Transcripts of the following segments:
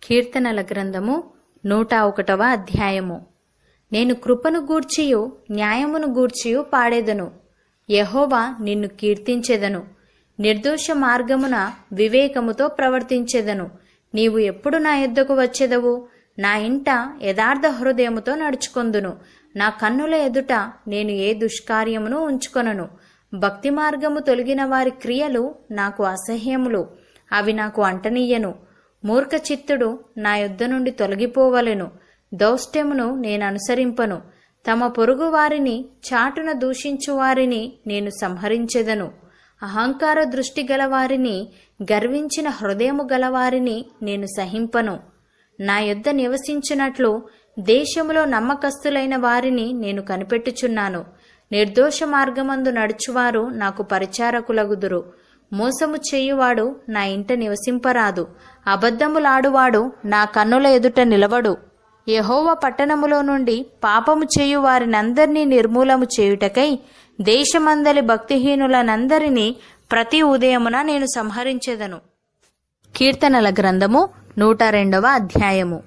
కీర్తనల గ్రంథము 101వ అధ్యాయము. నేను కృపను గూర్చియు న్యాయమును గూర్చియు పాడేదను. యెహోవా నిన్ను కీర్తించెదను. నిర్దోష మార్గమున వివేకముతో ప్రవర్తించెదను. నీవు ఎప్పుడు నా యొద్దకు వచ్చెదవు? నా ఇంట యథార్థ హృదయముతో నడుచుకొందును. నా కన్నుల ఎదుట నేను ఏ దుష్కార్యమును ఉంచుకొనను. భక్తి మార్గము తొలగిన వారి క్రియలు నాకు అసహ్యములు, అవి నాకు అంటనీయను. మూర్ఖ చిత్తుడు నా యొద్ద నుండి తొలగిపోవలెను. దౌష్ట్యమును నేను అనుసరింపను. తమ పొరుగు వారిని చాటున దూషించు వారిని నేను సంహరించెదను. అహంకార దృష్టి గలవారిని, గర్వించిన హృదయము గలవారిని నేను సహింపను. నా యొద్ద నివసించున్నట్లు దేశములో నమ్మకస్తులైన వారిని నేను కనిపెట్టుచున్నాను. నిర్దోష మార్గమందు నడుచువారు నాకు పరిచారకులగుదురు. మోసము చేయువాడు నా ఇంట నివసింపరాదు. అబద్ధములాడువాడు నా కన్నుల ఎదుట నిలవడు. యెహోవా పట్టణములో నుండి పాపము చేయు వారినందరినీ నిర్మూలము చేయుటకై దేశమందలి భక్తిహీనులనందరినీ ప్రతి ఉదయమున నేను సంహరించెదను. కీర్తనల గ్రంథము 102వ అధ్యాయము.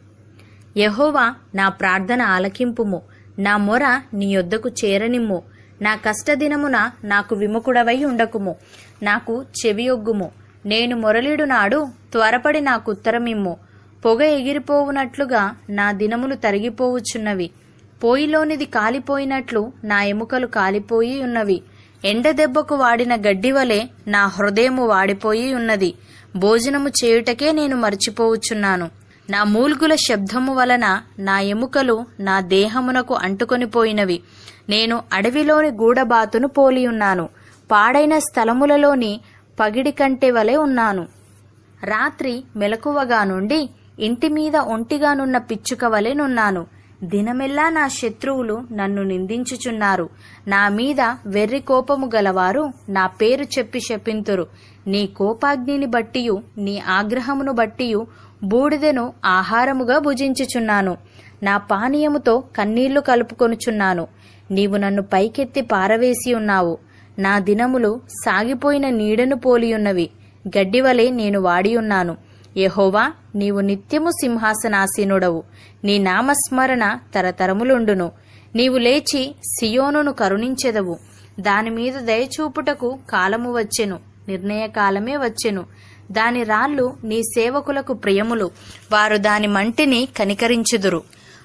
యెహోవా నా ప్రార్థన ఆలకింపుము. నా మొర నీ యొద్దకు చేరనిమ్ము. నా కష్టదినమున నాకు విముఖుడవై ఉండకుము. నాకు చెవియొగ్గుము. నేను మొరలిడు నాడు త్వరపడి నాకు ఉత్తరమిమ్ము. పొగ ఎగిరిపోవునట్లుగా నా దినములు తరిగిపోవుచున్నవి. పోయిలోనిది కాలిపోయినట్లు నా ఎముకలు కాలిపోయి ఉన్నవి. ఎండదెబ్బకు వాడిన గడ్డివలే నా హృదయము వాడిపోయి ఉన్నది. భోజనము చేయుటకే నేను మరచిపోవుచున్నాను. నా మూల్గుల శబ్దము వలన నా ఎముకలు నా దేహమునకు అంటుకొనిపోయినవి. నేను అడవిలోని గూడబాతును పోలియున్నాను. పాడైన స్థలములలోని పగిడి కంటె వలె ఉన్నాను. రాత్రి మెలకువగా నుండి ఇంటిమీద ఒంటిగానున్న పిచ్చుక వలె నున్నాను. దినమెల్లా నా శత్రువులు నన్ను నిందించుచున్నారు. నా మీద వెర్రి కోపము గలవారు నా పేరు చెప్పి శపింతురు. నీ కోపాగ్నిని బట్టియు నీ ఆగ్రహమును బట్టియు బూడిదెను ఆహారముగా భుజించుచున్నాను. నా పానీయముతో కన్నీళ్లు కలుపుకొనుచున్నాను. నీవు నన్ను పైకెత్తి పారవేసి ఉన్నావు. నా దినములు సాగిపోయిన నీడను పోలియున్నవి. గడ్డివలే నేను వాడియున్నాను. యెహోవా, నీవు నిత్యము సింహాసనాసీనుడవు. నీ నామస్మరణ తరతరములుండును. నీవు లేచి సియోనును కరుణించెదవు. దానిమీద దయచూపుటకు కాలము వచ్చెను, నిర్ణయకాలమే వచ్చెను. దాని రాళ్ళు నీ సేవకులకు ప్రియములు. వారు దాని మంటిని కనికరించుదురు.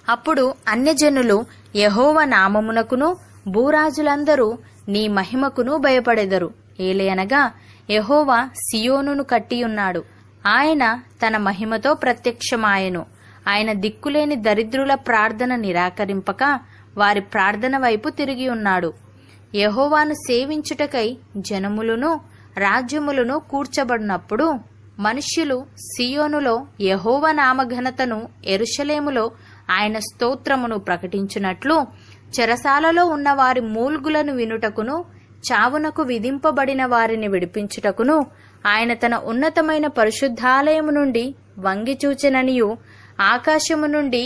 అప్పుడు అన్యజనులు యెహోవా నామమునకును భూరాజులందరూ నీ మహిమకును భయపడెదరు. ఏలయనగా యెహోవా సియోనును కట్టియున్నాడు. ఆయన తన మహిమతో ప్రత్యక్షమాయెను. ఆయన దిక్కులేని దరిద్రుల ప్రార్థన నిరాకరింపక వారి ప్రార్థన వైపు తిరిగి ఉన్నాడు. యెహోవాను సేవించుటకై జనములను రాజ్యములను కూర్చబడినప్పుడు మనుష్యులు సియోనులో యెహోవా నామఘనతను, యెరూషలేములో ఆయన స్తోత్రమును ప్రకటించునట్లు చెరసాలలో ఉన్న వారి మూల్గులను వినుటకును, చావునకు విధింపబడిన వారిని విడిపించుటకును ఆయన తన ఉన్నతమైన పరిశుద్ధాలయము నుండి వంగిచూచెననియు, ఆకాశము నుండి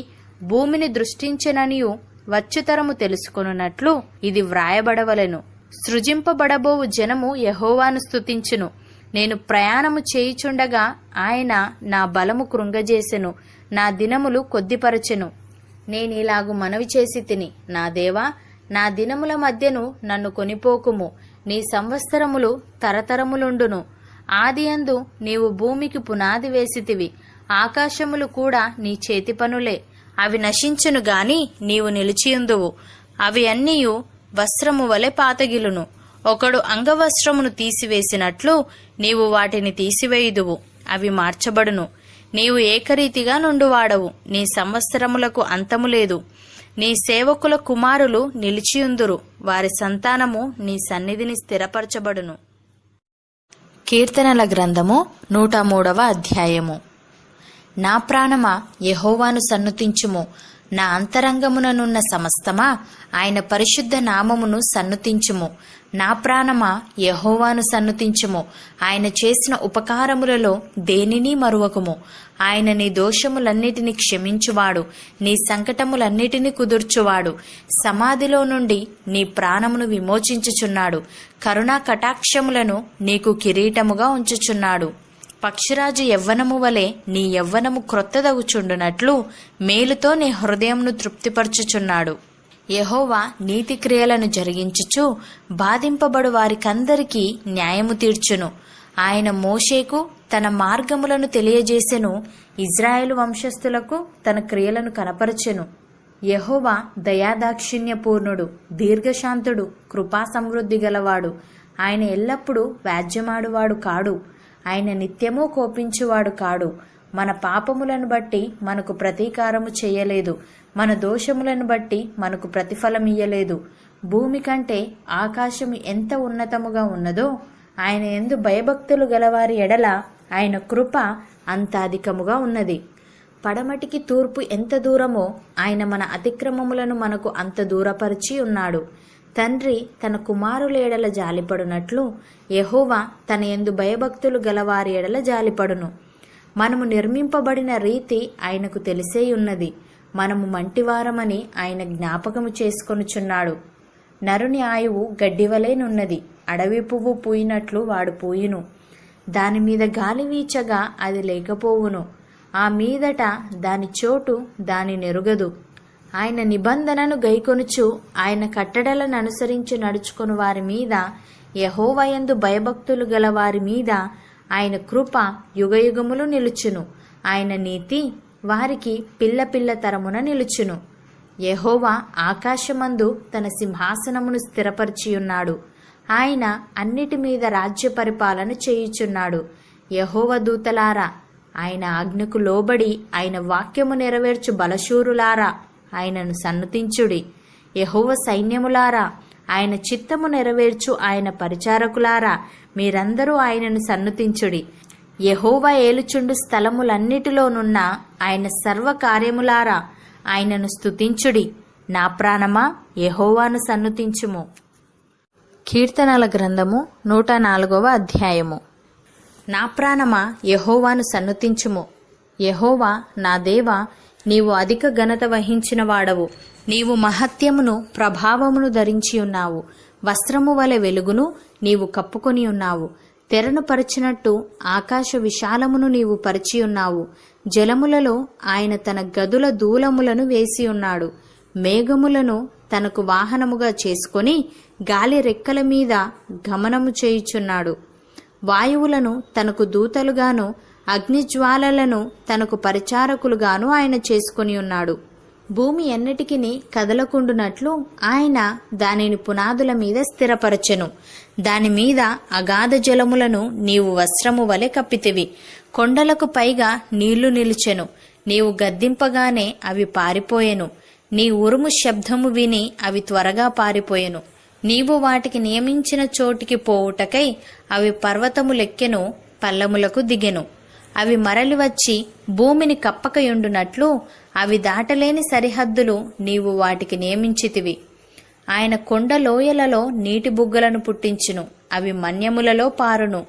భూమిని దృష్టించెననియు వచ్చుతరము తెలుసుకొనున్నట్లు ఇది వ్రాయబడవలెను. సృజింపబడబోవు జనము యెహోవాను స్తుతించును. నేను ప్రయాణము చేయుచుండగా ఆయన నా బలము కృంగజేసెను, నా దినములు కొద్దిపరచెను. నేనిలాగు మనవి చేసి తిని, నా దేవా, నా దినముల మధ్యను నన్ను కొనిపోకుము. నీ సంవత్సరములు తరతరములుండును. ఆదియందు నీవు భూమికి పునాది వేసితివి. ఆకాశములు కూడా నీ చేతి పనులే. అవి నశించును గాని నీవు నిలిచియుందువు. అవి అన్నీయు వస్త్రము వలె పాతగిలును. ఒకడు అంగవస్త్రమును తీసివేసినట్లు నీవు వాటిని తీసివేయుదువు. అవి మార్చబడును. నీవు ఏకరీతిగా నుండువాడవు. నీ సంవత్సరములకు అంతము లేదు. నీ సేవకుల కుమారులు నిలిచియుందురు. వారి సంతానము నీ సన్నిధిని స్థిరపరచబడును. కీర్తనల గ్రంథము 103వ అధ్యాయము. నా ప్రాణమా, యెహోవాను సన్నుతించుము. నా అంతరంగముననున్న సమస్తమా, ఆయన పరిశుద్ధ నామమును సన్నుతించుము. నా ప్రాణమా, యెహోవాను సన్నుతించుము. ఆయన చేసిన ఉపకారములలో దేనిని మరువకుము. ఆయన నీ దోషములన్నిటినీ క్షమించువాడు, నీ సంకటములన్నిటినీ కుదుర్చువాడు. సమాధిలో నుండి నీ ప్రాణమును విమోచించుచున్నాడు. కరుణా కటాక్షములను నీకు కిరీటముగా ఉంచుచున్నాడు. పక్షిరాజు యవ్వనము వలె నీ యవ్వనము క్రొత్తదగుచుండునట్లు మేలుతో నీ హృదయమును తృప్తిపరచుచున్నాడు. యెహోవా నీతి క్రియలను జరిగించుచు బాధింపబడు వారికందరికీ న్యాయము తీర్చును. ఆయన మోషేకు తన మార్గములను తెలియజేసెను, ఇజ్రాయేలు వంశస్థులకు తన క్రియలను కనపరచెను. యెహోవా దయాదాక్షిణ్యపూర్ణుడు, దీర్ఘశాంతుడు, కృపా సమృద్ధి గలవాడు. ఆయన ఎల్లప్పుడూ వ్యాజ్యమాడువాడు కాడు, ఆయన నిత్యము కోపించువాడు కాడు. మన పాపములను బట్టి మనకు ప్రతీకారము చేయలేదు, మన దోషములను బట్టి మనకు ప్రతిఫలమియ్యలేదు. భూమి కంటే ఆకాశము ఎంత ఉన్నతముగా ఉన్నదో ఆయన యందు భయభక్తులు గలవారి ఎడల ఆయన కృప అంత అధికముగా ఉన్నది. పడమటికి తూర్పు ఎంత దూరమో ఆయన మన అతిక్రమములను మనకు అంత దూరపరిచి ఉన్నాడు. తండ్రి తన కుమారుల ఎడల జాలిపడునట్లు యెహోవా తన యందు భయభక్తులు గలవారి ఎడల జాలిపడును. మనము నిర్మింపబడిన రీతి ఆయనకు తెలిసే ఉన్నది. మనము మంటివారమని ఆయన జ్ఞాపకము చేసుకొనుచున్నాడు. నరుని ఆయువు గడ్డివలేనున్నది, అడవి పువ్వు పూయినట్లు వాడు పూయును. దాని మీద గాలి వీచగా అది లేకపోవును, ఆ మీదట దాని చోటు దాని నెరుగదు. ఆయన నిబంధనను గైకొనుచు ఆయన కట్టడలను అనుసరించి నడుచుకుని వారి మీద, యెహోవాయందు భయభక్తులు గల వారి మీద ఆయన కృప యుగయుగములు నిలుచును. ఆయన నీతి వారికి పిల్ల పిల్ల తరమున నిలుచును. యెహోవా ఆకాశమందు తన సింహాసనమును స్థిరపరిచియున్నాడు. ఆయన అన్నిటి మీద రాజ్య పరిపాలన చేయుచున్నాడు. యెహోవా దూతలారా, ఆయన ఆజ్ఞకు లోబడి ఆయన వాక్యము నెరవేర్చు బలశూరులారా, ఆయనను సన్నుతించుడి. యెహోవా సైన్యములారా, ఆయన చిత్తము నెరవేర్చు ఆయన పరిచారకులారా, మీరందరూ ఆయనను సన్నుతించుడి. యెహోవా ఏలుచుండు స్థలములన్నిటిలోనున్న ఆయన సర్వ కార్యములారా, ఆయనను స్తుతించుడి. నా ప్రాణమా, యెహోవాను సన్నుతించుము. కీర్తనల గ్రంథము 104వ అధ్యాయము. నా ప్రాణమా, యెహోవాను సన్నుతించుము. యెహోవా నా దేవా, నీవు అధిక ఘనత వహించిన వాడవు. నీవు మహత్యమును ప్రభావమును ధరించి ఉన్నావు. వస్త్రము వలె వెలుగును నీవు కప్పుకొని ఉన్నావు. తెరను పరిచినట్టు ఆకాశ విశాలమును నీవు పరిచి ఉన్నావు. జలములలో ఆయన తన గదుల దూలములను వేసి ఉన్నాడు. మేఘములను తనకు వాహనముగా చేసుకొని గాలి రెక్కల మీద గమనము చేయుచున్నాడు. వాయువులను తనకు దూతలుగాను అగ్నిజ్వాలలను తనకు పరిచారకులుగాను ఆయన చేసుకొని ఉన్నాడు. భూమి ఎన్నటికిని కదలకుండునట్లు ఆయన దానిని పునాదుల మీద స్థిరపరచెను. దాని మీద అగాధ జలములను నీవు వస్త్రము వలె కప్పితివి. కొండలకు పైగా నీళ్లు నిలిచెను. నీవు గద్దింపగానే అవి పారిపోయెను. నీ ఉరుము శబ్దము విని అవి త్వరగా పారిపోయెను. నీవు వాటికి నియమించిన చోటికి పోవుటకై అవి పర్వతములెక్కెను, పల్లములకు దిగెను. అవి మరలి వచ్చి భూమిని కప్పకయుండునట్లు అవి దాటలేని సరిహద్దులు నీవు వాటికి నియమించితివి. ఆయన కొండ లోయలలో నీటి బుగ్గలను పుట్టించును, అవి మన్యములలో పారును.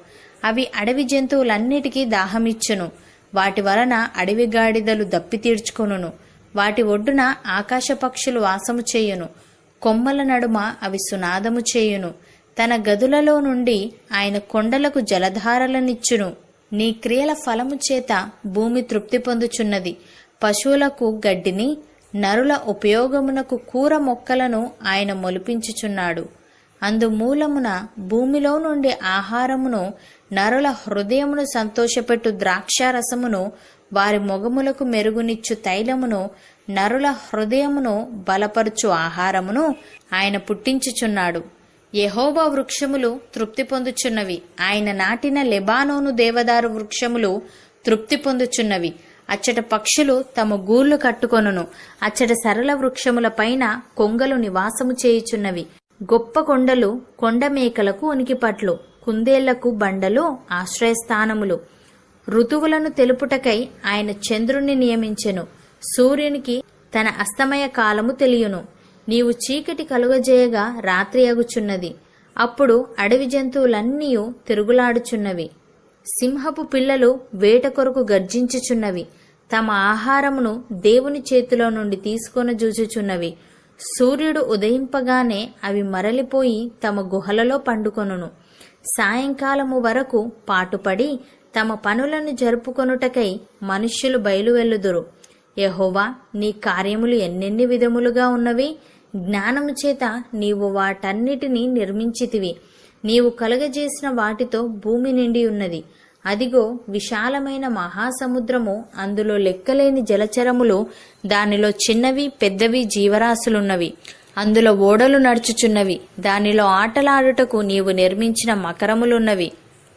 అవి అడవి జంతువులన్నిటికీ దాహమిచ్చును. వాటి వలన అడవి గాడిదలు దప్పి తీర్చుకొనును. వాటి ఒడ్డున ఆకాశ పక్షులు వాసము చేయును. కొమ్మల నడుమ అవి సునాదము చేయును. తన గదులలో నుండి ఆయన కొండలకు జలధారలనిచ్చును. నీ క్రియల ఫలము చేత భూమి తృప్తి పొందుచున్నది. పశువులకు గడ్డిని, నరుల ఉపయోగమునకు కూర మొక్కలను ఆయన మొలిపించుచున్నాడు. అందుమూలమున భూమిలో నుండి ఆహారమును, నరుల హృదయమును సంతోషపెట్టు ద్రాక్షారసమును, వారి మొగములకు మెరుగునిచ్చు తైలమును, నరుల హృదయమును బలపరుచు ఆహారమును ఆయన పుట్టించుచున్నాడు. యెహోవా వృక్షములు తృప్తి పొందుచున్నవి. ఆయన నాటిన లెబానోను దేవదారు వృక్షములు తృప్తి పొందుచున్నవి. అచ్చట పక్షులు తమ గూళ్లు కట్టుకొనును. అచ్చట సరళ వృక్షముల పైన కొంగలు నివాసము చేయుచున్నవి. గొప్ప కొండలు కొండ మేకలకు ఉనికిపట్లు, కుందేళ్లకు బండలు ఆశ్రయస్థానములు. ఋతువులను తెలుపుటకై ఆయన చంద్రుణ్ణి నియమించెను. సూర్యునికి తన అస్తమయ కాలము తెలియను. నీవు చీకటి కలుగజేయగా రాత్రి అగుచున్నది. అప్పుడు అడవి జంతువులన్నీ తిరుగులాడుచున్నవి. సింహపు పిల్లలు వేట కొరకు గర్జించుచున్నవి. తమ ఆహారమును దేవుని చేతిలో నుండి తీసుకొని జూచుచున్నవి. సూర్యుడు ఉదయింపగానే అవి మరలిపోయి తమ గుహలలో పండుకొనును. సాయంకాలము వరకు పాటుపడి తమ పనులను జరుపుకొనుటకై మనుష్యులు బయలువెల్లుదురు. యెహోవా, నీ కార్యములు ఎన్నెన్ని విధములుగా ఉన్నవి! జ్ఞానము చేత నీవు వాటన్నిటినీ నిర్మించితివి. నీవు కలుగజేసిన వాటితో భూమి నిండి ఉన్నది. అదిగో, విశాలమైన మహాసముద్రము, అందులో లెక్కలేని జలచరములు, దానిలో చిన్నవి పెద్దవి జీవరాశులున్నవి. అందులో ఓడలు నడుచుచున్నవి. దానిలో ఆటలాడుటకు నీవు నిర్మించిన మకరములున్నవి.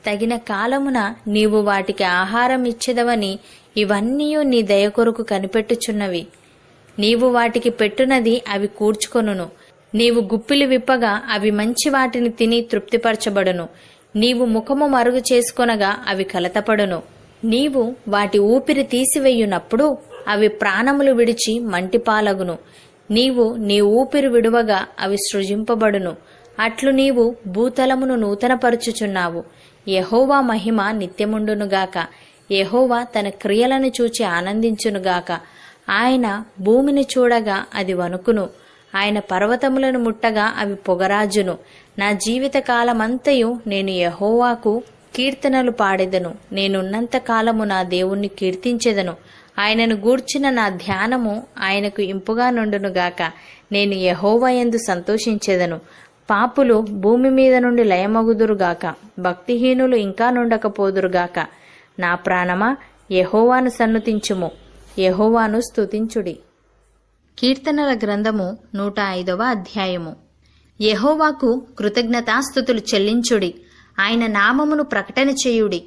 తగిన కాలమున నీవు వాటికి ఆహారం ఇచ్చెదవని ఇవన్నీయు నీ దయ కొరకు కనిపెట్టుచున్నవి. నీవు వాటికి పెట్టునది అవి కూర్చుకొనును. నీవు గుప్పిలి విప్పగా అవి మంచి వాటిని తిని తృప్తిపరచబడును. నీవు ముఖము మరుగు చేసుకొనగా అవి కలతపడును. నీవు వాటి ఊపిరి తీసివేయునప్పుడు అవి ప్రాణములు విడిచి మంటిపాలగును. నీవు నీ ఊపిరి విడువగా అవి సృజింపబడును. అట్లు నీవు భూతలమును నూతనపరుచుచున్నావు. యెహోవా మహిమ నిత్యముండునుగాక. యెహోవా తన క్రియలను చూచి ఆనందించునుగాక. ఆయన భూమిని చూడగా అది వణుకును. ఆయన పర్వతములను ముట్టగా అవి పొగరాజును. నా జీవిత కాలమంతయు నేను యెహోవాకు కీర్తనలు పాడెదను. నేనున్నంత కాలము నా దేవుణ్ణి కీర్తించెదను. ఆయనను గూర్చిన నా ధ్యానము ఆయనకు ఇంపుగా నుండునుగాక. నేను యెహోవా యందు సంతోషించెదను. పాపులు భూమి మీద నుండి లయమగుదురుగాక. భక్తిహీనులు ఇంకా నుండకపోదురుగాక. నా ప్రాణమా, యెహోవాను సన్నుతించుము. యెహోవాను స్తుతించుడి. కీర్తనల గ్రంథము 105వ అధ్యాయము. యెహోవాకు కృతజ్ఞతాస్తుతులు చెల్లించుడి. ఆయన నామమును ప్రకటన చేయుడి.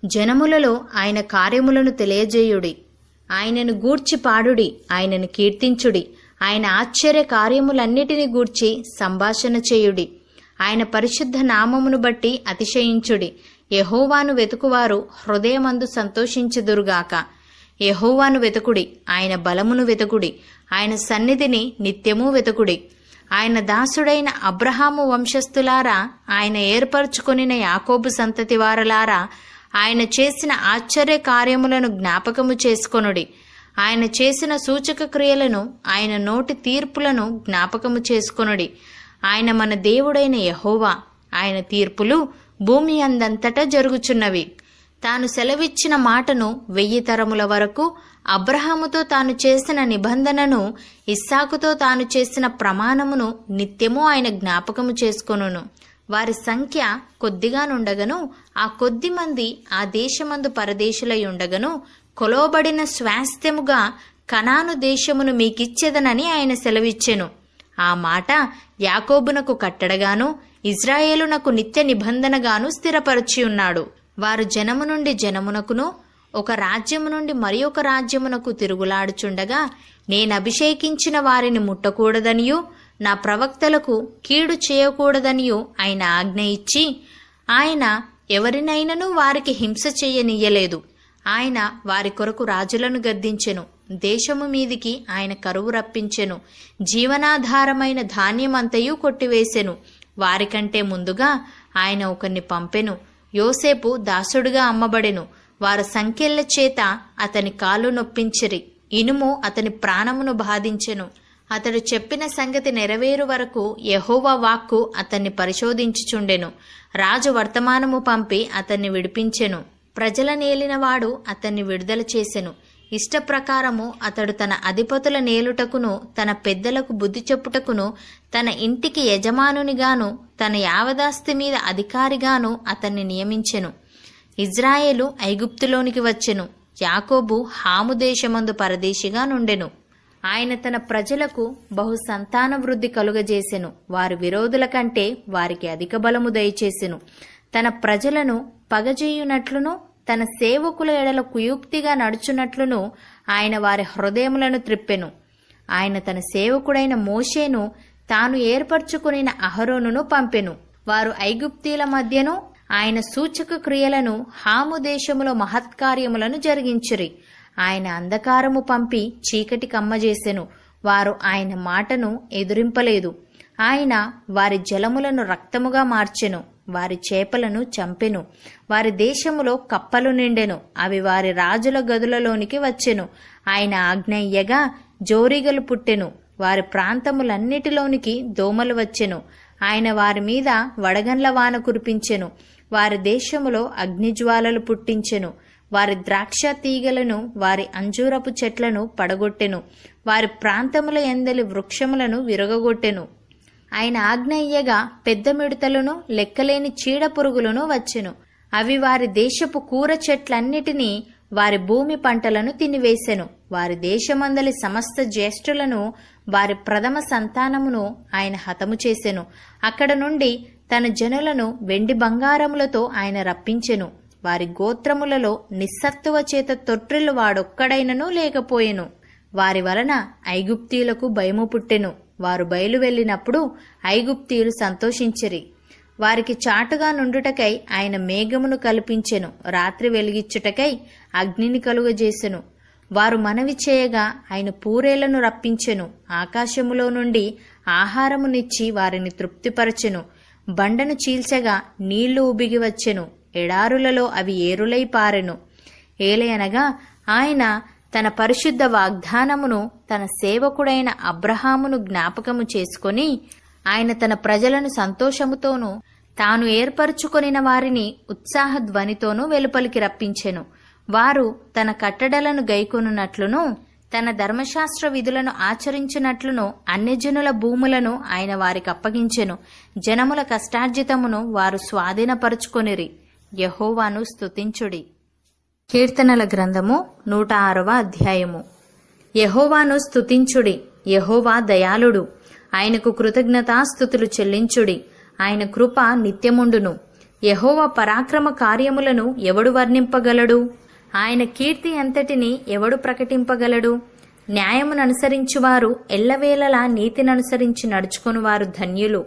జనములలో ఆయన కార్యములను తెలియజేయుడి. ఆయనను గూర్చి పాడుడి. ఆయనను కీర్తించుడి. ఆయన ఆశ్చర్య కార్యములన్నిటిని గూర్చి సంభాషణ చేయుడి. ఆయన పరిశుద్ధ నామమును బట్టి అతిశయించుడి. యెహోవాను వెతుకువారు హృదయమందు సంతోషించుదురుగాక. యెహోవాను వెతుకుడి. ఆయన బలమును వెతుకుడి. ఆయన సన్నిధిని నిత్యము వెతుకుడి. ఆయన దాసుడైన అబ్రహాము వంశస్థులారా, ఆయన ఏర్పరచుకొనిన యాకోబు సంతతి వారలారా, ఆయన చేసిన ఆశ్చర్య కార్యములను జ్ఞాపకము చేసుకొనుడి. ఆయన చేసిన సూచక క్రియలను, ఆయన నోటి తీర్పులను జ్ఞాపకము చేసుకొనుడి. ఆయన మన దేవుడైన యెహోవా. ఆయన తీర్పులు భూమి అందంతటా జరుగుచున్నవి. తాను సెలవిచ్చిన మాటను 1000 తరముల వరకు, అబ్రహాముతో తాను చేసిన నిబంధనను, ఇస్సాకుతో తాను చేసిన ప్రమాణమును నిత్యము ఆయన జ్ఞాపకము చేసుకొనును. వారి సంఖ్య కొద్దిగా నుండగను, ఆ కొద్ది మంది ఆ దేశమందు పరదేశులై ఉండగను, కొలవబడిన స్వాస్థ్యముగా కనాను దేశమును మీకిచ్చెదనని ఆయన సెలవిచ్చెను. ఆ మాట యాకోబునకు కట్టడగాను, ఇజ్రాయేలునకు నిత్య నిబంధనగాను స్థిరపరచి ఉన్నాడు. వారు జనము నుండి జనమునకును, ఒక రాజ్యము నుండి మరి ఒక రాజ్యమునకు తిరుగులాడుచుండగా, నేనభిషేకించిన వారిని ముట్టకూడదనియు, నా ప్రవక్తలకు కీడు చేయకూడదనియు ఆయన ఆజ్ఞ ఇచ్చి, ఆయన ఎవరినైనను వారికి హింస చెయ్యనీయలేదు. ఆయన వారి కొరకు రాజులను గద్దించెను. దేశము మీదికి ఆయన కరువు రప్పించెను. జీవనాధారమైన ధాన్యమంతయు కొట్టివేసెను. వారికంటే ముందుగా ఆయన ఒకరిని పంపెను. యోసేపు దాసుడుగా అమ్మబడెను. వారు సంకెళ్ల చేత అతని కాలు నొప్పించిరి. ఇనుము అతని ప్రాణమును బాధించెను. అతడు చెప్పిన సంగతి నెరవేరు వరకు యెహోవా వాక్కు అతన్ని పరిశోధించుచుండెను. రాజు వర్తమానము పంపి అతన్ని విడిపించెను. ప్రజల నేలినవాడు అతన్ని విడుదల చేసెను. ఇష్టప్రకారము అతడు తన అధిపతుల నేలుటకును, తన పెద్దలకు బుద్ధి చెప్పుటకును, తన ఇంటికి యజమానునిగాను, తన యావదాస్తి మీద అధికారిగాను అతన్ని నియమించెను. ఇజ్రాయేలు ఐగుప్తులోనికి వచ్చెను. యాకోబు హాము దేశమందు పరదేశిగా నుండెను. ఆయన తన ప్రజలకు బహు సంతాన వృద్ధి కలుగజేసెను. వారి విరోధుల కంటే వారికి అధిక బలము దయచేసెను. తన ప్రజలను పగజేయునట్లును, తన సేవకుల ఎడల కుయుక్తిగా నడుచునట్లును ఆయన వారి హృదయములను త్రిప్పెను. ఆయన తన సేవకుడైన మోషేను, తాను ఏర్పరచుకునిన అహరోనును పంపెను. వారు ఐగుప్తీల మధ్యను ఆయన సూచక క్రియలను, హాము దేశములో మహత్కార్యములను జరిగించిరి. ఆయన అంధకారము పంపి చీకటి కమ్మజేసెను. వారు ఆయన మాటను ఎదురింపలేదు. ఆయన వారి జలములను రక్తముగా మార్చెను. వారి చేపలను చంపెను. వారి దేశములో కప్పలు నిండెను. అవి వారి రాజుల గదులలోనికి వచ్చెను. ఆయన ఆజ్ఞ ఇయ్యగా జోరీగలు పుట్టెను. వారి ప్రాంతములన్నిటిలోనికి దోమలు వచ్చెను. ఆయన వారి మీద వడగండ్ల వాన కురిపించెను. వారి దేశములో అగ్నిజ్వాలలు పుట్టించెను. వారి ద్రాక్ష తీగలను, వారి అంజూరపు చెట్లను పడగొట్టెను. వారి ప్రాంతముల ఎందలి వృక్షములను విరగగొట్టెను. ఆయన ఆజ్ఞ ఇయ్యగా పెద్ద మిడతలను, లెక్కలేని చీడ పురుగులను వచ్చెను. అవి వారి దేశపు కూర చెట్లన్నిటినీ, వారి భూమి పంటలను తినివేసెను. వారి దేశమందలి సమస్త జ్యేష్ఠులను, వారి ప్రథమ సంతానమును ఆయన హతము చేసెను. అక్కడ నుండి తన జనులను వెండి బంగారములతో ఆయన రప్పించెను. వారి గోత్రములలో నిస్సత్తువ చేత తొట్రిల్లు వాడొక్కడైనను లేకపోయెను. వారి వలన ఐగుప్తీయులకు భయము పుట్టెను. వారు బయలు వెళ్ళినప్పుడు ఐగుప్తీయులు సంతోషించిరి. వారికి చాటుగా నుండుటకై ఆయన మేఘమును కల్పించెను. రాత్రి వెలిగిచ్చుటకై అగ్నిని కలుగజేసెను. వారు మనవి చేయగా ఆయన పూరేళ్లను రప్పించెను. ఆకాశములో నుండి ఆహారమునిచ్చి వారిని తృప్తిపరచెను. బండను చీల్చగా నీళ్లు ఉబిగి వచ్చెను. ఎడారులలో అవి ఏరులై పారెను. ఏలయనగా ఆయన తన పరిశుద్ధ వాగ్దానమును, తన సేవకుడైన అబ్రహామును జ్ఞాపకము చేసుకొని, ఆయన తన ప్రజలను సంతోషముతోనూ, తాను ఏర్పరచుకొనిన వారిని ఉత్సాహ ధ్వనితోనూ వెలుపలికి రప్పించెను. వారు తన కట్టడలను గైకొనున్నట్లును, తన ధర్మశాస్త్ర విధులను ఆచరించినట్లును అన్యజనుల భూములను ఆయన వారికి అప్పగించెను. జనముల కష్టార్జితమును వారు స్వాధీనపరుచుకొనిరి. యెహోవాను స్తుతించుడి. కీర్తనల గ్రంథము 106వ అధ్యాయము. యెహోవాను స్తుతించుడి. యెహోవా దయాళుడు, ఆయనకు కృతజ్ఞతాస్తుతులు చెల్లించుడి. ఆయన కృప నిత్యముండును. యెహోవా పరాక్రమ కార్యములను ఎవడు వర్ణింపగలడు? ఆయన కీర్తి అంతటిని ఎవడు ప్రకటింపగలడు? న్యాయముననుసరించువారు, ఎల్లవేళలా నీతిననుసరించి నడుచుకొనువారు ధన్యులు.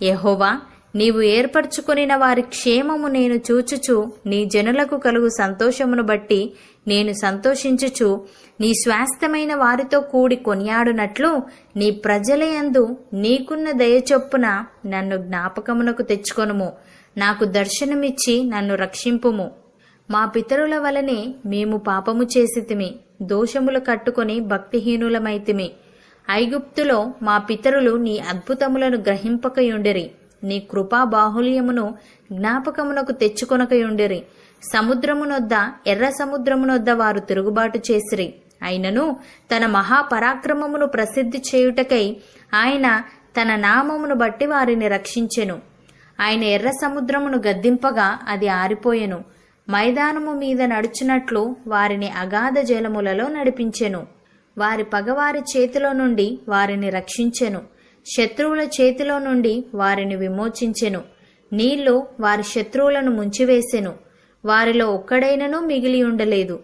యెహోవా, నీవు ఏర్పరచుకొనిన వారి క్షేమము నేను చూచుచు, నీ జనులకు కలుగు సంతోషమును బట్టి నేను సంతోషించుచు, నీ స్వాస్థ్యమైన వారితో కూడి కొనియాడునట్లు నీ ప్రజలయందు నీకున్న దయచొప్పున నన్ను జ్ఞాపకమునకు తెచ్చుకొనుము. నాకు దర్శనమిచ్చి నన్ను రక్షింపుము. మా పితరుల వలనే మేము పాపము చేసితిమి, దోషములు కట్టుకొని భక్తిహీనులమైతిమి. ఐగుప్తులో మా పితరులు నీ అద్భుతములను గ్రహింపకయుండిరి. నీ కృపా బాహుల్యమును జ్ఞాపకమునకు తెచ్చుకొనకయుండిరి. సముద్రమునొద్ద, ఎర్ర సముద్రమునొద్ద వారు తిరుగుబాటు చేసిరి. అయినను తన మహాపరాక్రమమును ప్రసిద్ధి చేయుటకై ఆయన తన నామమును బట్టి వారిని రక్షించెను. ఆయన ఎర్ర సముద్రమును గద్దింపగా అది ఆరిపోయెను. మైదానము మీద నడుచునట్లు వారిని అగాధ జలములలో నడిపించెను. వారి పగవారి చేతిలో నుండి వారిని రక్షించెను. శత్రువుల చేతిలో నుండి వారిని విమోచించెను. నీళ్లు వారి శత్రువులను ముంచివేసెను. వారిలో ఒక్కడైనను మిగిలి ఉండలేదు.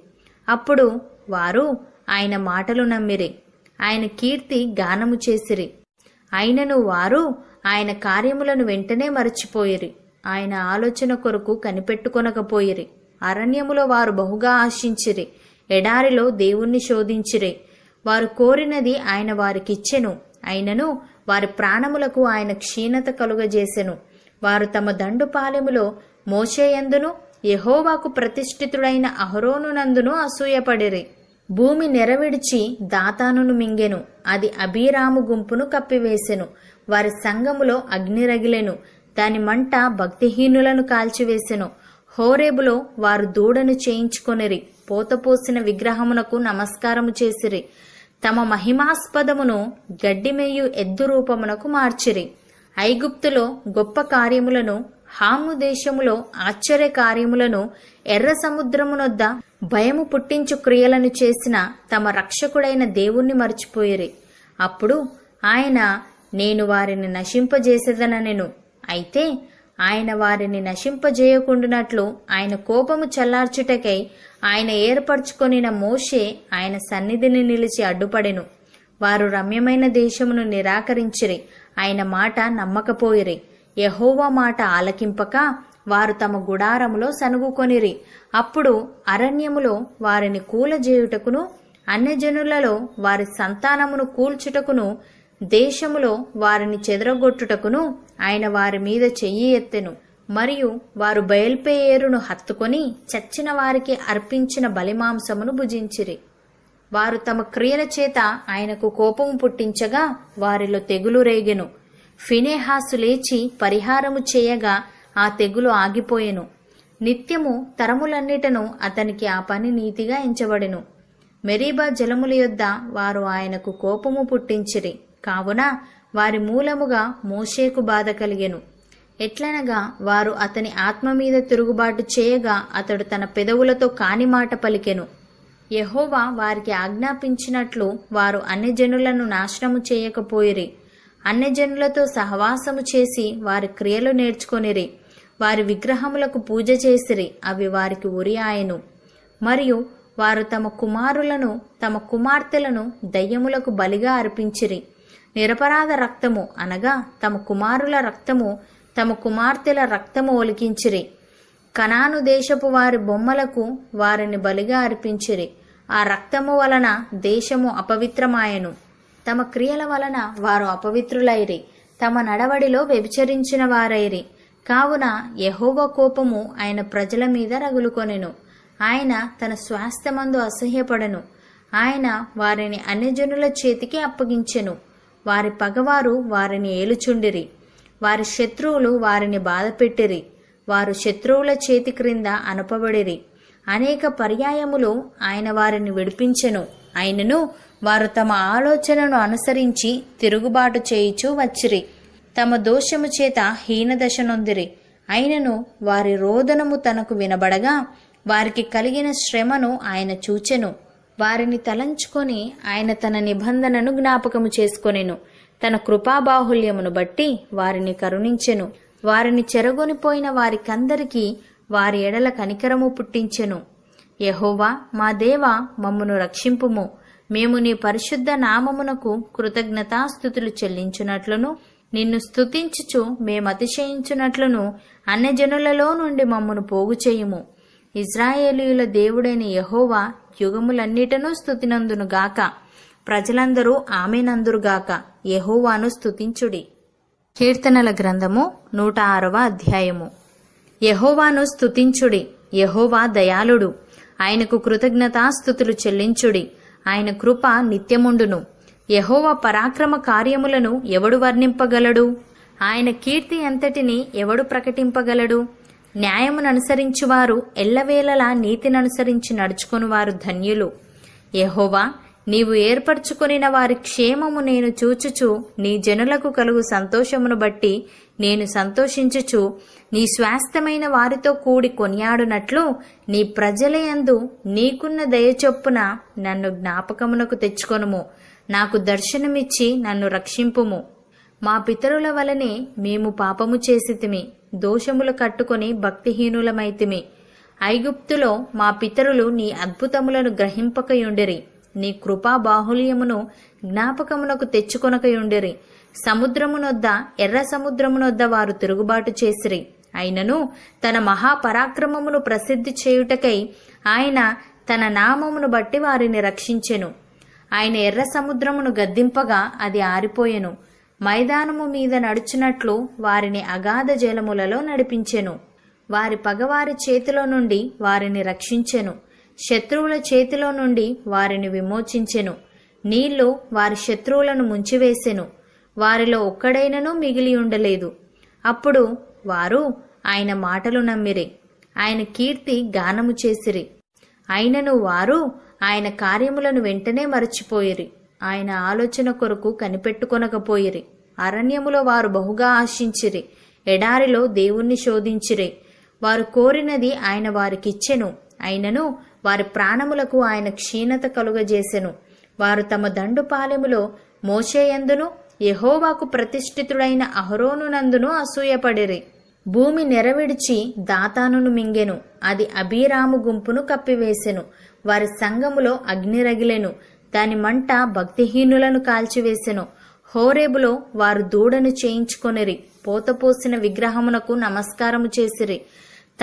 అప్పుడు వారు ఆయన మాటలు నమ్మిరి, ఆయన కీర్తి గానము చేసిరి. అయినను వారు ఆయన కార్యములను వెంటనే మరచిపోయిరి. ఆయన ఆలోచన కొరకు కనిపెట్టుకొనకపోయిరి. అరణ్యములో వారు బహుగా ఆశించిరి. ఎడారిలో దేవుణ్ణి శోధించిరి. వారు కోరినది ఆయన వారికిచ్చెను. అయినను వారి ప్రాణములకు ఆయన క్షీణత కలుగజేసెను. వారు తమ దండుపాలెములో మోషేయందును, యెహోవాకు ప్రతిష్ఠితుడైన అహరోనునందును అసూయపడిరి. భూమి నెరవిడిచి దాతానును మింగెను. అది అబీరాము గుంపును కప్పివేసెను. వారి సంగములో అగ్ని రగిలెను. దాని మంట భక్తిహీనులను కాల్చివేసెను. హోరేబులో వారు దూడను చేయించుకొనిరి. పోతపోసిన విగ్రహమునకు నమస్కారము చేసిరి. తమ మహిమాస్పదమును గడ్డిమెయ్యు ఎద్దు రూపమునకు మార్చిరి. ఐగుప్తులో గొప్ప కార్యములను, హాము దేశములో ఆశ్చర్య కార్యములను, ఎర్ర సముద్రమునొద్ద భయము పుట్టించు క్రియలను చేసిన తమ రక్షకుడైన దేవుణ్ణి మర్చిపోయిరి. అప్పుడు ఆయన, నేను వారిని నశింపజేసేదనెను. అయితే ఆయన వారిని నశింపజేయకుండునట్లు ఆయన కోపము చల్లార్చుటకై ఆయన ఏర్పరచుకొనిన మోషే ఆయన సన్నిధిని నిలిచి అడ్డుపడెను. వారు రమ్యమైన దేశమును నిరాకరించిరి. ఆయన మాట నమ్మకపోయిరి. యెహోవా మాట ఆలకింపక వారు తమ గుడారములో సనుగుకొనిరి. అప్పుడు అరణ్యములో వారిని కూలజేయుటకును, అన్యజనులలో వారి సంతానమును కూల్చుటకును, దేశములో వారిని చెదరగొట్టుటకును ఆయన వారి మీద చెయ్యి ఎత్తెను. మరియు వారు బయల్పెయేరును హత్తుకొని చచ్చిన వారికి అర్పించిన బలిమాంసమును భుజించిరి. వారు తమ క్రియల చేత ఆయనకు కోపము పుట్టించగా వారిలో తెగులు రేగెను. ఫినెహాసు లేచి పరిహారము చేయగా ఆ తెగులు ఆగిపోయెను. నిత్యము తరములన్నిటను అతనికి ఆ పని నీతిగా ఎంచబడెను. మెరీబా జలముల యొద్ద వారు ఆయనకు కోపము పుట్టించిరి. కావున వారి మూలముగా మోషేకు బాధ కలిగెను. ఎట్లనగా వారు అతని ఆత్మ మీద తిరుగుబాటు చేయగా అతడు తన పెదవులతో కాని మాట పలికెను. యెహోవా వారికి ఆజ్ఞాపించినట్లు వారు అన్యజనులను నాశనము చేయకపోయిరి. అన్యజనులతో సహవాసము చేసి వారి క్రియలు నేర్చుకొనిరి. వారి విగ్రహములకు పూజ చేసిరి, అవి వారికి ఉరి ఆయెను. మరియు వారు తమ కుమారులను తమ కుమార్తెలను దయ్యములకు బలిగా అర్పించిరి. నిరపరాధ రక్తము అనగా తమ కుమారుల రక్తము తమ కుమార్తెల రక్తము ఒలికించిరి. కనాను దేశపు వారి బొమ్మలకు వారిని బలిగా అర్పించిరి. ఆ రక్తము వలన దేశము అపవిత్రమాయెను. తమ క్రియల వలన వారు అపవిత్రులైరి, తమ నడవడిలో వ్యభిచరించిన వారైరి. కావున యెహోవా కోపము ఆయన ప్రజల మీద రగులుకొనెను. ఆయన తన స్వాస్థ్యమందు అసహ్యపడెను. ఆయన వారిని అన్యజనుల చేతికి అప్పగించెను. వారి పగవారు వారిని ఏలుచుండిరి. వారి శత్రువులు వారిని బాధపెట్టిరి. వారు శత్రువుల చేతి క్రింద అనపబడిరి. అనేక పర్యాయములు ఆయన వారిని విడిపించెను. అయినను వారు తమ ఆలోచనను అనుసరించి తిరుగుబాటు చేయుచూ వచ్చిరి. తమ దోషము చేత హీనదశ నొందిరి. అయినను వారి రోదనము తనకు వినబడగా వారికి కలిగిన శ్రమను ఆయన చూచెను. వారిని తలంచుకొని ఆయన తన నిబంధనను జ్ఞాపకము చేసుకొనెను. తన కృపాబాహుల్యమును బట్టి వారిని కరుణించెను. వారిని చెరగొనిపోయిన వారికందరికీ వారి ఎడల కనికరము పుట్టించెను. యెహోవా మా దేవా, మమ్మును రక్షింపుము. మేము నీ పరిశుద్ధ నామమునకు కృతజ్ఞతాస్తుతులు చెల్లించునట్లును నిన్ను స్తుతించుచు మేమతిశయించునట్లును అన్యజనులలో నుండి మమ్మును పోగు చేయుము. ఇజ్రాయేలీయుల దేవుడైన యెహోవా యుగములన్నిటనూ స్తుతినందునుగాక. ప్రజలందరూ ఆమెనందురుగాక. యెహోవాను స్తుతించుడి. కీర్తనల గ్రంథము 106వ అధ్యాయము. యెహోవాను స్తుతించుడి. యెహోవా దయాళుడు. ఆయనకు కృతజ్ఞతాస్తుతులు చెల్లించుడి. ఆయన కృప నిత్యముండును. యెహోవా పరాక్రమ కార్యములను ఎవడు వర్ణింపగలడు? ఆయన కీర్తి అంతటిని ఎవడు ప్రకటింపగలడు? న్యాయముననుసరించువారు ఎల్లవేళలా నీతిననుసరించి నడుచుకొనువారు ధన్యులు. యెహోవా, నీవు ఏర్పరచుకొనిన వారి క్షేమము నేను చూచుచు నీ జనులకు కలుగు సంతోషమును బట్టి నేను సంతోషించుచు నీ స్వాస్థ్యమైన వారితో కూడి కొనియాడునట్లు నీ ప్రజలయందు నీకున్న దయచొప్పున నన్ను జ్ఞాపకమునకు తెచ్చుకొనుము. నాకు దర్శనమిచ్చి నన్ను రక్షింపుము. మా పితరుల వలనే మేము పాపము చేసితిమి, దోషములు కట్టుకొని భక్తిహీనులమైతిమి. ఐగుప్తులో మా పితరులు నీ అద్భుతములను గ్రహింపకయుండిరి. నీ కృపా బాహుల్యమును జ్ఞాపకమునకు తెచ్చుకొనకయుండిరి. సముద్రమునొద్ద ఎర్ర సముద్రమునొద్ద వారు తిరుగుబాటు చేసిరి. అయినను తన మహాపరాక్రమమును ప్రసిద్ధి చేయుటకై ఆయన తన నామమును బట్టి వారిని రక్షించెను. ఆయన ఎర్ర సముద్రమును గద్దింపగా అది ఆరిపోయెను. మైదానము మీద నడుచునట్లు వారిని అగాధ జలములలో నడిపించెను. వారి పగవారి చేతిలో నుండి వారిని రక్షించెను. శత్రువుల చేతిలో నుండి వారిని విమోచించెను. నీళ్లు వారి శత్రువులను ముంచివేసెను. వారిలో ఒక్కడైనను మిగిలి ఉండలేదు. అప్పుడు వారు ఆయన మాటలు నమ్మిరి. ఆయన కీర్తి గానము చేసిరి. అయినను వారు ఆయన కార్యములను వెంటనే మరచిపోయిరి. ఆయన ఆలోచన కొరకు కనిపెట్టుకొనకపోయిరి. అరణ్యములో వారు బహుగా ఆశించిరి. ఎడారిలో దేవుణ్ణి శోధించిరి. వారు కోరినది ఆయన వారికిచ్చెను. అయినను వారి ప్రాణములకు ఆయన క్షీణత కలుగజేసెను. వారు తమ దండుపాలెములో మోషేయందును యెహోవాకు ప్రతిష్ఠితుడైన అహరోనునందును అసూయపడిరి. భూమి నెరవిడిచి దాతానును మింగెను. అది అబీరాము గుంపును కప్పివేసెను. వారి సంగములో అగ్ని రగిలెను. దాని మంట భక్తిహీనులను కాల్చివేసెను. హోరేబులో వారు దూడను చేయించుకొనిరి. పోతపోసిన విగ్రహమునకు నమస్కారము చేసిరి.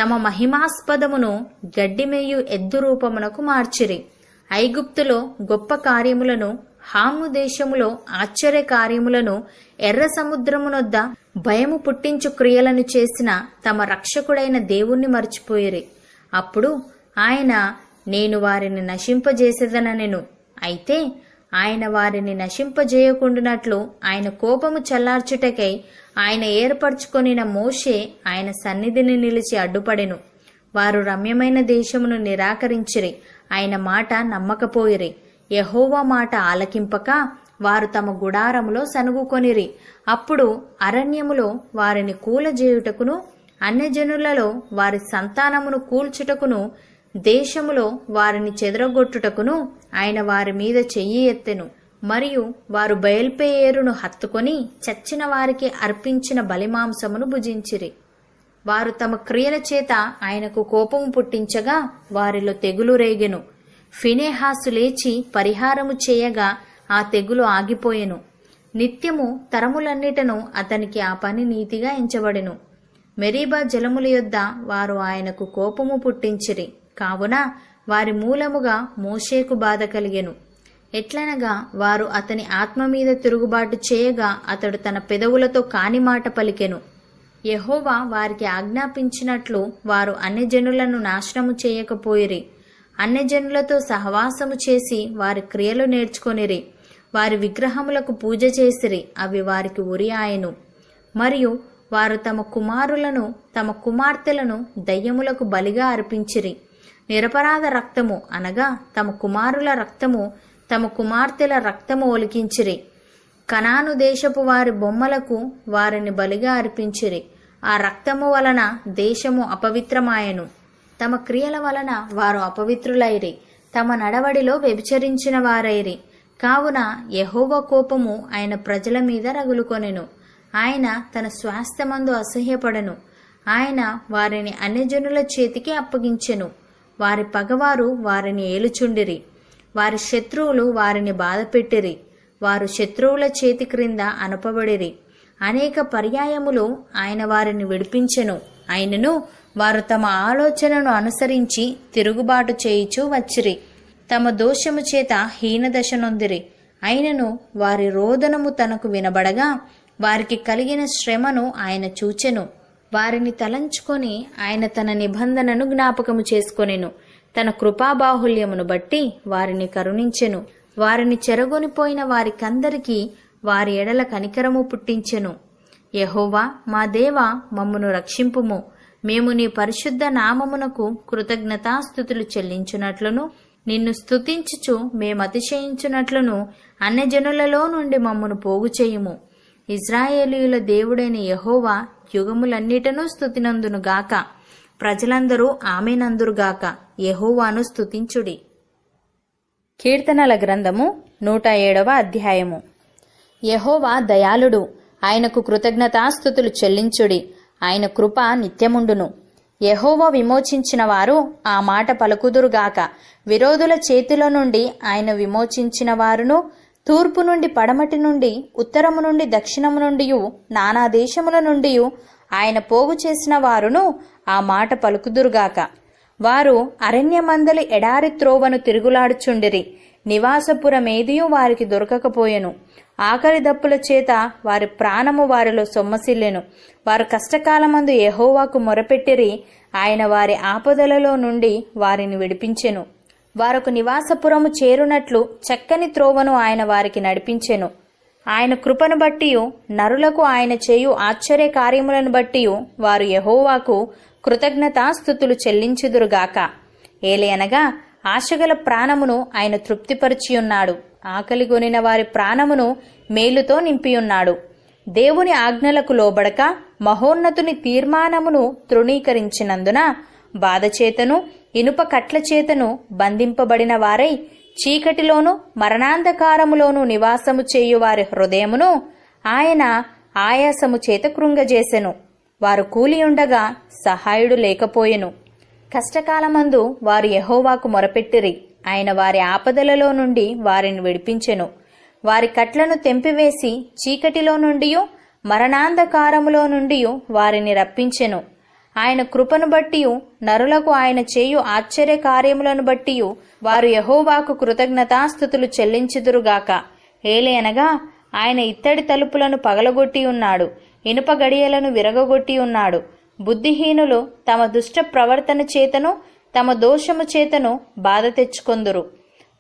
తమ మహిమాస్పదమును గడ్డిమేయు ఎద్దు రూపమునకు మార్చిరి. ఐగుప్తులో గొప్ప కార్యములను, హాము దేశములో ఆశ్చర్య కార్యములను, ఎర్ర సముద్రమునొద్ద భయము పుట్టించు క్రియలను చేసిన తమ రక్షకుడైన దేవుణ్ణి మర్చిపోయిరి. అప్పుడు ఆయన, నేను వారిని నశింపజేసేదనెను. అయితే ఆయన వారిని నశింపజేయకుండునట్లు ఆయన కోపము చల్లార్చుటకై ఆయన ఏర్పరచుకొనిన మోషే ఆయన సన్నిధిని నిలిచి అడ్డుపడెను. వారు రమ్యమైన దేశమును నిరాకరించిరి, ఆయన మాట నమ్మకపోయిరి. యెహోవా మాట ఆలకింపక వారు తమ గుడారములో సనుగుకొనిరి. అప్పుడు అరణ్యములో వారిని కూలజేయుటకును, అన్యజనులలో వారి సంతానమును కూల్చుటకును, దేశములో వారిని చెదరగొట్టుటకును ఆయన వారి మీద చెయ్యి ఎత్తెను. మరియు వారు బయల్పెయేరును హత్తుకొని చచ్చిన వారికి అర్పించిన బలిమాంసమును భుజించిరి. వారు తమ క్రియల చేత ఆయనకు కోపము పుట్టించగా వారిలో తెగులు రేగెను. ఫినెహాసు లేచి పరిహారము చేయగా ఆ తెగులు ఆగిపోయెను. నిత్యము తరములన్నిటను అతనికి ఆ పని నీతిగా ఎంచబడెను. మెరీబా జలముల యొద్ద వారు ఆయనకు కోపము పుట్టించిరి, కావున వారి మూలముగా మోషేకు బాధ కలిగెను. ఎట్లనగా వారు అతని ఆత్మ మీద తిరుగుబాటు చేయగా అతడు తన పెదవులతో కాని మాట పలికెను. యెహోవా వారికి ఆజ్ఞాపించినట్లు వారు అన్యజనులను నాశనము చేయకపోయిరి. అన్యజనులతో సహవాసము చేసి వారి క్రియలు నేర్చుకొనిరి. వారి విగ్రహములకు పూజ చేసిరి, అవి వారికి ఉరి ఆయను. మరియు వారు తమ కుమారులను తమ కుమార్తెలను దయ్యములకు బలిగా అర్పించిరి. నిరపరాధ రక్తము అనగా తమ కుమారుల రక్తము తమ కుమార్తెల రక్తము ఒలికించిరి. కనాను దేశపు వారి బొమ్మలకు వారిని బలిగా అర్పించిరి. ఆ రక్తము వలన దేశము అపవిత్రమాయెను. తమ క్రియల వలన వారు అపవిత్రులైరి, తమ నడవడిలో వ్యభిచరించిన వారైరి. కావున యెహోవా కోపము ఆయన ప్రజల మీద రగులుకొనెను. ఆయన తన స్వాస్థ్యమందు అసహ్యపడెను. ఆయన వారిని అన్యజనుల చేతికి అప్పగించెను. వారి పగవారు వారిని ఏలుచుండిరి. వారి శత్రువులు వారిని బాధపెట్టిరి. వారు శత్రువుల చేతి క్రింద అనపబడిరి. అనేక పర్యాయములు ఆయన వారిని విడిపించెను. అయినను వారు తమ ఆలోచనను అనుసరించి తిరుగుబాటు చేయుచూ వచ్చిరి. తమ దోషము చేత హీనదశ నొందిరి. అయినను వారి రోదనము తనకు వినబడగా వారికి కలిగిన శ్రమను ఆయన చూచెను. వారిని తలంచుకొని ఆయన తన నిబంధనను జ్ఞాపకము చేసుకొనెను. తన కృపాబాహుల్యమును బట్టి వారిని కరుణించెను. వారిని చెరగొనిపోయిన వారికందరికీ వారి ఎడల కనికరము పుట్టించెను. యెహోవా మా దేవా, మమ్మును రక్షింపుము. మేము నీ పరిశుద్ధ నామమునకు కృతజ్ఞతాస్తుతులు చెల్లించునట్లును, నిన్ను స్తుతించుచు మేమతిశయించునట్లును అన్యజనులలో నుండి మమ్మును పోగు చేయుము. ఇజ్రాయేలీయుల దేవుడైన యెహోవా యుగములన్నిటనూ స్తుతినందునుగాక. ప్రజలందరూ ఆమెనందురుగాక. యెహోవాను స్తుతించుడి. కీర్తనల గ్రంథము 107వ అధ్యాయము. యెహోవా దయాళుడు, ఆయనకు కృతజ్ఞతాస్తుతులు చెల్లించుడి. ఆయన కృప నిత్యముండును. యెహోవా విమోచించిన వారు ఆ మాట పలుకుదురుగాక. విరోధుల చేతిలో నుండి ఆయన విమోచించిన వారును, తూర్పు నుండి పడమటి నుండి ఉత్తరము నుండి దక్షిణము నుండి నానా దేశముల నుండి ఆయన పోగు చేసిన వారును ఆ మాట పలుకుదురుగాక. వారు అరణ్యమందలి ఎడారి త్రోవను తిరుగులాడుచుండిరి. నివాసపురమేదియు వారికి దొరకకపోయెను. ఆకలి దప్పుల చేత వారి ప్రాణము వారిలో సొమ్మసిల్లెను. వారు కష్టకాలమందు యెహోవాకు మొరపెట్టిరి. ఆయన వారి ఆపదలలో నుండి వారిని విడిపించెను. వారకు నివాసపురము చేరునట్లు చక్కని త్రోవను ఆయన వారికి నడిపించెను. ఆయన కృపను బట్టియు నరులకు ఆయన చేయు ఆశ్చర్య కార్యములను బట్టియు వారు యెహోవాకు కృతజ్ఞతాస్తుతులు చెల్లించుదురుగాక. ఏలయనగా ఆశగల ప్రాణమును ఆయన తృప్తిపరిచియున్నాడు. ఆకలిగొనిన వారి ప్రాణమును మేలుతో నింపియున్నాడు. దేవుని ఆజ్ఞలకు లోబడక మహోన్నతుని తీర్మానమును తృణీకరించినందున బాధచేతను ఇనుప కట్ల చేతను బంధింపబడిన వారై చీకటిలోను మరణాంధకారములోను నివాసము చేయు వారి హృదయమును ఆయన ఆయాసము చేత కృంగజేసెను. వారు కూలియుండగా సహాయుడు లేకపోయెను. కష్టకాలమందు వారు యెహోవాకు మొరపెట్టిరి. ఆయన వారి ఆపదలలో నుండి వారిని విడిపించెను. వారి కట్లను తెంపివేసి చీకటిలో నుండియు మరణాంధకారములో నుండియు వారిని రప్పించెను. ఆయన కృపను బట్టియు నరులకు ఆయన చేయు ఆశ్చర్య కార్యములను బట్టియు వారు యెహోవాకు కృతజ్ఞతాస్తుతులు చెల్లించుదురుగాక. ఏలయనగా ఆయన ఇత్తడి తలుపులను పగలగొట్టి ఉన్నాడు, ఇనుప గడియలను విరగగొట్టి ఉన్నాడు. బుద్ధిహీనులు తమ దుష్ట ప్రవర్తన చేతను తమ దోషము చేతను బాధ తెచ్చుకొందురు.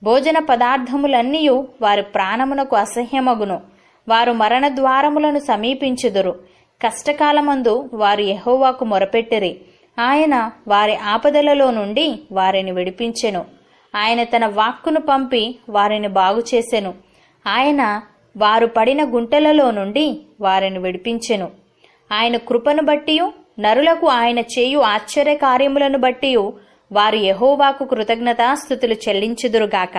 భోజన పదార్థములన్నీయు వారి ప్రాణమునకు అసహ్యమగును. వారు మరణ ద్వారములను సమీపించుదురు. కష్టకాలమందు వారు యెహోవాకు మొరపెట్టిరి. ఆయన వారి ఆపదలలో నుండి వారిని విడిపించెను. ఆయన తన వాక్కును పంపి వారిని బాగుచేసెను. ఆయన వారు పడిన గుంటలలో నుండి వారిని విడిపించెను. ఆయన కృపను బట్టియు నరులకు ఆయన చేయు ఆశ్చర్య కార్యములను బట్టియు వారు యెహోవాకు కృతజ్ఞతాస్తుతులు చెల్లించుదురుగాక.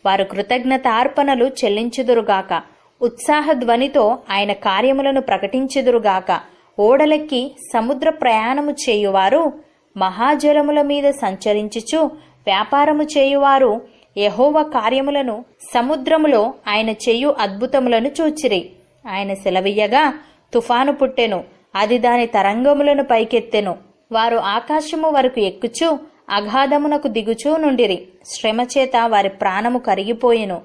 వారు కృతజ్ఞతార్పణలు చెల్లించుదురుగాక. ఉత్సాహ ధ్వనితో ఆయన కార్యములను ప్రకటించుదురుగాక. ఓడలెక్కి సముద్ర ప్రయాణము చేయువారు, మహాజలముల మీద సంచరించుచు వ్యాపారము చేయువారు యెహోవా కార్యములను, సముద్రములో ఆయన చేయు అద్భుతములను చూచిరి. ఆయన సెలవియ్యగా తుఫాను పుట్టెను, అది దాని తరంగములను పైకెత్తెను. వారు ఆకాశము వరకు ఎక్కుచూ అగాధమునకు దిగుచూ నుండిరి. శ్రమచేత వారి ప్రాణము కరిగిపోయెను.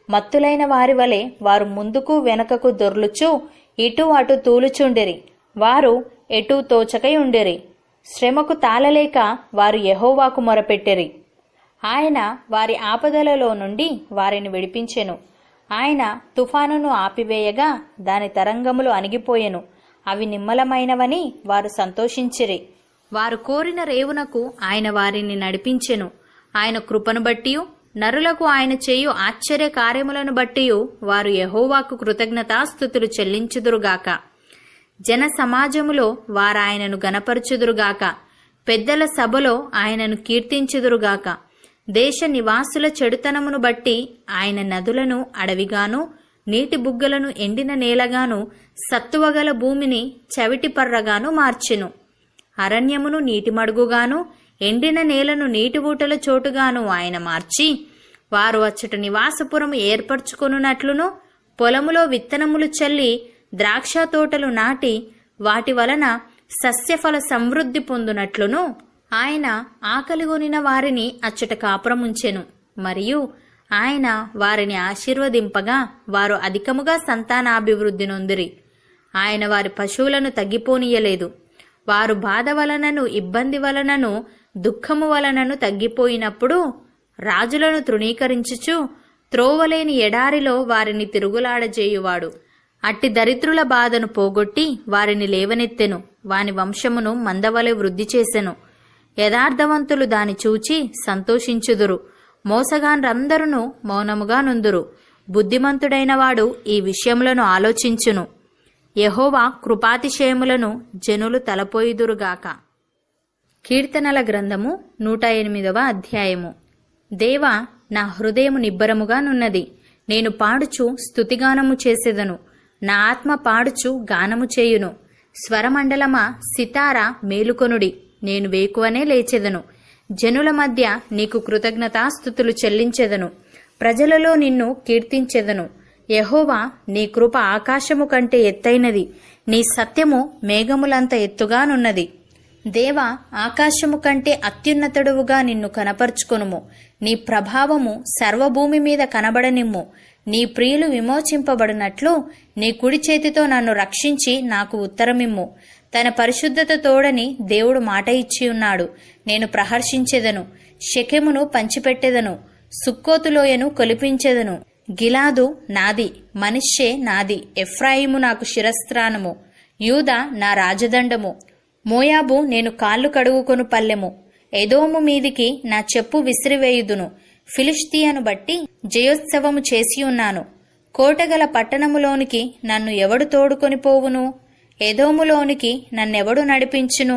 మత్తులైన వారి వలె వారు ముందుకు వెనకకు దొర్లుచూ ఇటు అటు తూలుచుండిరి. వారు ఎటూ తోచకై ఉండిరి. శ్రమకు తాళలేక వారు యెహోవాకు మొరపెట్టిరి. ఆయన వారి ఆపదలలో నుండి వారిని విడిపించెను. ఆయన తుఫానును ఆపివేయగా దాని తరంగములు అణిగిపోయెను. అవి నిమ్మలమైనవని వారు సంతోషించిరి. వారు కోరిన రేవునకు ఆయన వారిని నడిపించెను. ఆయన కృపను బట్టియు నరులకు ఆయన చేయు ఆశ్చర్య కార్యములను బట్టియు వారు యెహోవాకు కృతజ్ఞతాస్తుతులు చెల్లించుదురుగాక. జన సమాజములో వారాయనను గనపరచుదురుగాక. పెద్దల సభలో ఆయనను కీర్తించుదురుగాక. దేశ నివాసుల చెడుతనమును బట్టి ఆయన నదులను అడవిగాను, నీటి బుగ్గలను ఎండిన నేలగాను, సత్తువగల భూమిని చవిటిపర్రగాను మార్చెను. అరణ్యమును నీటిమడుగుగాను, ఎండిన నేలను నీటి ఊటల చోటుగాను ఆయన మార్చి, వారు అచ్చట నివాసపురము ఏర్పరచుకొనున్నట్లును, పొలములో విత్తనములు చల్లి ద్రాక్ష తోటలు నాటి వాటి వలన సస్యఫల సమృద్ధి పొందునట్లును ఆయన ఆకలిగొనిన వారిని అచ్చట కాపురముంచెను. మరియు ఆయన వారిని ఆశీర్వదింపగా వారు అధికముగా సంతానాభివృద్ధి నొందిరి. ఆయన వారి పశువులను తగ్గిపోనీయలేదు. వారు బాధ వలనను, ఇబ్బంది వలనను, దుఃఖము వలనను తగ్గిపోయినప్పుడు రాజులను తృణీకరించుచు త్రోవలేని ఎడారిలో వారిని తిరుగులాడజేయువాడు. అట్టి దరిద్రుల బాధను పోగొట్టి వారిని లేవనెత్తెను. వాని వంశమును మందవలె వృద్ధి చేసెను. యథార్థవంతులు దాని చూచి సంతోషించుదురు. మోసగాండ్రందరూ మౌనముగా నుందురు. బుద్ధిమంతుడైన వాడు ఈ విషయములను ఆలోచించును. యెహోవా కృపాతిశయములను జనులు తలపోయిదురుగాక. కీర్తనల గ్రంథము 108వ అధ్యాయము. దేవా, నా హృదయము నిబ్బరముగా నున్నది. నేను పాడుచు స్తుతిగానము చేసేదను. నా ఆత్మ పాడుచు గానము చేయును. స్వరమండలమా, సితారా మేలుకొనుడి. నేను వేకువనే లేచెదను. జనుల మధ్య నీకు కృతజ్ఞతాస్తుతులు చెల్లించెదను. ప్రజలలో నిన్ను కీర్తించెదను. యెహోవా, నీ కృప ఆకాశము కంటే ఎత్తైనది. నీ సత్యము మేఘములంత ఎత్తుగానున్నది. దేవా, ఆకాశము కంటే అత్యున్నతుడువుగా నిన్ను కనపరుచుకొనుము. నీ ప్రభావము సర్వభూమి మీద కనబడనిమ్ము. నీ ప్రియులు విమోచింపబడినట్లు నీ కుడి చేతితో నన్ను రక్షించి నాకు ఉత్తరమిమ్ము. తన పరిశుద్ధత తోడని దేవుడు మాట ఇచ్చి ఉన్నాడు. నేను ప్రహర్షించెదను, షెకెమును పంచిపెట్టెదను, సుక్కోతులోయను కొలిపించెదను. గిలాదు నాది, మనష్షే నాది, ఎఫ్రాయిము నాకు శిరస్త్రాణము, యూదా నా రాజదండము. మోయాబు నేను కాళ్ళు కడుగుకొను పల్లెము. ఎదోము మీదికి నా చెప్పు విసిరివేయుదును. ఫిలిష్తీయను బట్టి జయోత్సవము చేసియున్నాను. కోటగల పట్టణములోనికి నన్ను ఎవడు తోడుకొని పోవును? ఎదోములోనికి నన్నెవడు నడిపించును?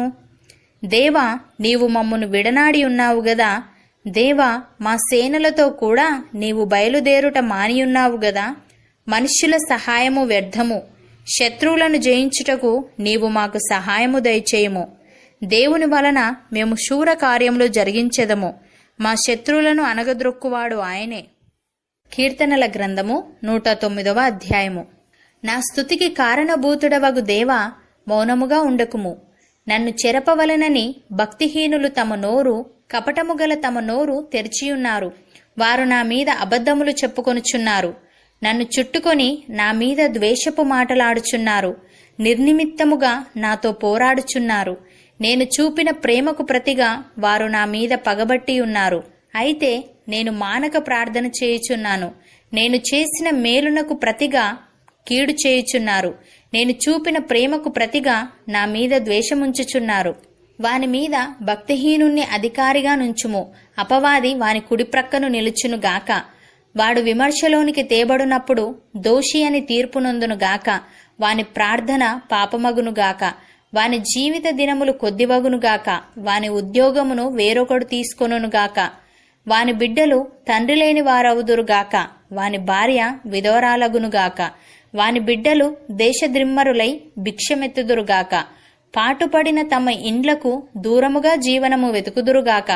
దేవా, నీవు మమ్మును విడనాడి ఉన్నావు గదా. దేవా, మా సేనలతో కూడా నీవు బయలుదేరుట మానియున్నావు గదా. మనుష్యుల సహాయము వ్యర్థము. శత్రువులను జయించుటకు నీవు మాకు సహాయము దయచేయము. దేవుని వలన మేము శూర కార్యములు జరిగించెదము. మా శత్రువులను అనగద్రొక్కువాడు ఆయనే. కీర్తనల గ్రంథము 109వ అధ్యాయము. నా స్తుతికి కారణభూతుడవగు దేవా, మౌనముగా ఉండకుము. నన్ను చెరపవలనని భక్తిహీనులు తమ నోరు, కపటము గల తమ నోరు తెరిచియున్నారు. వారు నా మీద అబద్ధములు చెప్పుకొనుచున్నారు. నన్ను చుట్టుకొని నా మీద ద్వేషపు మాటలాడుచున్నారు. నిర్నిమిత్తముగా నాతో పోరాడుచున్నారు. నేను చూపిన ప్రేమకు ప్రతిగా వారు నా మీద పగబట్టి ఉన్నారు. అయితే నేను మానక ప్రార్థన చేయుచున్నాను. నేను చేసిన మేలునకు ప్రతిగా కీడు చేయుచున్నారు. నేను చూపిన ప్రేమకు ప్రతిగా నా మీద ద్వేషముంచుచున్నారు. వాని మీద భక్తిహీనుణ్ణి అధికారిగా నుంచుము. అపవాది వాని కుడి ప్రక్కను నిలుచునుగాక. వాడు విమర్శలోనికి తేబడునప్పుడు దోషి అని తీర్పునొందునుగాక. వాని ప్రార్థన పాపమగునుగాక. వాని జీవిత దినములు కొద్దివగునుగాక. వాని ఉద్యోగమును వేరొకడు తీసుకొనుగాక. వాని బిడ్డలు తండ్రి లేని వారవుదురుగాక. వాని భార్య విధవరాలగునుగాక. వాని బిడ్డలు దేశద్రిమ్మరులై భిక్షమెత్తుదురుగాక. పాటుపడిన తమ ఇండ్లకు దూరముగా జీవనము వెతుకుదురుగాక.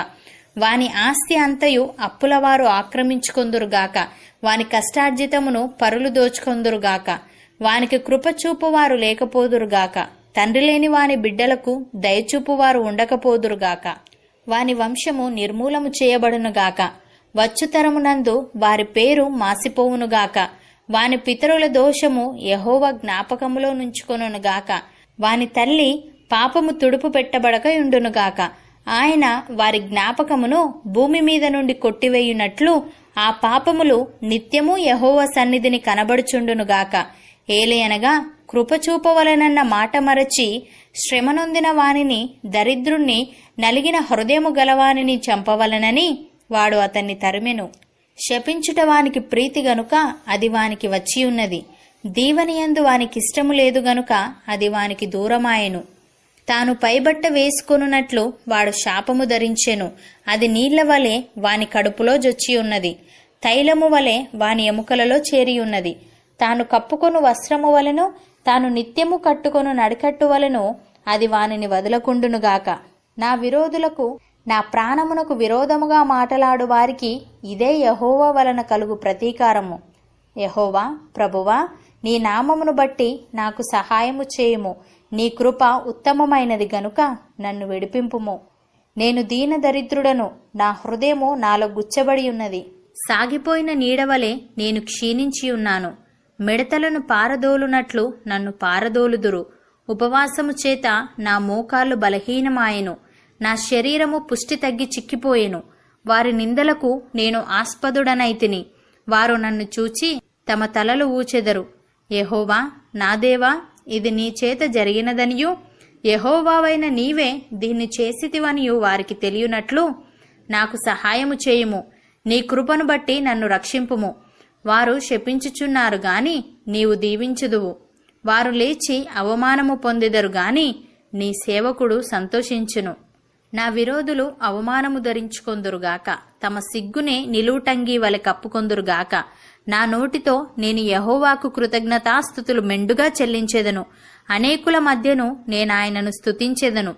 వాని ఆస్తి అంతయు అప్పులవారు ఆక్రమించుకొందురుగాక. వాని కష్టార్జితమును పరులు దోచుకొందురుగాక. వానికి కృపచూపువారు లేకపోదురుగాక. తండ్రి లేని వాని బిడ్డలకు దయచూపువారు ఉండకపోదురుగాక. వాని వంశము నిర్మూలము చేయబడునుగాక. వచ్చుతరమునందు వారి పేరు మాసిపోవునుగాక. వాని పితరుల దోషము యెహోవా జ్ఞాపకములో నుంచుకొనుగాక. వాని తల్లి పాపము తుడుపు పెట్టబడక యుండునుగాక. ఆయన వారి జ్ఞాపకమును భూమి మీద నుండి కొట్టివేయునట్లు ఆ పాపములు నిత్యము యెహోవా సన్నిధిని కనబడుచుండునుగాక. ఏలయనగా కృపచూపవలనన్న మాట మరచి శ్రమనొందిన వానిని, దరిద్రుణ్ణి, నలిగిన హృదయము గలవానిని చంపవలనని వాడు అతన్ని తరిమెను. శపించుట వానికి ప్రీతి గనుక అది వానికి వచ్చియున్నది. దీవనియందు వానికిష్టము లేదు గనుక అది వానికి దూరమాయెను. తాను పైబట్ట వేసుకొనున్నట్లు వాడు శాపము ధరించెను. అది నీళ్ల వలె వాని కడుపులో జొచ్చియున్నది. తైలము వలె వాని ఎముకలలో చేరియున్నది. తాను కప్పుకొను వస్త్రము వలెను, తాను నిత్యము కట్టుకొను నడికట్టు వలెను అది వానిని వదలకుండునుగాక. నా విరోధులకు, నా ప్రాణమునకు విరోధముగా మాటలాడు వారికి ఇదే యెహోవా వలన కలుగు ప్రతీకారము. యెహోవా, ప్రభువా, నీ నామమును బట్టి నాకు సహాయము చేయుము. నీ కృప ఉత్తమమైనది గనుక నన్ను విడిపింపుము. నేను దీన దరిద్రుడను, నా హృదయము నాలో గుచ్చబడి ఉన్నది. సాగిపోయిన నీడవలే నేను క్షీణించియున్నాను. మిడతలను పారదోలునట్లు నన్ను పారదోలుదురు. ఉపవాసము చేత నా మోకాళ్ళు బలహీనమాయెను. నా శరీరము పుష్టి తగ్గి చిక్కిపోయెను. వారి నిందలకు నేను ఆస్పదుడనైతిని. వారు నన్ను చూచి తమ తలలు ఊచెదరు. యెహోవా, నా దేవా, ఇది నీ చేత జరిగినదనియు యెహోవావైన నీవే దీన్ని చేసితివనియు వారికి తెలియనట్లు నాకు సహాయము చేయుము. నీ కృపను బట్టి నన్ను రక్షింపుము. వారు శపించుచున్నారు గాని నీవు దీవించుదువు. వారు లేచి అవమానము పొందెదరు గాని నీ సేవకుడు సంతోషించును. నా విరోధులు అవమానము ధరించుకొందురుగాక. తమ సిగ్గునే నిలువుటంగి వలె కప్పుకొందురుగాక. నా నోటితో నేను యెహోవాకు కృతజ్ఞతాస్తుతులు మెండుగా చెల్లించెదను. అనేకుల మధ్యను నేనాయనను స్తుతించెదను.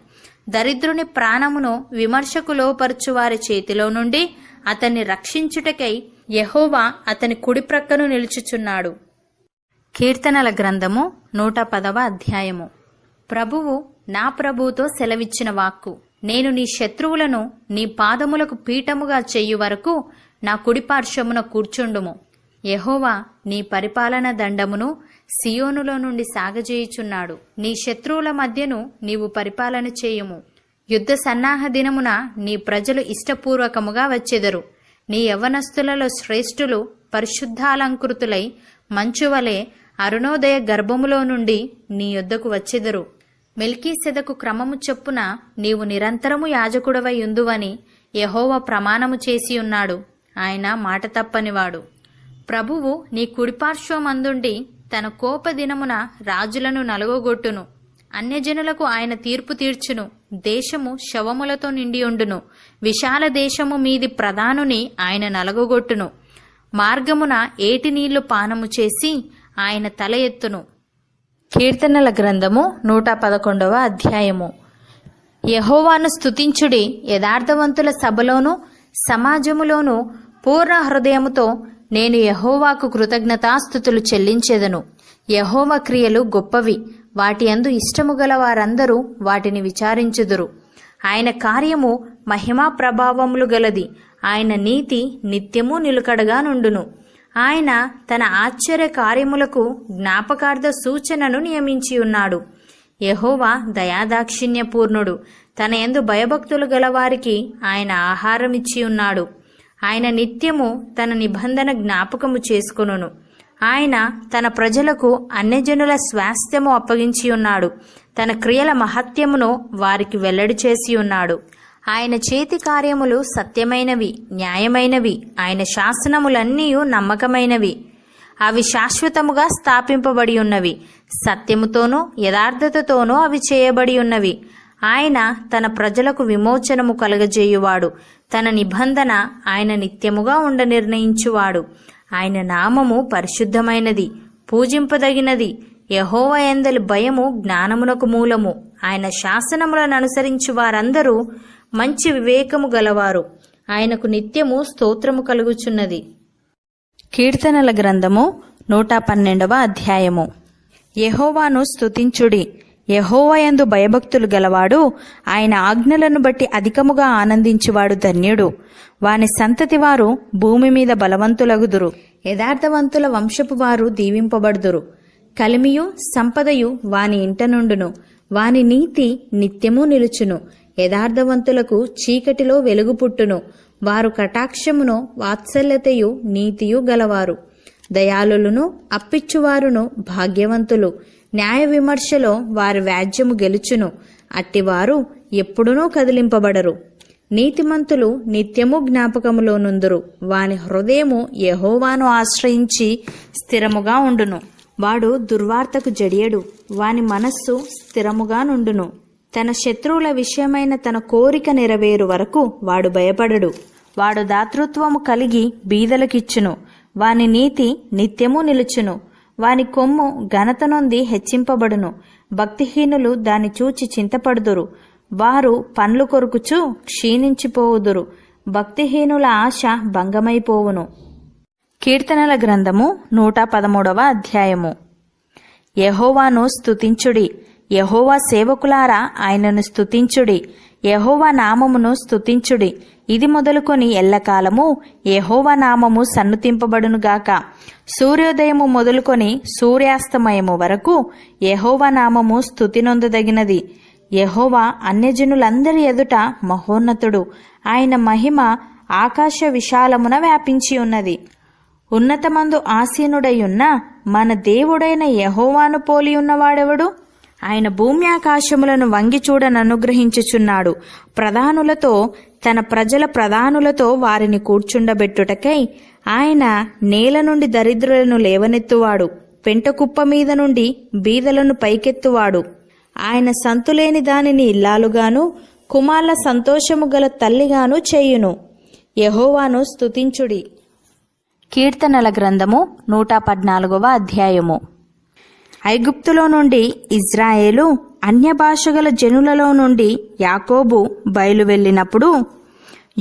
దరిద్రుని ప్రాణమును విమర్శకు లోపరచు వారి చేతిలో నుండి అతన్ని రక్షించుటకై యెహోవా అతని కుడి ప్రక్కను నిలుచుచున్నాడు. కీర్తనల గ్రంథము 110వ అధ్యాయము. ప్రభువు నా ప్రభువుతో సెలవిచ్చిన వాక్కు. నేను నీ శత్రువులను నీ పాదములకు పీఠముగా చెయ్యు వరకు నా కుడిపార్శ్వమున కూర్చుండుము. యెహోవా నీ పరిపాలన దండమును సియోనులో నుండి సాగజేయుచున్నాడు. నీ శత్రువుల మధ్యను నీవు పరిపాలన చేయుము. యుద్ధ సన్నాహ దినమున నీ ప్రజలు ఇష్టపూర్వకముగా వచ్చెదరు. నీ యవ్వనస్తులలో శ్రేష్ఠులు పరిశుద్ధాలంకృతులై మంచువలే అరుణోదయ గర్భములో నుండి నీ యొద్దకు వచ్చెదరు. మెల్కీసెదకు క్రమము చొప్పున నీవు నిరంతరము యాజకుడవై యుందువని యెహోవా ప్రమాణము చేసియున్నాడు. ఆయన మాట తప్పనివాడు. ప్రభువు నీ కుడిపార్శ్వమందుండి తన కోప దినమున రాజులను నలుగొట్టును. అన్యజనులకు ఆయన తీర్పు తీర్చును. దేశము శవములతో నిండియుండును. విశాల దేశము మీది ప్రధానుని ఆయన నలగొట్టును. మార్గమున ఏటి నీళ్లు పానము చేసి ఆయన తల ఎత్తును. కీర్తనల గ్రంథము 111వ అధ్యాయము. యెహోవాను స్తుతించుడి. యథార్థవంతుల సభలోను సమాజములోను పూర్ణ హృదయముతో నేను యెహోవాకు కృతజ్ఞతాస్తుతులు చెల్లించెదను. యెహోవా క్రియలు గొప్పవి. వాటి యందు ఇష్టము గల వారందరూ వాటిని విచారించుదురు. ఆయన కార్యము మహిమా ప్రభావములు గలది. ఆయన నీతి నిత్యము నిలుకడగా నుండును. ఆయన తన ఆశ్చర్య కార్యములకు జ్ఞాపకార్థ సూచనను నియమించి ఉన్నాడు. యెహోవా దయాదాక్షిణ్యపూర్ణుడు. తన యందు భయభక్తులు గలవారికి ఆయన ఆహారమిచ్చి ఉన్నాడు. ఆయన నిత్యము తన నిబంధన జ్ఞాపకము చేసుకొనును. ఆయన తన ప్రజలకు అన్యజనుల స్వాస్థ్యము అప్పగించి ఉన్నాడు. తన క్రియల మహత్యమును వారికి వెల్లడి చేసి ఉన్నాడు. ఆయన చేతి కార్యములు సత్యమైనవి, న్యాయమైనవి. ఆయన శాసనములన్నీ నమ్మకమైనవి. అవి శాశ్వతముగా స్థాపింపబడి ఉన్నవి. సత్యముతోనూ యథార్థతతోనూ అవి చేయబడి ఉన్నవి. ఆయన తన ప్రజలకు విమోచనము కలుగజేయువాడు. తన నిబంధన ఆయన నిత్యముగా ఉండ నిర్ణయించువాడు. ఆయన నామము పరిశుద్ధమైనది, పూజింపదగినది. యెహోవా యందలి భయము జ్ఞానమునకు మూలము. ఆయన శాసనములను అనుసరించు వారందరూ మంచి వివేకము గలవారు. ఆయనకు నిత్యము స్తోత్రము కలుగుచున్నది. కీర్తనల గ్రంథము 112వ అధ్యాయము. యెహోవాను స్తుతించుడి. యెహోవా యందు భయభక్తులు గలవాడు ఆయన ఆజ్ఞలను బట్టి అధికముగా ఆనందించువాడు ధన్యుడు. వాని సంతతి వారు భూమి మీద బలవంతులగుదురు. యథార్థవంతుల వంశపు వారు దీవింపబడుదురు. కలిమియు సంపదయు వాని ఇంట నుండును. వాని నీతి నిత్యము నిలుచును. యథార్థవంతులకు చీకటిలో వెలుగు పుట్టును. వారు కటాక్షమును వాత్సల్యతయు నీతియు గలవారు. దయాళులను అప్పిచ్చువారును భాగ్యవంతులు. న్యాయ విమర్శలో వారి వ్యాజ్యము గెలుచును. అట్టివారు ఎప్పుడునూ కదిలింపబడరు. నీతిమంతులు నిత్యము జ్ఞాపకములో నుందురు. వాని హృదయము యెహోవాను ఆశ్రయించి స్థిరముగా ఉండును. వాడు దుర్వార్తకు జడియడు. వాని మనస్సు స్థిరముగా నుండును. తన శత్రువుల విషయమైన తన కోరిక నెరవేరు వరకు వాడు భయపడడు. వాడు దాతృత్వము కలిగి బీదలకిచ్చును. వాని నీతి నిత్యము నిలుచును. వాని కొమ్ము ఘనత నొంది హెచ్చింపబడును. భక్తిహీనులు దాన్ని చూచి చింతపడుదురు. వారు పండ్లు కొరుకుచు క్షీణించిపోవుదురు. భక్తిహీనుల ఆశ భంగమైపోవును. కీర్తనల గ్రంథము 113వ అధ్యాయము. యెహోవాను స్తుతించుడి. యెహోవా సేవకులారా ఆయనను స్తుతించుడి. యెహోవా నామమును స్తుతించుడి. ఇది మొదలుకొని ఎల్లకాలము యెహోవా నామము సన్నుతింపబడునుగాక. సూర్యోదయము మొదలుకొని సూర్యాస్తమయము వరకు యెహోవా నామము స్తుతి నొందదగినది. యెహోవా అన్యజనులందరి ఎదుట మహోన్నతుడు. ఆయన మహిమ ఆకాశ విశాలమున వ్యాపించి ఉన్నది. ఉన్నతమందు ఆసీనుడైయున్న మన దేవుడైన యెహోవాను పోలి ఉన్నవాడెవడు? ఆయన భూమి ఆకాశములను వంగి చూడననుగ్రహించుచున్నాడు. ప్రధానులతో తన ప్రజల ప్రధానులతో వారిని కూర్చుండబెట్టుటకై ఆయన నేల నుండి దరిద్రులను లేవనెత్తువాడు. పెంటకుప్ప మీద నుండి బీదలను పైకెత్తువాడు. ఆయన సంతులేని దానిని ఇల్లాలుగాను కుమార్ల సంతోషము గల తల్లిగాను చేయును. యెహోవాను స్తుతించుడి. కీర్తనల గ్రంథము 114వ అధ్యాయము. ఐగుప్తులో నుండి ఇజ్రాయేలు, అన్యభాషగల జనులలో నుండి యాకోబు బయలువెళ్ళినప్పుడు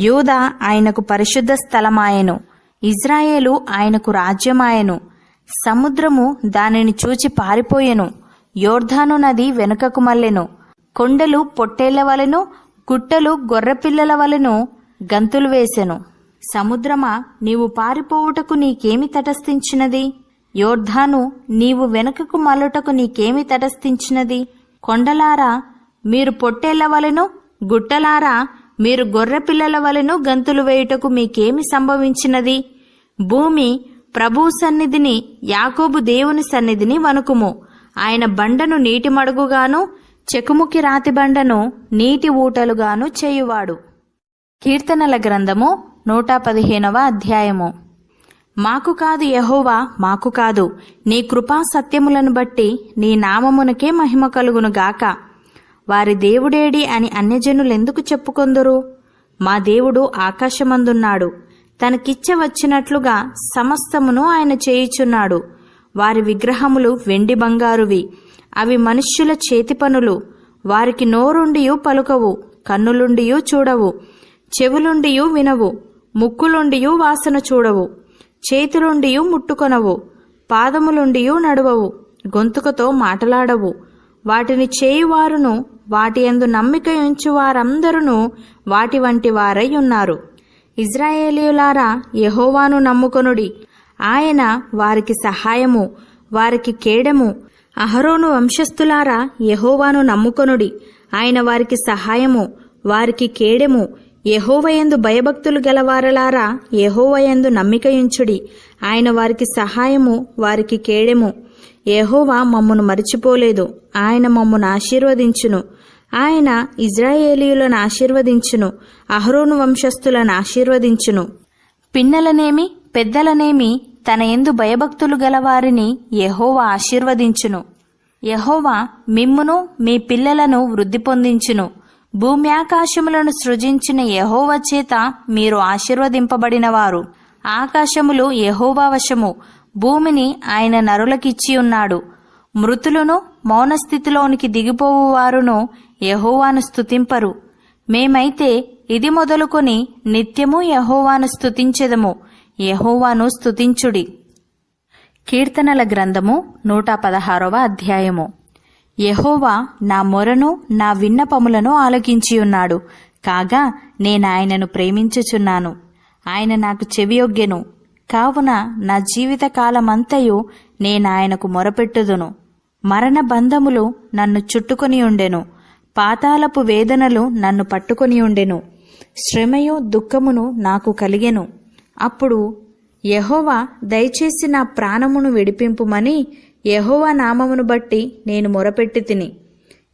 యూదా ఆయనకు పరిశుద్ధ స్థలమాయెను. ఇజ్రాయేలు ఆయనకు రాజ్యమాయెను. సముద్రము దానిని చూచి పారిపోయెను. యోర్దాను నది వెనుకకు మల్లెను. కొండలు పొట్టేళ్ల వలెను, గుట్టలు గొర్రెపిల్లల వలెను గంతులు వేసెను. సముద్రమా, నీవు పారిపోవుటకు నీకేమి తటస్థించినది? యోర్దాను, నీవు వెనుకకు మల్లుటకు నీకేమి తటస్థించినది? కొండలారా, మీరు పొట్టేళ్ల వలెను, గుట్టలారా, మీరు గొర్రెపిల్లల వలెను గంతులు వేయుటకు మీకేమి సంభవించినది? భూమి ప్రభువు సన్నిధిని, యాకోబు దేవుని సన్నిధిని వణుకుము. ఆయన బండను నీటి మడుగుగాను, చెకుముకి రాతి బండను నీటి ఊటలుగాను చేయువాడు. కీర్తనల గ్రంథము 115వ అధ్యాయము. మాకు కాదు యెహోవా, మాకు కాదు, నీ కృపా సత్యములను బట్టి నీ నామమునకే మహిమ కలుగునుగాక. వారి దేవుడేడి అని అన్యజనులెందుకు చెప్పుకొందురు? మా దేవుడు ఆకాశమందున్నాడు. తనకిచ్చ వచ్చినట్లుగా సమస్తమును ఆయన చేయుచున్నాడు. వారి విగ్రహములు వెండి బంగారువి. అవి మనుష్యుల చేతి పనులు. వారికి నోరుండియు పలుకవు, కన్నులుండియు చూడవు, చెవులుండియు వినవు, ముక్కులుండియు వాసన చూడవు, చేతులుండియు ముట్టుకొనవు, పాదములుండియు నడువవు, గొంతుకతో మాటలాడవు. వాటిని చేయువారును వాటి యందు నమ్మిక ఉంచు వారందరూ వాటి వంటి వారై ఉన్నారు. ఇజ్రాయేలీయులారా, యెహోవాను నమ్ముకొనుడి. ఆయన వారికి సహాయము, వారికి కేడము. అహరోను వంశస్థులారా, యెహోవాను నమ్ముకొనుడి. ఆయన వారికి సహాయము, వారికి కేడెము. యెహోవాయందు భయభక్తులు గలవారలారా, యెహోవాయందు నమ్మికయుంచుడి. ఆయన వారికి సహాయము, వారికి కేడెము. యెహోవా మమ్మును మరిచిపోలేదు. ఆయన మమ్మును ఆశీర్వదించును. ఆయన ఇజ్రాయేలీయులను ఆశీర్వదించును. అహరోను వంశస్థులను ఆశీర్వదించును. పిన్నలనేమి పెద్దలనేమి తన యందు భయభక్తులు గలవారిని యెహోవా ఆశీర్వదించును. యెహోవా మిమ్మును మీ పిల్లలను వృద్ధి పొందించును. భూమి ఆకాశములను సృజించిన యెహోవా చేత మీరు ఆశీర్వదింపబడినవారు. ఆకాశములు యెహోవా వశము, భూమిని ఆయన నరులకిచ్చి ఉన్నాడు. మృతులను మౌనస్థితిలోనికి దిగిపోవువారును యెహోవాను స్తుతింపరు. మేమైతే ఇది మొదలుకొని నిత్యము యెహోవాను స్తుతించెదము. యెహోవాను స్తుతించుడి. కీర్తనల గ్రంథము 116వ అధ్యాయము. యెహోవా నా మొరను నా విన్నపములను ఆలకించియున్నాడు. కాగా నేనాయనను ప్రేమించుచున్నాను. ఆయన నాకు చెవియొగ్గెను. కావున నా జీవిత కాలమంతయు నేనాయనకు మొరపెట్టుదును. మరణ బంధములు నన్ను చుట్టుకొని ఉండెను. పాతాళపు వేదనలు నన్ను పట్టుకొని ఉండెను. శ్రమయు దుఃఖమును నాకు కలిగెను. అప్పుడు యెహోవా దయచేసి నా ప్రాణమును విడిపింపుమని యెహోవా నామమును బట్టి నేను మొరపెట్టి తిని.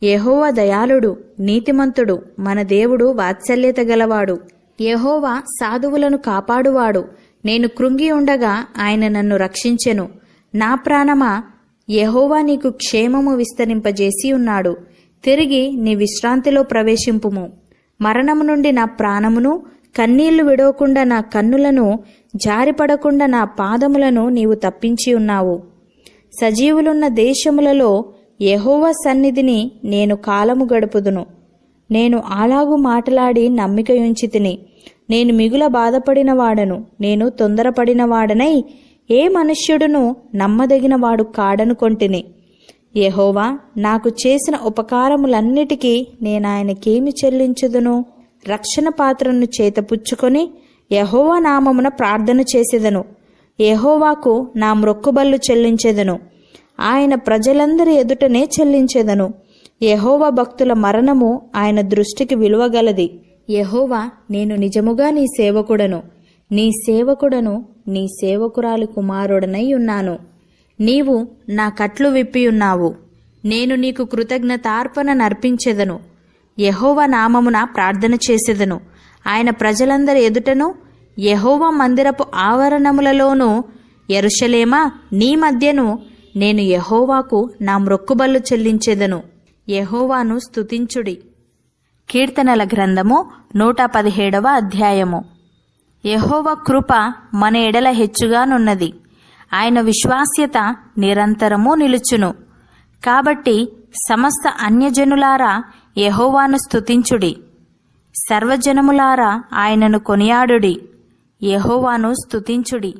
యెహోవా దయాళుడు, నీతిమంతుడు, మన దేవుడు వాత్సల్యత గలవాడు. యెహోవా సాధువులను కాపాడువాడు. నేను కృంగి ఉండగా ఆయన నన్ను రక్షించెను. నా ప్రాణమా, యెహోవా నీకు క్షేమము విస్తరింపజేసి ఉన్నాడు. తిరిగి నీ విశ్రాంతిలో ప్రవేశింపుము. మరణము నుండి నా ప్రాణమును, కన్నీళ్లు విడవకుండా నా కన్నులను, జారిపడకుండా నా పాదములను నీవు తప్పించి ఉన్నావు. సజీవులున్న దేశములలో యెహోవా సన్నిధిని నేను కాలము గడుపుదును. నేను అలాగు మాటలాడి నమ్మికయుంచి తిని. నేను మిగుల బాధపడిన వాడను. నేను తొందరపడిన వాడనై ఏ మనుష్యుడును నమ్మదగినవాడు కాడనుకొంటిని. యెహోవా నాకు చేసిన ఉపకారములన్నిటికీ నేనాయనకేమి చెల్లించుదును? రక్షణ పాత్రను చేతపుచ్చుకొని యెహోవా నామమున ప్రార్థన చేసేదను. యెహోవాకు నా మ్రొక్కుబళ్ళు చెల్లించెదను. ఆయన ప్రజలందరి ఎదుటనే చెల్లించెదను. యెహోవా భక్తుల మరణము ఆయన దృష్టికి విలువగలది. యెహోవా, నేను నిజముగా నీ సేవకుడను, నీ సేవకురాలి కుమారుడనై ఉన్నాను. నీవు నా కట్లు విప్పియున్నావు. నేను నీకు కృతజ్ఞతార్పణ నర్పించెదను. యెహోవా నామమున ప్రార్థన చేసెదను. ఆయన ప్రజలందరి ఎదుటను, యెహోవా మందిరపు ఆవరణములలోనూ, యెరూషలేమా నీ మధ్యను నేను యెహోవాకు నా మ్రొక్కుబళ్ళు చెల్లించెదను. యెహోవాను స్తుతించుడి. కీర్తనల గ్రంథము 117వ అధ్యాయము. యెహోవా కృప మన ఎడల హెచ్చుగానున్నది. ఆయన విశ్వాస్యత నిరంతరము నిలుచును. కాబట్టి సమస్త అన్యజనులారా యెహోవాను స్తుతించుడి. సర్వజనములారా ఆయనను కొనియాడుడి. యెహోవాను స్తుతించుడి.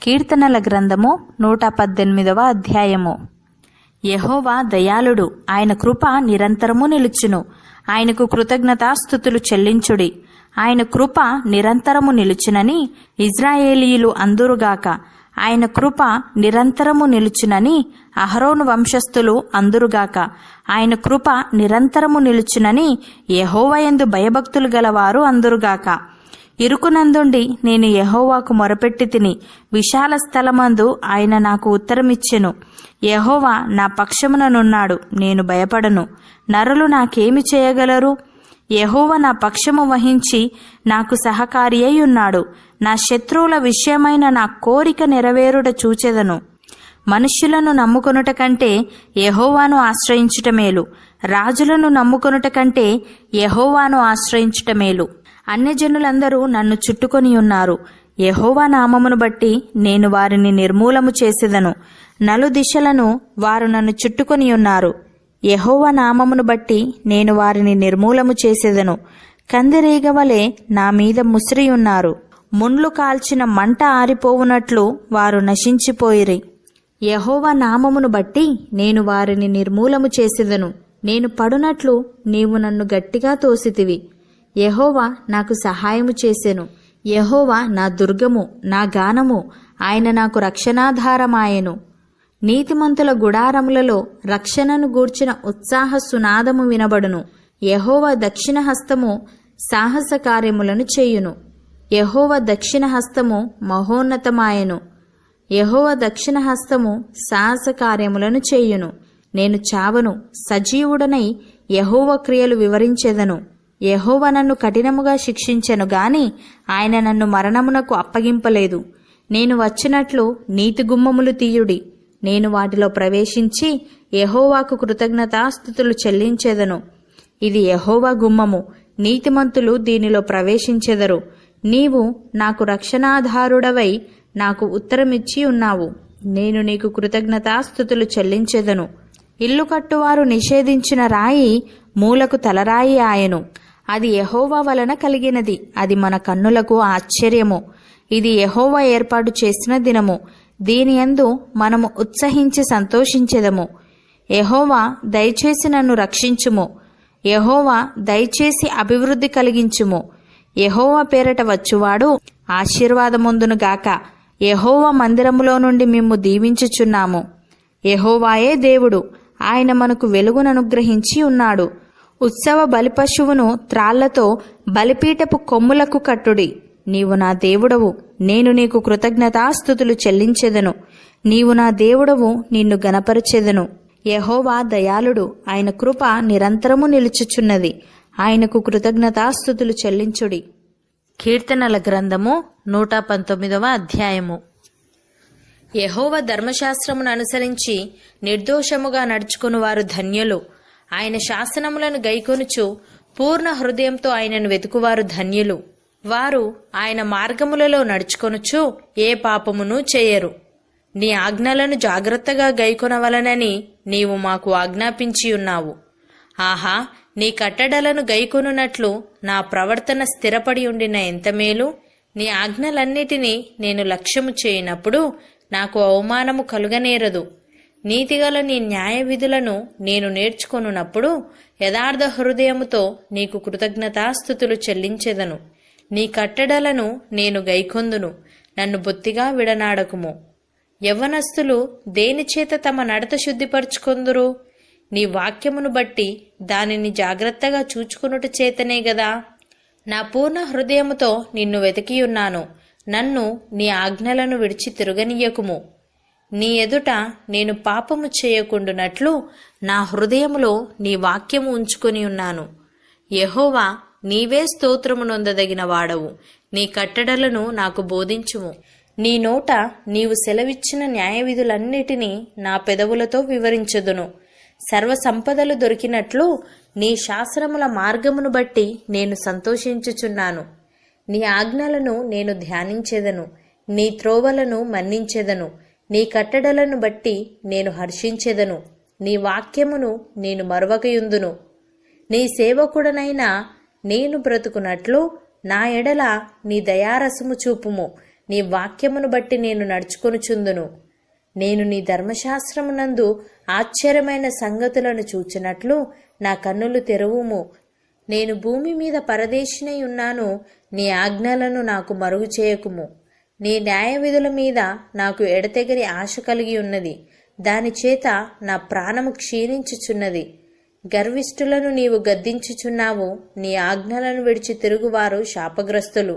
కీర్తనల గ్రంథము 118వ అధ్యాయము. యెహోవా దయాళుడు, ఆయన కృప నిరంతరము నిలుచును. ఆయనకు కృతజ్ఞతాస్తుతులు చెల్లించుడి. ఆయన కృప నిరంతరము నిలుచునని ఇజ్రాయేలీయులు అందురుగాక. ఆయన కృప నిరంతరము నిలుచునని అహరోను వంశస్థులు అందురుగాక. ఆయన కృప నిరంతరము నిలుచునని యెహోవాయందు భయభక్తులు గలవారు అందురుగాక. ఇరుకునందుండి నేను యెహోవాకు మొరపెట్టి తిని. విశాల స్థలమందు ఆయన నాకు ఉత్తరమిచ్చెను. యెహోవా నా పక్షముననున్నాడు, నేను భయపడను. నరులు నాకేమి చేయగలరు? యెహోవా నా పక్షము వహించి నాకు సహకారి అయి ఉన్నాడు. నా శత్రువుల విషయమైన నా కోరిక నెరవేరుట చూచెదను. మనుష్యులను నమ్ముకొనుట కంటే యెహోవాను ఆశ్రయించుట మేలు. రాజులను నమ్ముకొనుట కంటే యెహోవాను ఆశ్రయించుట మేలు. అన్యజనులందరూ నన్ను చుట్టుకొని ఉన్నారు. యెహోవా నామమును బట్టి నేను వారిని నిర్మూలము చేసేదను. నలుదిశలను వారు నన్ను చుట్టుకొని ఉన్నారు. యెహోవా నామమును బట్టి నేను వారిని నిర్మూలము చేసేదను. కందిరీగ వలె నా మీద ముసిరియున్నారు. ముండ్లు కాల్చిన మంట ఆరిపోవునట్లు వారు నశించిపోయిరి. యెహోవా నామమును బట్టి నేను వారిని నిర్మూలము చేసేదను. నేను పడునట్లు నీవు నన్ను గట్టిగా తోసితివి. యెహోవా నాకు సహాయము చేసెను. యెహోవా నా దుర్గము, నా గానము, ఆయన నాకు రక్షణాధారమాయెను. నీతిమంతుల గుడారములలో రక్షణను గూర్చిన ఉత్సాహ సునాదము వినబడును. యెహోవా దక్షిణ హస్తము సాహస కార్యములను చేయును. యెహోవా దక్షిణ హస్తము మహోన్నతమాయెను. యెహోవా దక్షిణ హస్తము సాహస కార్యములను చేయును. నేను చావను, సజీవుడనై యెహోవా క్రియలు వివరించెదను. యెహోవా నన్ను కఠినముగా శిక్షించెను గాని ఆయన నన్ను మరణమునకు అప్పగింపలేదు. నేను వచ్చినట్లు నీతి గుమ్మములు తీయుడి. నేను వాటిలో ప్రవేశించి యెహోవాకు కృతజ్ఞతాస్తుతులు చెల్లించెదను. ఇది యెహోవా గుమ్మము, నీతిమంతులు దీనిలో ప్రవేశించెదరు. నీవు నాకు రక్షణాధారుడవై నాకు ఉత్తరమిచ్చి ఉన్నావు. నేను నీకు కృతజ్ఞతాస్తుతులు చెల్లించెదను. ఇల్లు కట్టువారు నిషేధించిన రాయి మూలకు తలరాయి ఆయను. అది యెహోవా వలన కలిగినది. అది మన కన్నులకు ఆశ్చర్యము. ఇది యెహోవా ఏర్పాటు చేసిన దినము. దీనియందు మనము ఉత్సహించి సంతోషించెదము. యెహోవా దయచేసి నన్ను రక్షించుము. యెహోవా దయచేసి అభివృద్ధి కలిగించుము. యెహోవా పేరట వచ్చువాడు ఆశీర్వాదమొందునుగాక. యెహోవా మందిరములో నుండి మిమ్ము దీవించుచున్నాము. యెహోవాయే దేవుడు, ఆయన మనకు వెలుగుననుగ్రహించి ఉన్నాడు. ఉత్సవ బలిపశువును త్రాళ్లతో బలిపీఠపు కొమ్ములకు కట్టుడి. నీవు నా దేవుడవు, నేను నీకు కృతజ్ఞతాస్తుతులు చెల్లించెదను. నీవు నా దేవుడవు, నిన్ను గనపరచెదను. యెహోవా దయాళుడు, ఆయన కృప నిరంతరము నిలుచుచున్నది. ఆయనకు కృతజ్ఞతాస్తుతులు చెల్లించుడి. కీర్తనల గ్రంథము 119వ అధ్యాయము. యెహోవా ధర్మశాస్త్రమును అనుసరించి నిర్దోషముగా నడుచుకుని వారు ధన్యులు. ఆయన శాసనములను గైకొనుచు పూర్ణ హృదయంతో ఆయనను వెతుకువారు ధన్యులు. వారు ఆయన మార్గములలో నడుచుకొనుచు ఏ పాపమును చేయరు. నీ ఆజ్ఞలను జాగ్రత్తగా గైకొనవలనని నీవు మాకు ఆజ్ఞాపించి ఉన్నావు. ఆహా, నీ కట్టడలను గైకొనున్నట్లు నా ప్రవర్తన స్థిరపడి ఉండిన ఎంత మేలు! నీ ఆజ్ఞలన్నిటినీ నేను లక్ష్యము చేయనప్పుడు నాకు అవమానము కలుగనేరదు. నీతిగల నీ న్యాయ విధులను నేను నేర్చుకొనున్నప్పుడు యథార్థ హృదయముతో నీకు కృతజ్ఞతాస్తుతులు చెల్లించెదను. నీ కట్టడలను నేను గైకొందును. నన్ను బొత్తిగా విడనాడకుము. యవ్వనస్తులు దేనిచేత తమ నడత శుద్ధిపరచుకొందురు? నీ వాక్యమును బట్టి దానిని జాగ్రత్తగా చూచుకొనుట చేతనే గదా. నా పూర్ణ హృదయముతో నిన్ను వెతికియున్నాను. నన్ను నీ ఆజ్ఞలను విడిచి తిరుగనీయకుము. నీ ఎదుట నేను పాపము చేయకుండునట్లు నా హృదయములో నీ వాక్యము ఉంచుకొని ఉన్నాను. యెహోవా, నీవే స్తోత్రము నొందదగిన వాడవు. నీ కట్టడలను నాకు బోధించుము. నీ నోట నీవు సెలవిచ్చిన న్యాయవిధులన్నిటినీ నా పెదవులతో వివరించుదును. సర్వసంపదలు దొరికినట్లు నీ శాసనముల మార్గమును బట్టి నేను సంతోషించుచున్నాను. నీ ఆజ్ఞలను నేను ధ్యానించెదను. నీ త్రోవలను మన్నించెదను. నీ కట్టడలను బట్టి నేను హర్షించెదను. నీ వాక్యమును నేను మరువకయుందును. నీ సేవకుడనైన నేను బ్రతుకున్నట్లు నా ఎడల నీ దయారసము చూపుము. నీ వాక్యమును బట్టి నేను నడుచుకొనుచుందును. నేను నీ ధర్మశాస్త్రమునందు ఆశ్చర్యమైన సంగతులను చూచినట్లు నా కన్నులు తెరువుము. నేను భూమి మీద పరదేశినై ఉన్నాను. నీ ఆజ్ఞలను నాకు మరుగు చేయకుము. నీ న్యాయ విధుల మీద నాకు ఎడతెగని ఆశ కలిగి ఉన్నది. దాని చేత నా ప్రాణము క్షీణించుచున్నది. గర్విష్ఠులను నీవు గద్దించుచున్నావు. నీ ఆజ్ఞలను విడిచి తిరుగువారు శాపగ్రస్తులు.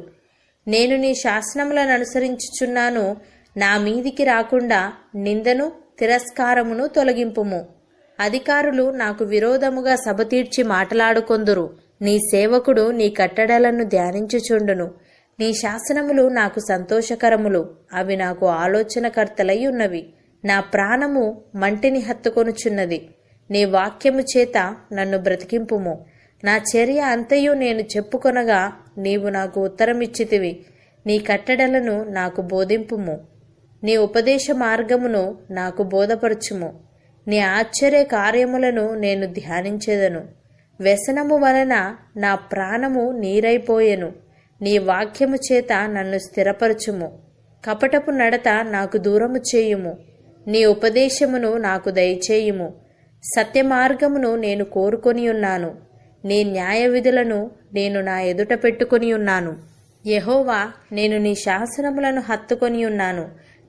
నేను నీ శాసనములను అనుసరించుచున్నాను. నా మీదికి రాకుండా నిందను తిరస్కారమును తొలగింపుము. అధికారులు నాకు విరోధముగా సభ తీర్చి మాటలాడుకొందురు. నీ సేవకుడు నీ కట్టడలను ధ్యానించుచుండును. నీ శాసనములు నాకు సంతోషకరములు. అవి నాకు ఆలోచనకర్తలై ఉన్నవి. నా ప్రాణము మంటిని హత్తుకొనుచున్నది. నీ వాక్యము చేత నన్ను బ్రతికింపుము. నా చర్య అంతయు నేను చెప్పుకొనగా నీవు నాకు ఉత్తరమిచ్చితివి. నీ కట్టడలను నాకు బోధింపుము. నీ ఉపదేశ మార్గమును నాకు బోధపరచుము. నీ ఆశ్చర్య కార్యములను నేను ధ్యానించెదను. వ్యసనము వలన నా ప్రాణము నీరైపోయెను. నీ వాక్యము చేత నన్ను స్థిరపరచుము. కపటపు నడత నాకు దూరము చేయుము. నీ ఉపదేశమును నాకు దయచేయుము. సత్యమార్గమును నేను కోరుకొని ఉన్నాను. నీ న్యాయ విధులను నేను నా ఎదుట పెట్టుకొని ఉన్నాను. యెహోవా, నేను నీ శాసనములను హత్తుకొని ఉన్నాను.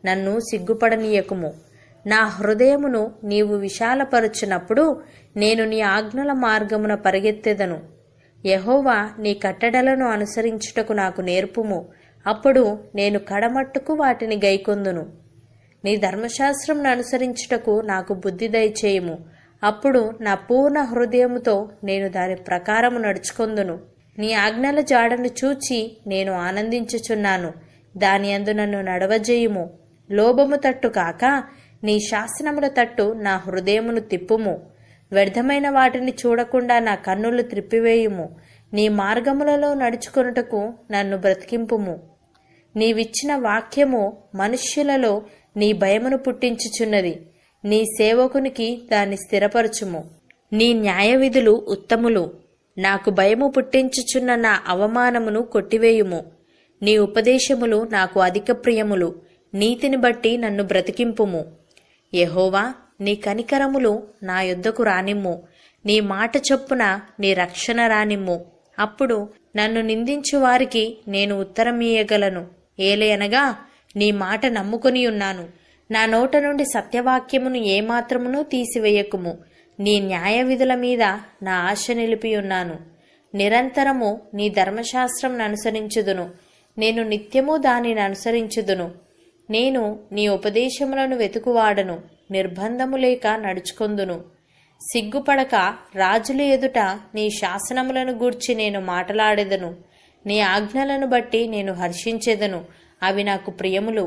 నన్ను సిగ్గుపడనీయకుము. నా హృదయమును నీవు విశాలపరచునప్పుడు నేను నీ ఆజ్ఞల మార్గమున పరిగెత్తెదను. యెహోవా నీ కట్టడలను అనుసరించుటకు నాకు నేర్పుము, అప్పుడు నేను కడమట్టుకు వాటిని గైకొందును. నీ ధర్మశాస్త్రమును అనుసరించుటకు నాకు బుద్ధి దయచేయుము, అప్పుడు నా పూర్ణ హృదయముతో నేను దాని ప్రకారము నడుచుకొందును. నీ ఆజ్ఞల జాడను చూచి నేను ఆనందించుచున్నాను, దాని యందు నన్ను నడవజేయుము. లోభము తట్టు కాక నీ శాసనముల తట్టు నా హృదయమును తిప్పుము. వ్యర్థమైన వాటిని చూడకుండా నా కన్నులు త్రిప్పివేయుము. నీ మార్గములలో నడుచుకొనుటకు నన్ను బ్రతికింపుము. నీవిచ్చిన వాక్యము మనుష్యులలో నీ భయమును పుట్టించుచున్నది. నీ సేవకునికి దాన్ని స్థిరపరచుము. నీ న్యాయవిధులు ఉత్తములు. నాకు భయము పుట్టించుచున్న నా అవమానమును కొట్టివేయుము. నీ ఉపదేశములు నాకు అధిక ప్రియములు. నీతిని బట్టి నన్ను బ్రతికింపుము. యెహోవా, నీ కనికరములు నా యొద్దకు రానిమ్ము. నీ మాట చొప్పున నీ రక్షణ రానిమ్ము. అప్పుడు నన్ను నిందించు వారికి నేను ఉత్తరమియ్యగలను. ఏలయనగా నీ మాట నమ్ముకొని ఉన్నాను. నా నోట నుండి సత్యవాక్యమును ఏమాత్రమునూ తీసివేయకుము. నీ న్యాయ విధుల మీద నా ఆశ నిలిపియున్నాను. నిరంతరము నీ ధర్మశాస్త్రంను అనుసరించుదును. నేను నిత్యము దానిని అనుసరించుదును. నేను నీ ఉపదేశములను వెతుకువాడను. నిర్బంధము లేక నడుచుకొందును. సిగ్గుపడక రాజుల ఎదుట నీ శాసనములను గూర్చి నేను మాటలాడెదను. నీ ఆజ్ఞలను బట్టి నేను హర్షించెదను. అవి నాకు ప్రియములు.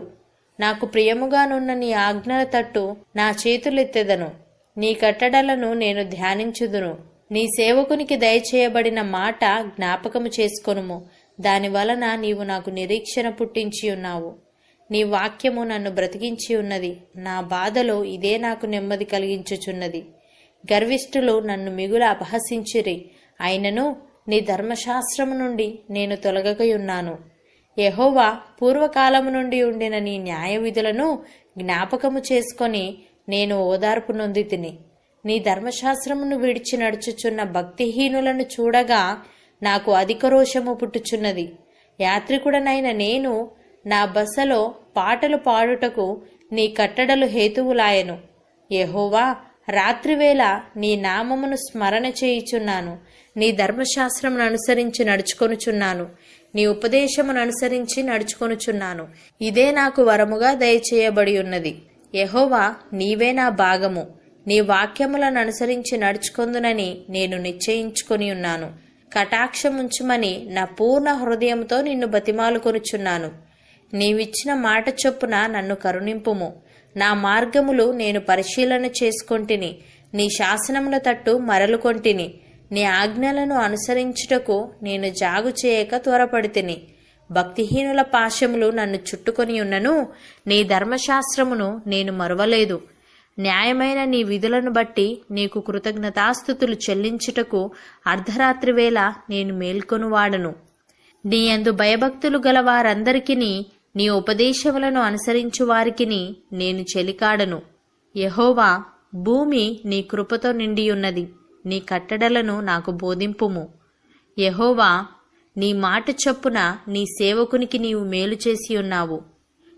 నాకు ప్రియముగానున్న నీ ఆజ్ఞల తట్టు నా చేతులెత్తెదను. నీ కట్టడలను నేను ధ్యానించుదును. నీ సేవకునికి దయచేయబడిన మాట జ్ఞాపకము చేసుకొనుము. దానివలన నీవు నాకు నిరీక్షణ పుట్టించి ఉన్నావు. నీ వాక్యము నన్ను బ్రతికించి ఉన్నది. నా బాధలో ఇదే నాకు నెమ్మది కలిగించుచున్నది. గర్విష్ఠులు నన్ను మిగుల అపహసించిరి, అయినను నీ ధర్మశాస్త్రము నుండి నేను తొలగకయున్నాను. యెహోవా, పూర్వకాలము నుండి ఉండిన నీ న్యాయ విధులను జ్ఞాపకము చేసుకొని నేను ఓదార్పు నొందితిని. నీ ధర్మశాస్త్రమును విడిచి నడుచుచున్న భక్తిహీనులను చూడగా నాకు అధిక రోషము పుట్టుచున్నది. యాత్రికుడనైన నేను నా బసలో పాటలు పాడుటకు నీ కట్టడలు హేతువులాయను. యెహోవా, రాత్రివేళ నీ నామమును స్మరణ చేయుచున్నాను. నీ ధర్మశాస్త్రమును అనుసరించి నడుచుకొనుచున్నాను. నీ ఉపదేశమును అనుసరించి నడుచుకొనుచున్నాను. ఇదే నాకు వరముగా దయచేయబడి ఉన్నది. యెహోవా, నీవే నా భాగము. నీ వాక్యములను అనుసరించి నడుచుకొందునని నేను నిశ్చయించుకొని ఉన్నాను. కటాక్షముంచుమని నా పూర్ణ హృదయంతో నిన్ను బతిమాలుకొనుచున్నాను. నీవిచ్చిన మాట చొప్పున నన్ను కరుణింపుము. నా మార్గములు నేను పరిశీలన చేసుకొంటిని. నీ శాసనముల తట్టు మరలుకొంటిని. నీ ఆజ్ఞలను అనుసరించుటకు నేను జాగు చేయక త్వరపడితిని. భక్తిహీనుల పాశములు నన్ను చుట్టుకొని ఉన్నను. నీ ధర్మశాస్త్రమును నేను మరువలేదు. న్యాయమైన నీ విధులను బట్టి నీకు కృతజ్ఞతాస్తుతులు చెల్లించుటకు అర్ధరాత్రి వేళ నేను మేల్కొనువాడను. నీ యందు భయభక్తులు గల వారందరికిని, నీ ఉపదేశములను అనుసరించు వారికిని నేను చెలికాడను. యెహోవా, భూమి నీ కృపతో నిండియున్నది. నీ కట్టడలను నాకు బోధింపుము. యెహోవా, నీ మాట చొప్పున నీ సేవకునికి నీవు మేలు చేసి ఉన్నావు.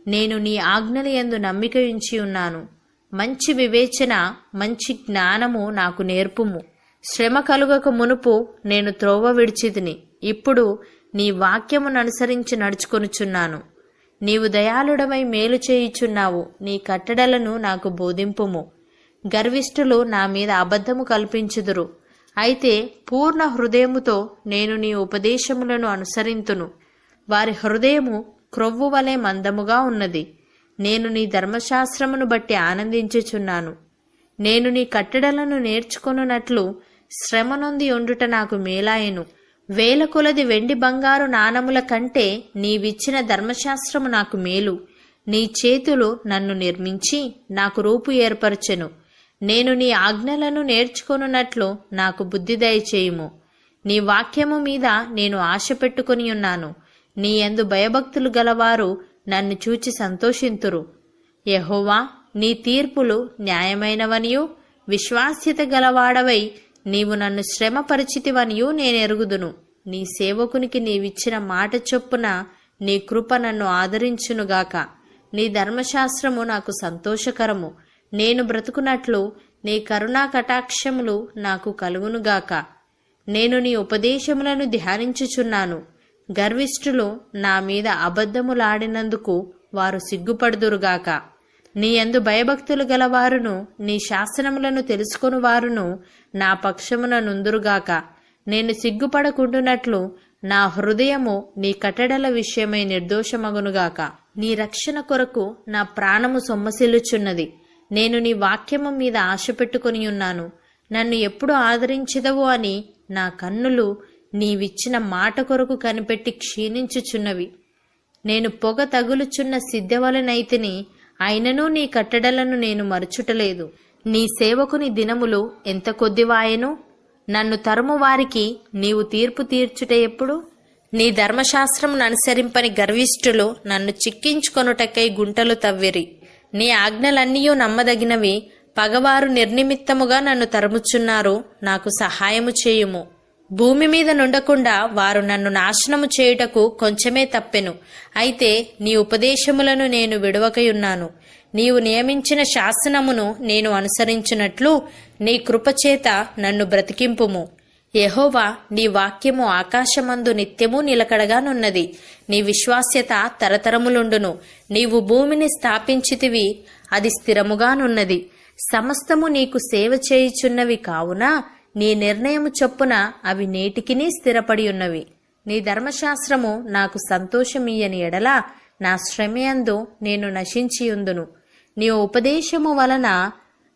నేను నీ ఆజ్ఞల యందు నమ్మిక ఉంచి ఉన్నాను. మంచి వివేచన, మంచి జ్ఞానము నాకు నేర్పుము. శ్రమ కలుగక మునుపు నేను త్రోవ విడిచితిని. ఇప్పుడు నీ వాక్యమును అనుసరించి నడుచుకొనుచున్నాను. నీవు దయాళుడవై మేలు చేయుచున్నావు. నీ కట్టడలను నాకు బోధింపుము. గర్విష్ఠులు నా మీద అబద్ధము కల్పించుదురు. అయితే పూర్ణ హృదయముతో నేను నీ ఉపదేశములను అనుసరింతును. వారి హృదయము క్రొవ్వు వలె మందముగా ఉన్నది. నేను నీ ధర్మశాస్త్రమును బట్టి ఆనందించుచున్నాను. నేను నీ కట్టడలను నేర్చుకొనున్నట్లు శ్రమ నొంది ఉండుట నాకు మేలాయెను. వేల కొలది వెండి బంగారు నాణముల కంటే నీవిచ్చిన ధర్మశాస్త్రము నాకు మేలు. నీ చేతులు నన్ను నిర్మించి నాకు రూపు ఏర్పరచెను. నేను నీ ఆజ్ఞలను నేర్చుకొనున్నట్లు నాకు బుద్ధి దయచేయుము. నీ వాక్యము మీద నేను ఆశ పెట్టుకొని ఉన్నాను. నీ యందు భయభక్తులు గలవారు నన్ను చూచి సంతోషింతురు. యెహోవా, నీ తీర్పులు న్యాయమైనవనియు విశ్వాస్యత గలవాడవై నీవు నన్ను శ్రమ పరిచితివనియు నేనెరుగుదును. నీ సేవకునికి నీవిచ్చిన మాట చొప్పున నీ కృప నన్ను ఆదరించునుగాక. నీ ధర్మశాస్త్రము నాకు సంతోషకరము. నేను బ్రతుకున్నట్లు నీ కరుణా కటాక్షములు నాకు కలుగునుగాక. నేను నీ ఉపదేశములను ధ్యానించుచున్నాను. గర్విష్ఠులు నా మీద అబద్ధములాడినందుకు వారు సిగ్గుపడుదురుగాక. నీ యందు భయభక్తులు గలవారును నీ శాసనములను తెలుసుకొని వారును నా పక్షమున నుందురుగాక. నేను సిగ్గుపడకుండునట్లు నా హృదయము నీ కట్టడల విషయమై నిర్దోషమగునుగాక. నీ రక్షణ కొరకు నా ప్రాణము సొమ్మసిల్లుచున్నది. నేను నీ వాక్యము మీద ఆశ పెట్టుకొని ఉన్నాను. నన్ను ఎప్పుడు ఆదరించెదవు అని నా కన్నులు నీవిచ్చిన మాట కొరకు కనిపెట్టి క్షీణించుచున్నవి. నేను పొగ తగులుచున్న సిద్ధవలనైతిని, అయినను నీ కట్టడలను నేను మరచుటలేదు. నీ సేవకుని దినములు ఎంత కొద్దివాయెను? నన్ను తరుము వారికి నీవు తీర్పు తీర్చుట ఎప్పుడు? నీ ధర్మశాస్త్రమును అనుసరింపని గర్విష్ఠులు నన్ను చిక్కించుకొనుటకై గుంటలు తవ్విరి. నీ ఆజ్ఞలన్నీయూ నమ్మదగినవి. పగవారు నిర్నిమిత్తముగా నన్ను తరుముచున్నారు. నాకు సహాయము చేయుము. భూమి మీద నుండకుండా వారు నన్ను నాశనము చేయుటకు కొంచెమే తప్పెను. అయితే నీ ఉపదేశములను నేను విడువకయున్నాను. నీవు నియమించిన శాసనమును నేను అనుసరించున్నట్లు నీ కృపచేత నన్ను బ్రతికింపుము. యెహోవా, నీ వాక్యము ఆకాశమందు నిత్యము నిలకడగానున్నది. నీ విశ్వాస్యత తరతరములుండును. నీవు భూమిని స్థాపించితివి, అది స్థిరముగానున్నది. సమస్తము నీకు సేవ చేయుచున్నవి కావున నీ నిర్ణయము చొప్పున అవి నేటికినీ స్థిరపడి ఉన్నవి. నీ ధర్మశాస్త్రము నాకు సంతోషమియ్యని ఎడల నా శ్రమయందు నేను నశించియుందును. నీ ఉపదేశము వలన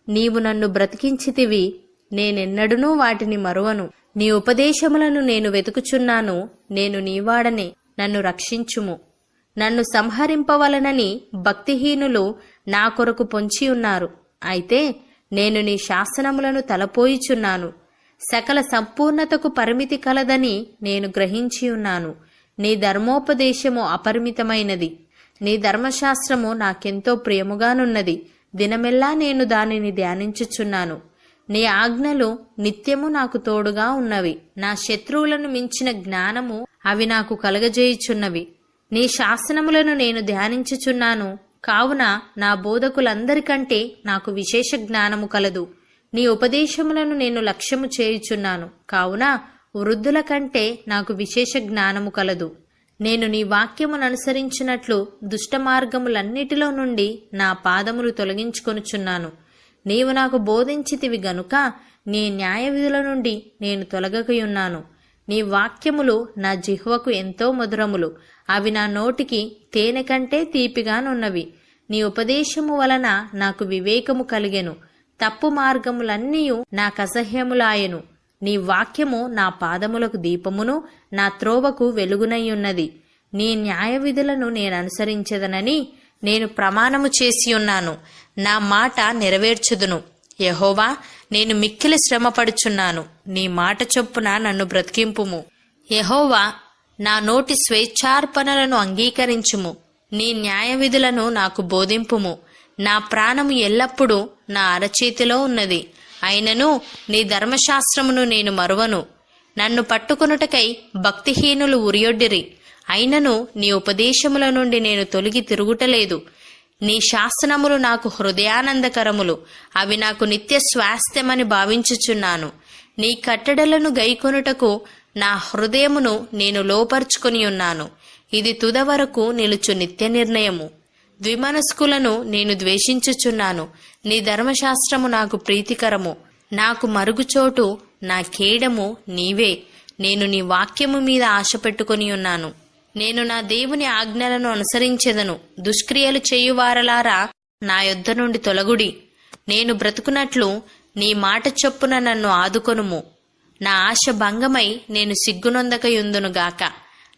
నీవు నన్ను బ్రతికించితివి. నేనెన్నడూనూ వాటిని మరువను. నీ ఉపదేశములను నేను వెతుకుచున్నాను. నేను నీవాడనే, నన్ను రక్షించుము. నన్ను సంహరింపవలనని భక్తిహీనులు నా కొరకు పొంచియున్నారు. అయితే నేను నీ శాసనములను తలపోయిచున్నాను. సకల సంపూర్ణతకు పరిమితి కలదని నేను గ్రహించియున్నాను. నీ ధర్మోపదేశము అపరిమితమైనది. నీ ధర్మశాస్త్రము నాకెంతో ప్రియముగానున్నది. దినమెల్లా నేను దానిని ధ్యానించుచున్నాను. నీ ఆజ్ఞలు నిత్యము నాకు తోడుగా ఉన్నవి. నా శత్రువులను మించిన జ్ఞానము అవి నాకు కలగజేయుచున్నవి. నీ శాసనములను నేను ధ్యానించుచున్నాను. కావున నా బోధకులందరికంటే నాకు విశేష జ్ఞానము కలదు. నీ ఉపదేశములను నేను లక్ష్యము చేయుచున్నాను. కావున వృద్ధుల కంటే నాకు విశేష జ్ఞానము కలదు. నేను నీ వాక్యమును అనుసరించినట్లు దుష్ట మార్గములన్నిటిలో నుండి నా పాదములు తొలగించుకొనుచున్నాను. నీవు నాకు బోధించితివి గనుక నీ న్యాయ విధుల నుండి నేను తొలగకయున్నాను. నీ వాక్యములు నా జిహ్వకు ఎంతో మధురములు. అవి నా నోటికి తేనె కంటే తీపిగానున్నవి. నీ ఉపదేశము వలన నాకు వివేకము కలిగెను. తప్పు మార్గములన్నీయు నాకసహ్యములాయెను. నీ వాక్యము నా పాదములకు దీపమును, నా త్రోవకు వెలుగునయ్యున్నది. నీ న్యాయ విధులను నేననుసరించెదనని నేను ప్రమాణము చేసియున్నాను. నా మాట నెరవేర్చుదును. యెహోవా, నేను మిక్కిలి శ్రమపడుచున్నాను. నీ మాట చొప్పున నన్ను బ్రతికింపుము. యెహోవా, నా నోటి స్వేచ్ఛార్పణలను అంగీకరించుము. నీ న్యాయ విధులను నాకు బోధింపుము. నా ప్రాణము ఎల్లప్పుడూ నా అరచేతిలో ఉన్నది. అయినను నీ ధర్మశాస్త్రమును నేను మరువను. నన్ను పట్టుకొనుటకై భక్తిహీనులు ఉరియొడ్డిరి. అయినను నీ ఉపదేశముల నుండి నేను తొలగి తిరుగుటలేదు. నీ శాసనములు నాకు హృదయానందకరములు. అవి నాకు నిత్య స్వాస్థ్యమని భావించుచున్నాను. నీ కట్టడలను గైకొనుటకు నా హృదయమును నేను లోపర్చుకొని ఉన్నాను. ఇది తుదవరకు నిలుచు నిత్య నిర్ణయము. ద్విమనస్కులను నేను ద్వేషించుచున్నాను. నీ ధర్మశాస్త్రము నాకు ప్రీతికరము. నాకు మరుగుచోటు, నా కేడము నీవే. నేను నీ వాక్యము మీద ఆశ పెట్టుకొని ఉన్నాను. నేను నా దేవుని ఆజ్ఞలను అనుసరించెదను. దుష్క్రియలు చేయువారలారా నా యొద్ద నుండి తొలగుడి. నేను బ్రతుకున్నట్లు నీ మాట చొప్పున నన్ను ఆదుకొనుము. నా ఆశ భంగమై నేను సిగ్గునొందకయుందునుగాక.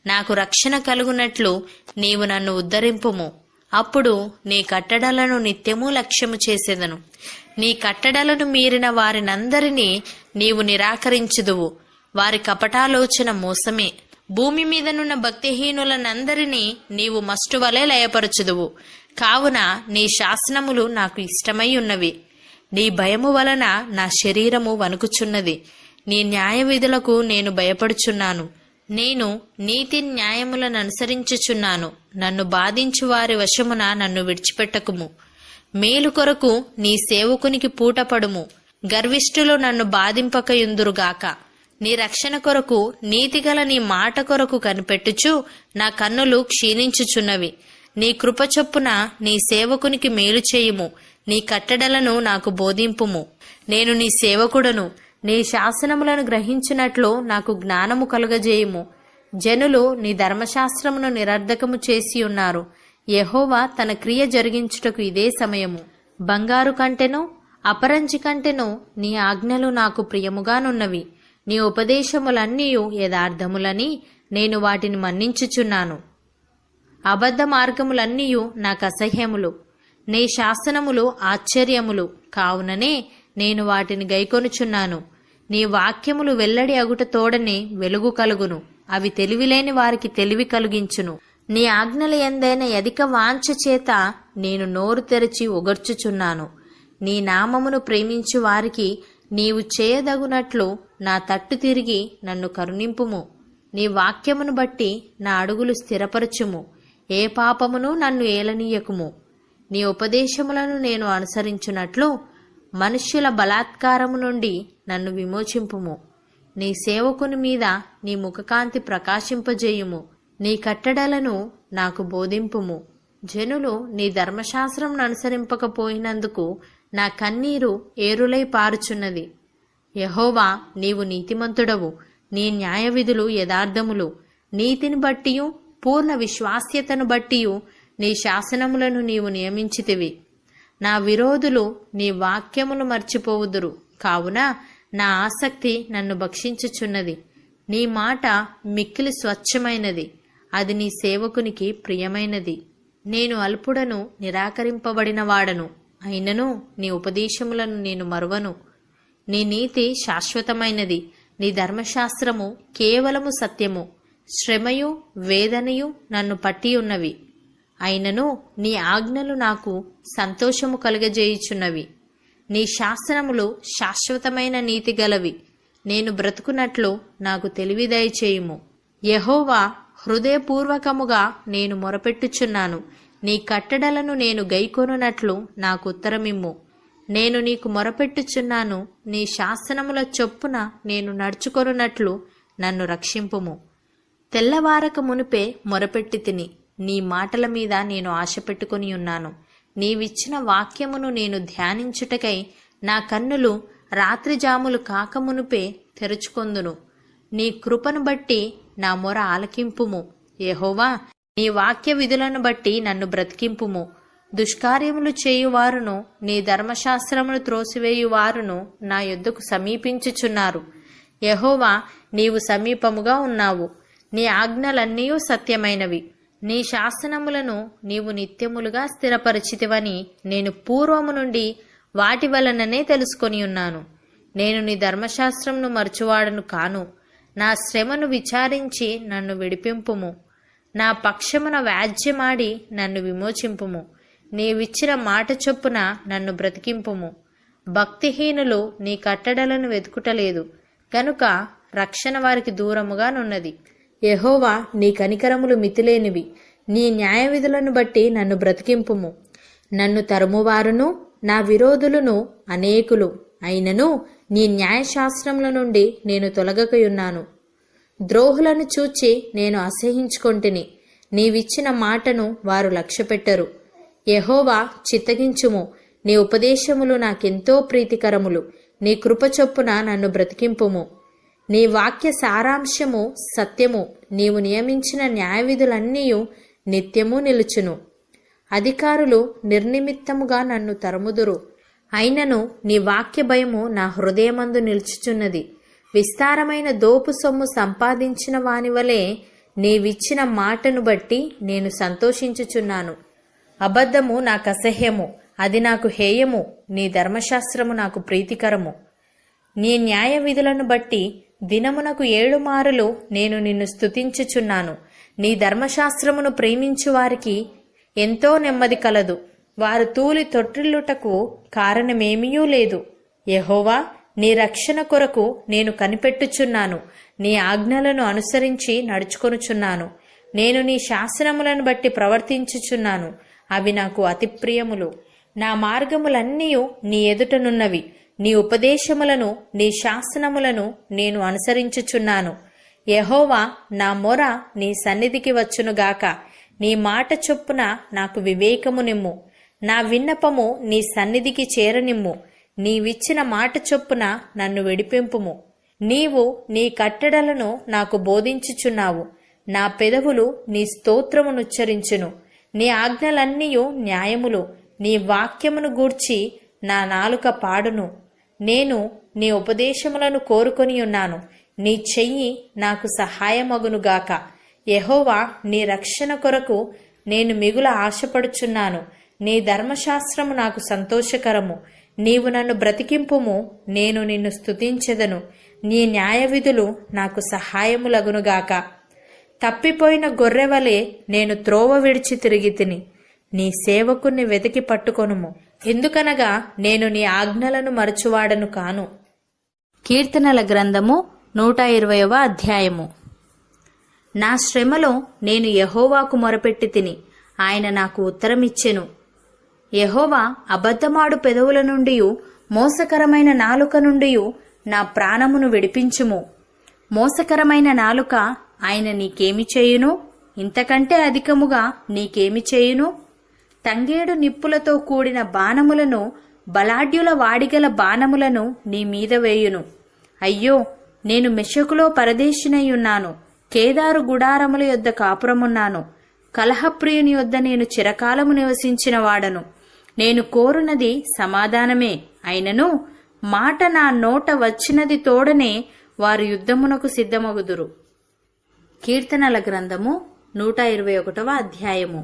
నాకు రక్షణ కలుగునట్లు నీవు నన్ను ఉద్ధరింపుము. అప్పుడు నీ కట్టడలను నిత్యము లక్ష్యము చేసేదను. నీ కట్టడలను మీరిన వారినందరినీ నీవు నిరాకరించుదువు. వారి కపటాలోచన మోసమే. భూమి మీదనున్న భక్తిహీనులనందరినీ నీవు మస్టువలే లయపరచుదువు. కావున నీ శాసనములు నాకు ఇష్టమై ఉన్నవి. నీ భయము వలన నా శరీరము వణుకుచున్నది. నీ న్యాయ విధులకు నేను భయపడుచున్నాను. నేను నీతి న్యాయములను అనుసరించుచున్నాను. నన్ను బాధించు వారి వశమున నన్ను విడిచిపెట్టకుము. మేలు కొరకు నీ సేవకునికి పూటపడుము. గర్విష్ఠులు నన్ను బాధింపకయుందురుగాక. నీ రక్షణ కొరకు నీతిగల నీ మాట కొరకు కనిపెట్టుచు నా కన్నులు క్షీణించుచున్నవి. నీ కృప చొప్పున నీ సేవకునికి మేలు చేయుము. నీ కట్టడలను నాకు బోధింపుము. నేను నీ సేవకుడను. నీ శాసనములను గ్రహించినట్లు నాకు జ్ఞానము కలుగజేయుము. జనులు నీ ధర్మశాస్త్రమును నిరర్ధకము చేసి ఉన్నారు. యెహోవా తన క్రియ జరిగించుటకు ఇదే సమయము. బంగారు కంటెను అపరంజి కంటెను నీ ఆజ్ఞలు నాకు ప్రియముగానున్నవి. నీ ఉపదేశములన్నీయు యథార్థములని నేను వాటిని మన్నించుచున్నాను. అబద్ధ మార్గములన్నీయు నాకు అసహ్యములు. నీ శాసనములు ఆశ్చర్యములు కావుననే నేను వాటిని గైకొనుచున్నాను. నీ వాక్యములు వెల్లడి అగుట తోడనే వెలుగు కలుగును. అవి తెలివిలేని వారికి తెలివి కలిగించును. నీ ఆజ్ఞల యందైన అధిక వాంఛ చేత నేను నోరు తెరచి ఒగర్చుచున్నాను. నీ నామమును ప్రేమించు వారికి నీవు చేయదగునట్లు నా తట్టు తిరిగి నన్ను కరుణింపుము. నీ వాక్యమును బట్టి నా అడుగులు స్థిరపరచుము. ఏ పాపమును నన్ను ఏలనీయకుము. నీ ఉపదేశములను నేను అనుసరించున్నట్లు మనుష్యుల బలాత్కారము నుండి నన్ను విమోచింపుము. నీ సేవకుని మీద నీ ముఖకాంతి ప్రకాశింపజేయుము. నీ కట్టడలను నాకు బోధింపుము. జనులు నీ ధర్మశాస్త్రంను అనుసరింపకపోయినందుకు నా కన్నీరు ఏరులై పారుచున్నది. యెహోవా, నీవు నీతిమంతుడవు. నీ న్యాయ విధులు యథార్థములు. నీతిని బట్టియు పూర్ణ విశ్వాస్యతను బట్టియు నీ శాసనములను నీవు నియమించితివి. నా విరోధులు నీ వాక్యములు మర్చిపోవుదురు. కావున నా ఆసక్తి నన్ను భక్షించుచున్నది. నీ మాట మిక్కిలి స్వచ్ఛమైనది. అది నీ సేవకునికి ప్రియమైనది. నేను అల్పుడను, నిరాకరింపబడిన వాడను. అయినను నీ ఉపదేశములను నేను మరువను. నీ నీతి శాశ్వతమైనది. నీ ధర్మశాస్త్రము కేవలము సత్యము. శ్రమయు వేదనయు నన్ను పట్టియున్నవి. అయినను నీ ఆజ్ఞలు నాకు సంతోషము కలుగజేయుచున్నవి. నీ శాసనములు శాశ్వతమైన నీతి గలవి. నేను బ్రతుకున్నట్లు నాకు తెలివి దయచేయుము. యెహోవా, హృదయపూర్వకముగా నేను మొరపెట్టుచున్నాను. నీ కట్టడలను నేను గైకొనున్నట్లు నాకు ఉత్తరమిమ్ము. నేను నీకు మొరపెట్టుచున్నాను. నీ శాసనముల చొప్పున నేను నడుచుకొనున్నట్లు నన్ను రక్షింపుము. తెల్లవారక మునిపే మొరపెట్టి తిని నీ మాటల మీద నేను ఆశ పెట్టుకుని ఉన్నాను. నీవిచ్చిన వాక్యమును నేను ధ్యానించుటకై నా కన్నులు రాత్రిజాములు కాకమునుపే తెరుచుకొందును. నీ కృపను బట్టి నా మొర ఆలకింపుము. యెహోవా, నీ వాక్య విధులను బట్టి నన్ను బ్రతికింపుము. దుష్కార్యములు చేయువారును నీ ధర్మశాస్త్రమును త్రోసివేయువారును నా యొద్దకు సమీపించుచున్నారు. యెహోవా, నీవు సమీపముగా ఉన్నావు. నీ ఆజ్ఞలన్నీ సత్యమైనవి. నీ శాసనములను నీవు నిత్యములుగా స్థిరపరిచితివని నేను పూర్వము నుండి వాటి వలననే తెలుసుకొని ఉన్నాను. నేను నీ ధర్మశాస్త్రమును మరచువాడను కాను. నా శ్రమను విచారించి నన్ను విడిపింపుము. నా పక్షమున వ్యాజ్యమాడి నన్ను విమోచింపుము. నీవిచ్చిన మాట చొప్పున నన్ను బ్రతికింపుము. భక్తిహీనులు నీ కట్టడలను వెతుకుటలేదు గనుక రక్షణ వారికి దూరముగానున్నది. యెహోవా, నీ కనికరములు మితిలేనివి. నీ న్యాయ విధులను బట్టి నన్ను బ్రతికింపుము. నన్ను తరుమువారును నా విరోధులను అనేకులు. అయినను నీ న్యాయశాస్త్రముల నుండి నేను తొలగకయున్నాను. ద్రోహులను చూచి నేను అసహించుకొంటిని. నీవిచ్చిన మాటను వారు లక్ష్యపెట్టరు. యెహోవా, చిత్తగించుము. నీ ఉపదేశములు నాకెంతో ప్రీతికరములు. నీ కృప చొప్పున నన్ను బ్రతికింపుము. నీ వాక్య సారాంశము సత్యము. నీవు నియమించిన న్యాయవిధులన్నీ నిత్యము నిలుచును. అధికారులు నిర్నిమిత్తముగా నన్ను తరుముదురు. అయినను నీ వాక్య భయము నా హృదయమందు నిలుచుచున్నది. విస్తారమైన దోపు సొమ్ము సంపాదించిన వానివలే నీవిచ్చిన మాటను బట్టి నేను సంతోషించుచున్నాను. అబద్ధము నాకు అసహ్యము. అది నాకు హేయము. నీ ధర్మశాస్త్రము నాకు ప్రీతికరము. నీ న్యాయ విధులను బట్టి దినమునకు 7 మారులు నేను నిన్ను స్తుతించుచున్నాను. నీ ధర్మశాస్త్రమును ప్రేమించు వారికి ఎంతో నెమ్మది కలదు. వారు తూలి తొట్టిల్లుటకు కారణమేమీయూ లేదు. యెహోవా, నీ రక్షణ కొరకు నేను కనిపెట్టుచున్నాను. నీ ఆజ్ఞలను అనుసరించి నడుచుకొనుచున్నాను. నేను నీ శాసనములను బట్టి ప్రవర్తించుచున్నాను. అవి నాకు అతి ప్రియములు. నా మార్గములన్నీ నీ ఎదుటనున్నవి. నీ ఉపదేశములను, నీ శాసనములను నేను అనుసరించుచున్నాను. యెహోవా, నా మొర నీ సన్నిధికి వచ్చునుగాక. నీ మాట చొప్పున నాకు వివేకము నిమ్ము. నా విన్నపము నీ సన్నిధికి చేరనిమ్ము. నీవిచ్చిన మాట చొప్పున నన్ను విడిపింపుము. నీవు నీ కట్టడలను నాకు బోధించుచున్నావు. నా పెదవులు నీ స్తోత్రమునుచ్చరించును. నీ ఆజ్ఞలన్నీయు న్యాయములు. నీ వాక్యమును గూర్చి నా నాలుక పాడును. నేను నీ ఉపదేశములను కోరుకొని ఉన్నాను. నీ చెయ్యి నాకు సహాయమగునుగాక. యెహోవా, నీ రక్షణ కొరకు నేను మిగుల ఆశపడుచున్నాను. నీ ధర్మశాస్త్రము నాకు సంతోషకరము. నీవు నన్ను బ్రతికింపుము, నేను నిన్ను స్తుతించెదను. నీ న్యాయవిధులు నాకు సహాయములగునుగాక. తప్పిపోయిన గొర్రెవలే నేను త్రోవ విడిచి తిరిగి తిని. నీ సేవకుణ్ణి వెతికి పట్టుకొనుము. ఎందుకనగా నేను నీ ఆజ్ఞలను మరచువాడను కాను. కీర్తనల గ్రంథము 120వ అధ్యాయము. నా శ్రమలో నేను యెహోవాకు మొరపెట్టి తిని, ఆయన నాకు ఉత్తరమిచ్చెను. యెహోవా, అబద్ధమాడు పెదవుల నుండి, మోసకరమైన నాలుక నుండి నా ప్రాణమును విడిపించుము. మోసకరమైన నాలుక ఆయన నీకేమి చేయును? ఇంతకంటే అధికముగా నీకేమి చేయును? తంగేడు నిప్పులతో కూడిన బాణములను, బలాఢ్యుల వాడిగల బాణములను నీ మీద వేయును. అయ్యో, నేను మెషకులో పరదేశినయ్యున్నాను. కేదారు గుడారముల యొద్ద కాపురమున్నాను. కలహప్రియుని యొద్ద నేను చిరకాలము నివసించిన వాడను. నేను కోరునది సమాధానమే, అయినను మాట నా నోట వచ్చినది తోడనే వారు యుద్ధమునకు సిద్ధమగుదురు. కీర్తనల గ్రంథము 121వ అధ్యాయము.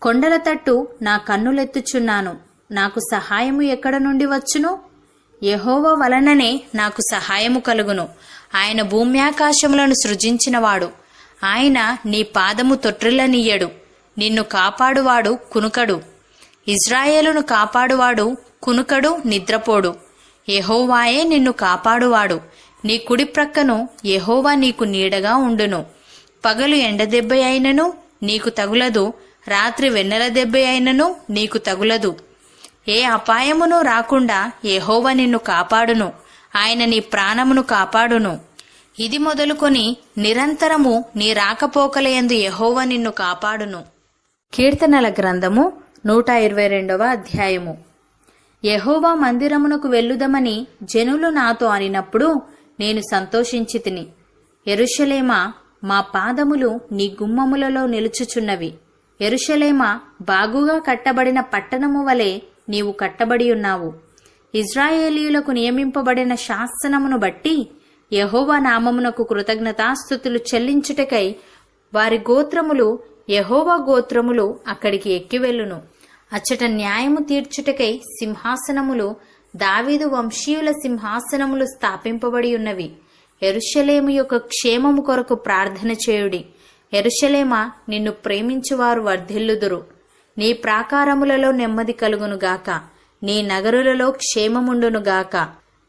కొండల తట్టు నా కన్నులెత్తుచున్నాను. నాకు సహాయము ఎక్కడ నుండి వచ్చును? యెహోవా వలననే నాకు సహాయము కలుగును. ఆయన భూమ్యాకాశములను సృజించినవాడు. ఆయన నీ పాదము తొట్రిల్లనీయడు. నిన్ను కాపాడువాడు కునుకడు. ఇజ్రాయేలును కాపాడువాడు కునుకడు, నిద్రపోడు. యెహోవాయే నిన్ను కాపాడువాడు. నీ కుడి ప్రక్కను యెహోవా నీకు నీడగా ఉండును. పగలు ఎండదెబ్బ అయినను నీకు తగులదు, రాత్రి వెన్నెల దెబ్బ అయినను నీకు తగులదు. ఏ అపాయమును రాకుండా యెహోవా నిన్ను కాపాడును. ఆయన నీ ప్రాణమును కాపాడును. ఇది మొదలుకొని నిరంతరము నీ రాకపోకలయందు యెహోవా నిన్ను కాపాడును. కీర్తనల గ్రంథము 122వ అధ్యాయము. యెహోవా మందిరమునకు వెళ్ళుదమని జనులు నాతో అనినప్పుడు నేను సంతోషించి తిని. యెరూషలేమా, మా పాదములు నీ గుమ్మములలో నిలుచుచున్నవి. యెరూషలేమా, బాగుగా కట్టబడిన పట్టణము వలె నీవు కట్టబడి ఉన్నావు. ఇజ్రాయేలీయులకు నియమింపబడిన శాసనమును బట్టి యెహోవా నామమునకు కృతజ్ఞతాస్తుతులు చెల్లించుటకై వారి గోత్రములు, యెహోవా గోత్రములు అక్కడికి ఎక్కివెళ్ళును. అచ్చట న్యాయము తీర్చుటకై సింహాసనములు, దావీదు వంశీయుల సింహాసనములు స్థాపింపబడి ఉన్నవి. యెరూషలేము యొక్క క్షేమము కొరకు ప్రార్థన చేయుడి. యెరూషలేమా, నిన్ను ప్రేమించువారు వర్ధిల్లుదురు. నీ ప్రాకారములలో నెమ్మది కలుగునుగాక. నీ నగరులలో క్షేమముండునుగాక.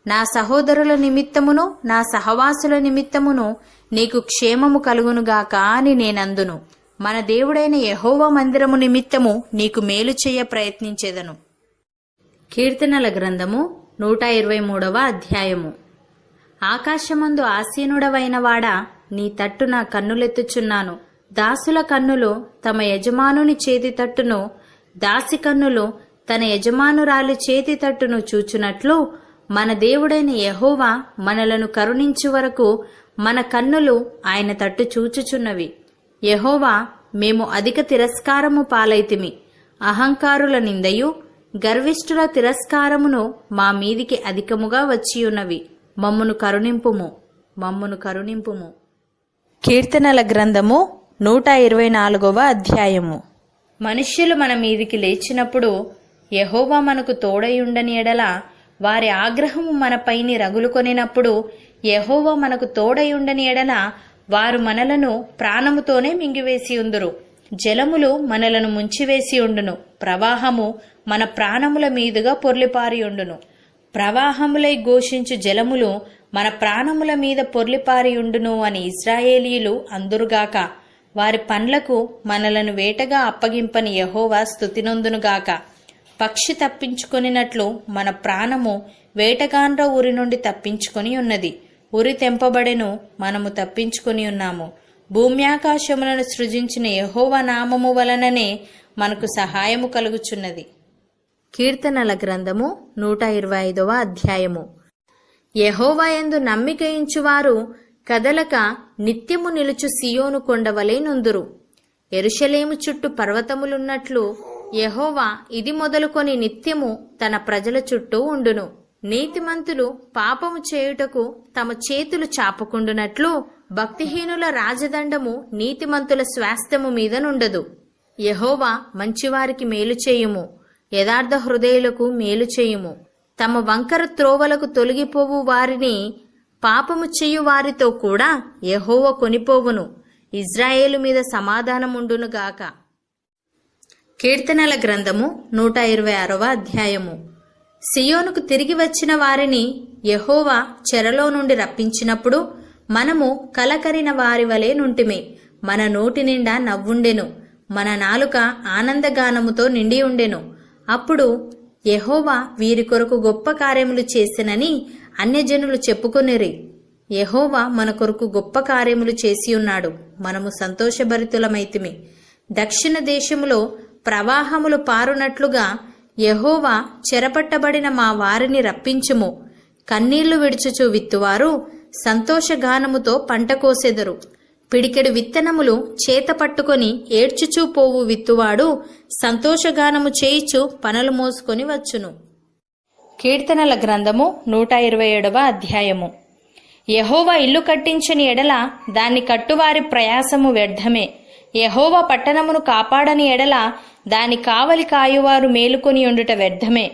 నా సహోదరుల నిమిత్తమును నా సహవాసుల నిమిత్తమును నీకు క్షేమము కలుగునుగాక అని నేనందును. మన దేవుడైన యెహోవా మందిరము నిమిత్తము నీకు మేలు చేయ ప్రయత్నించెదను. కీర్తనల గ్రంథము 123వ అధ్యాయము. ఆకాశమందు ఆసీనుడవైన వాడా, నీ తట్టు నా కన్నులెత్తుచున్నాను. దాసుల కన్నులు తమ యజమానుని చేతి తట్టును, దాసి కన్నులు తన యజమానురాలి చేతి తట్టును చూచునట్లు మన దేవుడైన యెహోవా మనలను కరుణించు వరకు మన కన్నులు ఆయన తట్టు చూచుచున్నవి. యెహోవా, మేము అధిక తిరస్కారము పాలైతిమి. అహంకారుల నిందయు గర్విష్ఠుల తిరస్కారమును మా మీదికి అధికముగా వచ్చియున్నవి. మమ్మును కరుణింపుము, మమ్మును కరుణింపుము. కీర్తనల గ్రంథము 124వ అధ్యాయము. మనుష్యులు మన మీదికి లేచినప్పుడు యెహోవా మనకు తోడయుండని ఎడల, వారి ఆగ్రహము మనపైని రగులుకొనినప్పుడు యెహోవా మనకు తోడయుండని ఎడల, వారు మనలను ప్రాణముతోనే మింగివేసి ఉందురు. జలములు మనలను ముంచివేసి ఉండును. ప్రవాహము మన ప్రాణముల మీదుగా పొర్లిపారియుండును. ప్రవాహములై ఘోషించు జలములు మన ప్రాణముల మీద పొర్లిపారియుండును అని ఇశ్రాయేలీయులు అందురుగాక. వారి పండ్లకు మనలను వేటగా అప్పగింపని యెహోవా స్తుతినొందునుగాక. పక్షి తప్పించుకొనినట్లు మన ప్రాణము వేటగాండ్ర ఉరి నుండి తప్పించుకొని ఉన్నది. ఉరి తెంపబడెను, మనము తప్పించుకొని ఉన్నాము. భూమ్యాకాశములను సృజించిన యెహోవా నామము వలననే మనకు సహాయము కలుగుచున్నది. కీర్తనల గ్రంథము 125వ అధ్యాయము. యెహోవా యందు నమ్మిక ఉంచువారు కదలక నిత్యము నిలుచు సియోను కొండవలే నుందురు. యెరూషలేము చుట్టూ పర్వతములున్నట్లు యెహోవా ఇది మొదలుకొని నిత్యము తన ప్రజల చుట్టూ ఉండును. నీతిమంతులు పాపము చేయుటకు తమ చేతులు చాపకుండునట్లు భక్తిహీనుల రాజదండము నీతిమంతుల స్వాస్థ్యము మీద నుండదు. యెహోవా మంచివారికి మేలు చేయుము, యథార్థ హృదయులకు మేలు చేయుము. తమ వంకర త్రోవలకు తొలగిపోవు వారిని పాపము చేయు వారితో కూడా యెహోవా కొనిపోవును. ఇజ్రాయేలు మీద సమాధానముండునుగాక. కీర్తనల గ్రంథము 126వ అధ్యాయము. సియోనుకు తిరిగి వచ్చిన వారిని యెహోవా చెరలో నుండి రప్పించినప్పుడు మనము కలకరిన వారి వలె నుంటిమి. మన నోటి నిండా నవ్వుండెను, మన నాలుక ఆనందగానముతో నిండి ఉండెను. అప్పుడు యెహోవా వీరి కొరకు గొప్ప కార్యములు చేసెనని అన్యజనులు చెప్పుకొనిరి. యెహోవా మన కొరకు గొప్ప కార్యములు చేసి ఉన్నాడు, మనము సంతోషభరితులమైతిమి. దక్షిణ దేశములో ప్రవాహములు పారునట్లుగా యెహోవా చెరపట్టబడిన మా వారిని రప్పించుము. కన్నీళ్లు విడుచుచు విత్తువారు సంతోషగానముతో పంట కోసెదరు. పిడికెడు విత్తనములు చేత పట్టుకొని ఏడ్చుచూ పోవు విత్తువాడు సంతోషగానము చేయిచు పనులు మోసుకొని వచ్చును. కీర్తనల గ్రంథము 127వ అధ్యాయము. యెహోవా ఇల్లు కట్టించని ఎడల దాన్ని కట్టువారి ప్రయాసము వ్యర్థమే. యెహోవా పట్టణమును కాపాడని ఎడల దాని కావలి కాయువారు మేలుకొని ఉండుట వ్యర్థమే.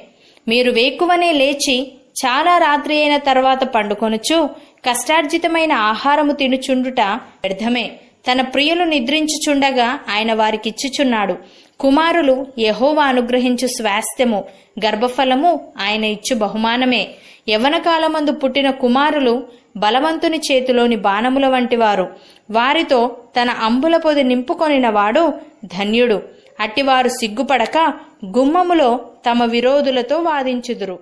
మీరు వేకువనే లేచి చాలా రాత్రి అయిన తర్వాత పండుకొనుచు కష్టార్జితమైన ఆహారము తినుచుండుట వ్యర్థమే. తన ప్రియులు నిద్రించుచుండగా ఆయన వారికిచ్చుచున్నాడు. కుమారులు యెహోవా అనుగ్రహించు స్వాస్థ్యము, గర్భఫలము ఆయన ఇచ్చు బహుమానమే. యవ్వన కాలమందు పుట్టిన కుమారులు బలవంతుని చేతిలోని బాణముల వంటివారు. వారితో తన అంబుల పొది నింపుకొనినవాడు ధన్యుడు. అట్టివారు సిగ్గుపడక గుమ్మములో తమ విరోధులతో వాదించుదురు.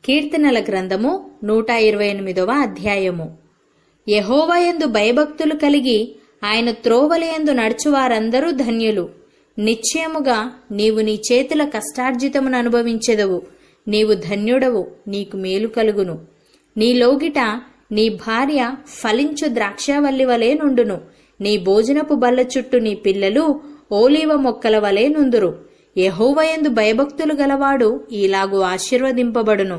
కీర్తనల గ్రంథము 128వ అధ్యాయము. యెహోవా యందు భయభక్తులు కలిగి ఆయన త్రోవలయందు నడుచువారందరూ ధన్యులు. నిశ్చయముగా నీవు నీ చేతుల కష్టార్జితమును అనుభవించెదవు. నీవు ధన్యుడవు, నీకు మేలు కలుగును. నీ లోగిట నీ భార్య ఫలించు ద్రాక్షావల్లి వలె నుండును. నీ భోజనపు బల్ల చుట్టూ నీ పిల్లలు ఓలీవ మొక్కల వలె నుందురు. యెహోవా యందు భయభక్తులు గలవాడు ఇలాగు ఆశీర్వదింపబడును.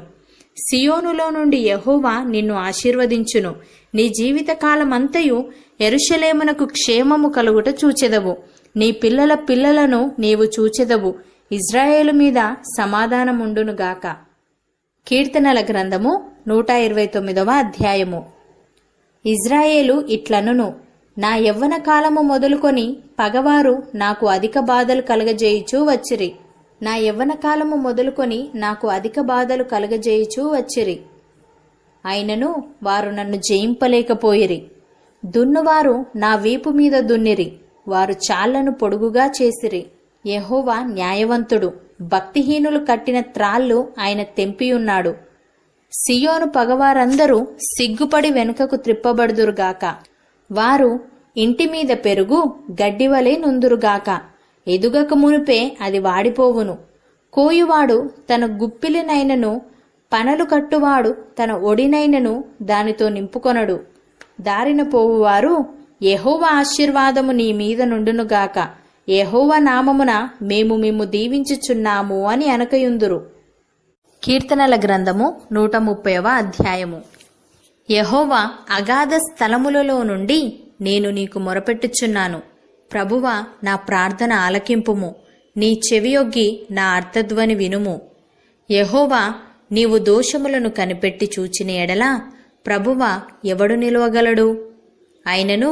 సియోనులో నుండి యెహోవా నిన్ను ఆశీర్వదించును. నీ జీవితకాలమంతయు యెరూషలేమునకు క్షేమము కలుగుట చూచెదవు. నీ పిల్లల పిల్లలను నీవు చూచెదవు. ఇజ్రాయేలు మీద సమాధానముండునుగాక. కీర్తనల గ్రంథము 129వ అధ్యాయము. ఇజ్రాయేలు ఇట్లనును, నా యవ్వన కాలము మొదలుకొని పగవారు నాకు అధిక బాధలు కలగజేయుచూ వచ్చిరి. నా యవ్వన కాలము మొదలుకొని నాకు అధిక బాధలు కలగజేయుచూ వచ్చిరి. అయినను వారు నన్ను జయింపలేకపోయిరి. దున్నువారు నా వీపు మీద దున్నిరి. వారు చాళ్లను పొడుగుగా చేసిరి. యెహోవా న్యాయవంతుడు. భక్తిహీనులు కట్టిన త్రాళ్ళు ఆయన తెంపియున్నాడు. సియోను పగవారందరూ సిగ్గుపడి వెనుకకు త్రిప్పబడుదురుగాక. వారు ఇంటి మీద పెరుగు గడ్డివలే నుందురుగాక. ఎదుగక మునిపే అది వాడిపోవును. కోయువాడు తన గుప్పిలినైనను పనలు కట్టువాడు తన ఒడినైనను దానితో నింపుకొనడు. దారిన పోవువారు యెహోవా ఆశీర్వాదము నీ మీద నుండునుగాక, యెహోవా నామమున మేము మిమ్ము దీవించుచున్నాము అని అనకయుందురు. కీర్తనల గ్రంథము 130వ అధ్యాయము. యెహోవా అగాధ స్థలములలో నుండి నేను నీకు మొరపెట్టుచున్నాను. ప్రభువా, నా ప్రార్థన ఆలకింపుము. నీ చెవియొగ్గి నా అర్థధ్వని వినుము. యెహోవా, నీవు దోషములను కనిపెట్టి చూచిన ఎడల ప్రభువా ఎవడు నిలవగలడు? అయినను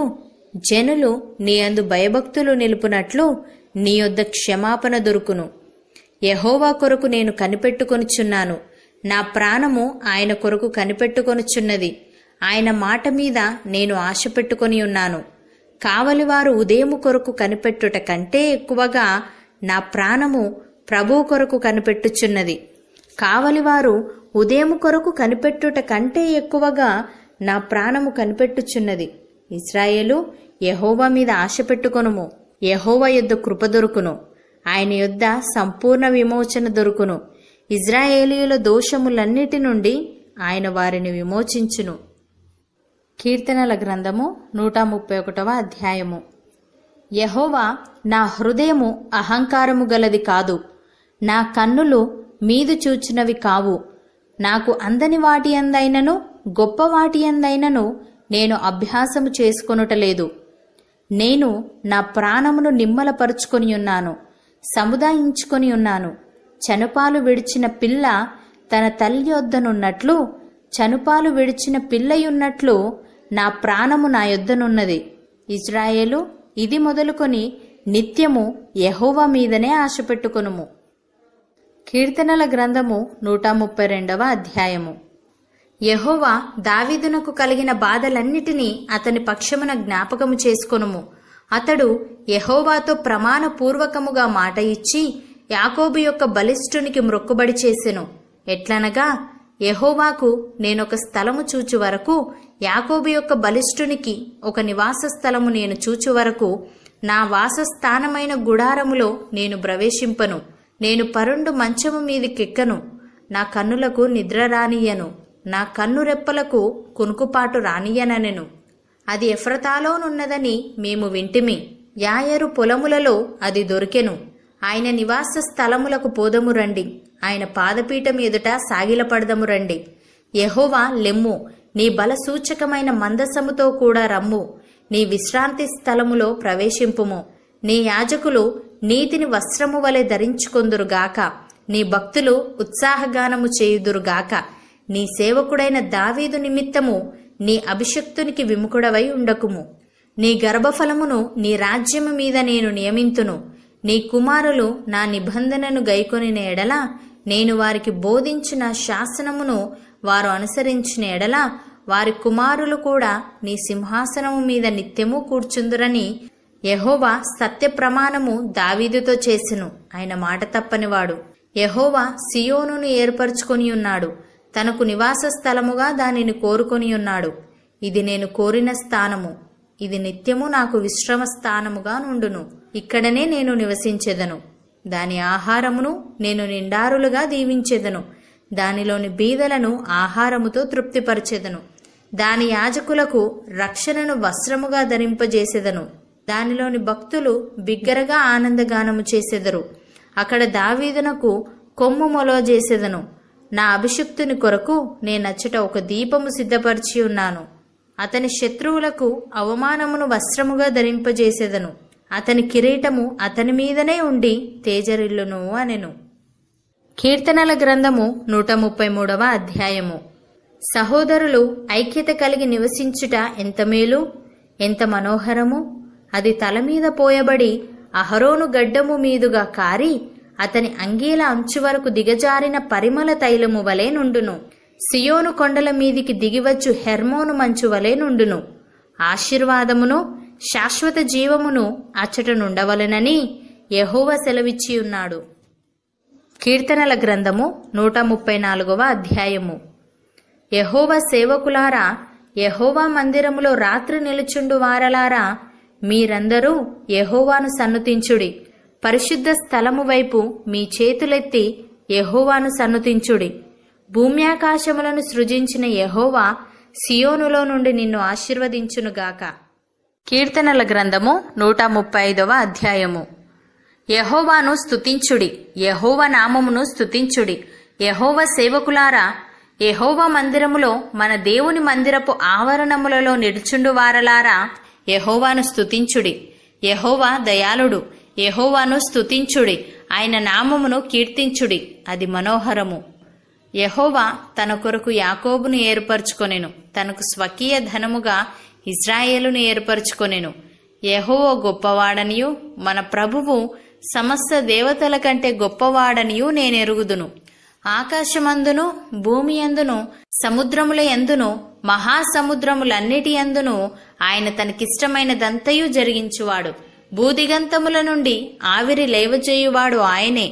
జనులు నీ యందు భయభక్తులు నిలుపునట్లు నీ యొద్ద క్షమాపణ దొరుకును. యెహోవా కొరకు నేను కనిపెట్టుకొనుచున్నాను. నా ప్రాణము ఆయన కొరకు కనిపెట్టుకొనుచున్నది. ఆయన మాట మీద నేను ఆశ పెట్టుకొని ఉన్నాను. కావలివారు ఉదయము కొరకు కనిపెట్టుట కంటే ఎక్కువగా నా ప్రాణము ప్రభువు కొరకు కనిపెట్టుచున్నది. కావలివారు ఉదయము కొరకు కనిపెట్టుట కంటే ఎక్కువగా నా ప్రాణము కనిపెట్టుచున్నది. ఇశ్రాయేలు, యెహోవా మీద ఆశ పెట్టుకొనుము. యెహోవా యొద్ద కృప దొరుకును. ఆయన యొద్ద సంపూర్ణ విమోచన దొరుకును. ఇశ్రాయేలీయుల దోషములన్నిటి నుండి ఆయన వారిని విమోచించును. కీర్తనల గ్రంథము 131వ అధ్యాయము. యెహోవా, నా హృదయము అహంకారము గలది కాదు, నా కన్నులు మీదు చూచినవి కావు. నాకు అందని వాటి అందైనను గొప్ప వాటి అందైనను నేను అభ్యాసము చేసుకొనుటలేదు. నేను నా ప్రాణమును నిమ్మలపరుచుకొని ఉన్నాను, సముదాయించుకొని ఉన్నాను. చనుపాలు విడిచిన పిల్ల తన తల్లి యొద్దనున్నట్లు, చనుపాలు విడిచిన పిల్లయున్నట్లు నా ప్రాణము నా యొద్దనున్నది. ఇశ్రాయేలు, ఇది మొదలుకొని నిత్యము యెహోవా మీదనే ఆశ పెట్టుకొనుము. కీర్తనల గ్రంథము 132వ అధ్యాయము. యెహోవా దావీదునకు కలిగిన బాధలన్నిటినీ అతని పక్షమున జ్ఞాపకము చేసుకొనుము. అతడు యెహోవాతో ప్రమాణపూర్వకముగా మాట ఇచ్చి యాకోబు యొక్క బలిష్ఠునికి మ్రొక్కుబడి చేసెను. ఎట్లనగా, యెహోవాకు నేనొక స్థలము చూచు వరకు, యాకోబు యొక్క బలిష్ఠునికి ఒక నివాస స్థలము నేను చూచు వరకు, నా వాసస్థానమైన గుడారములో నేను ప్రవేశింపను. నేను పరుండు మంచము మీదికెక్కను. నా కన్నులకు నిద్ర రానియను, నా కన్ను రెప్పలకు కునుకుపాటు రానియననెను. అది ఎఫ్రతాలోనున్నదని మేము వింటిమి. యాయరు పొలములలో అది దొరికెను. ఆయన నివాస స్థలములకు పోదము రండి. ఆయన పాదపీఠం ఎదుట సాగిలపడదము రండి. యెహోవా, లెమ్ము, నీ బల సూచకమైన మందసముతో కూడా రమ్ము. నీ విశ్రాంతి స్థలములో ప్రవేశింపుము. నీ యాజకులు నీతిని వస్త్రము వలె ధరించుకొందురుగాక. నీ భక్తులు ఉత్సాహగానము చేయుదురుగాక. నీ సేవకుడైన దావీదు నిమిత్తము నీ అభిషక్తునికి విముఖుడవై ఉండకుము. నీ గర్భఫలమును నీ రాజ్యము మీద నేను నియమింతును. నీ కుమారులు నా నిబంధనను గైకొనిన ఎడల, నేను వారికి బోధించిన శాసనమును వారు అనుసరించిన ఎడల, వారి కుమారులు కూడా నీ సింహాసనము మీద నిత్యము కూర్చుందురని యెహోవా సత్య ప్రమాణము దావీదుతో చేసెను. ఆయన మాట తప్పనివాడు. యెహోవా సియోనును ఏర్పరచుకొని ఉన్నాడు. తనకు నివాస స్థలముగా దానిని కోరుకొని ఉన్నాడు. ఇది నేను కోరిన స్థానము. ఇది నిత్యము నాకు విశ్రమ స్థానముగా నుండును. ఇక్కడనే నేను నివసించెదను. దాని ఆహారమును నేను నిండారులుగా దీవించెదను. దానిలోని బీదలను ఆహారముతో తృప్తిపరచెదను. దాని యాజకులకు రక్షణను వస్త్రముగా ధరింపజేసెదను. దానిలోని భక్తులు బిగ్గరగా ఆనందగానము చేసెదరు. అక్కడ దావీదునకు కొమ్ము మొలవజేసెదను. నా అభిషిక్తుని కొరకు నేనచ్చట ఒక దీపము సిద్ధపరిచి ఉన్నాను. అతని శత్రువులకు అవమానమును వస్త్రముగా ధరింపజేసెదను. అతని కిరీటము అతని మీదనే ఉండి తేజరిల్లును అనెను. కీర్తనల గ్రంథము 133వ అధ్యాయము. సహోదరులు ఐక్యత కలిగి నివసించుట ఎంత మేలు, ఎంత మనోహరము! అది తల మీద పోయబడి అహరోను గడ్డము మీదుగా కారి అతని అంగీల అంచు వరకు దిగజారిన పరిమళ తైలము వలె నుండును. సియోను కొండల మీదికి దిగివచ్చు హెర్మోను మంచు వలె నుండును. ఆశీర్వాదమును శాశ్వత జీవమును అచ్చట నుండవలెనని యెహోవా సెలవిచ్చి ఉన్నాడు. కీర్తనల గ్రంథము 134వ అధ్యాయము. యెహోవా సేవకులారా, యెహోవా మందిరములో రాత్రి నిలుచుండు వారలారా, మీరందరూ యెహోవాను సన్నుతించుడి. పరిశుద్ధ స్థలము వైపు మీ చేతులెత్తి యెహోవాను సన్నుతించుడి. భూమ్యాకాశములను సృజించిన యెహోవా సియోనులో నుండి నిన్ను ఆశీర్వదించునుగాక. కీర్తనల గ్రంథము 135వ అధ్యాయము. యెహోవాను స్తుతించుడి, యెహోవా నామమును స్తుతించుడి. యెహోవా సేవకులారా, యెహోవా మందిరములో మన దేవుని మందిరపు ఆవరణములలో నిలుచుండు వారలారా, యెహోవాను స్తుతించుడి. యెహోవా దయాళుడు, యెహోవాను స్తుతించుడి. ఆయన నామమును కీర్తించుడి, అది మనోహరము. యెహోవా తన కొరకు యాకోబును ఏర్పరచుకొనెను, తనకు స్వకీయ ధనముగా ఇశ్రాయేలును ఏర్పరచుకొనెను. యెహోవా గొప్పవాడనియు మన ప్రభువు సమస్త దేవతల కంటే గొప్పవాడనియు నేనెరుగుదును. ఆకాశమందును భూమి యందును సముద్రముల యందును మహాసముద్రములన్నిటి యందును ఆయన తనకిష్టమైనదంతయు జరిగించువాడు. భూదిగంతముల నుండి ఆవిరి లేవజేయువాడు ఆయనే.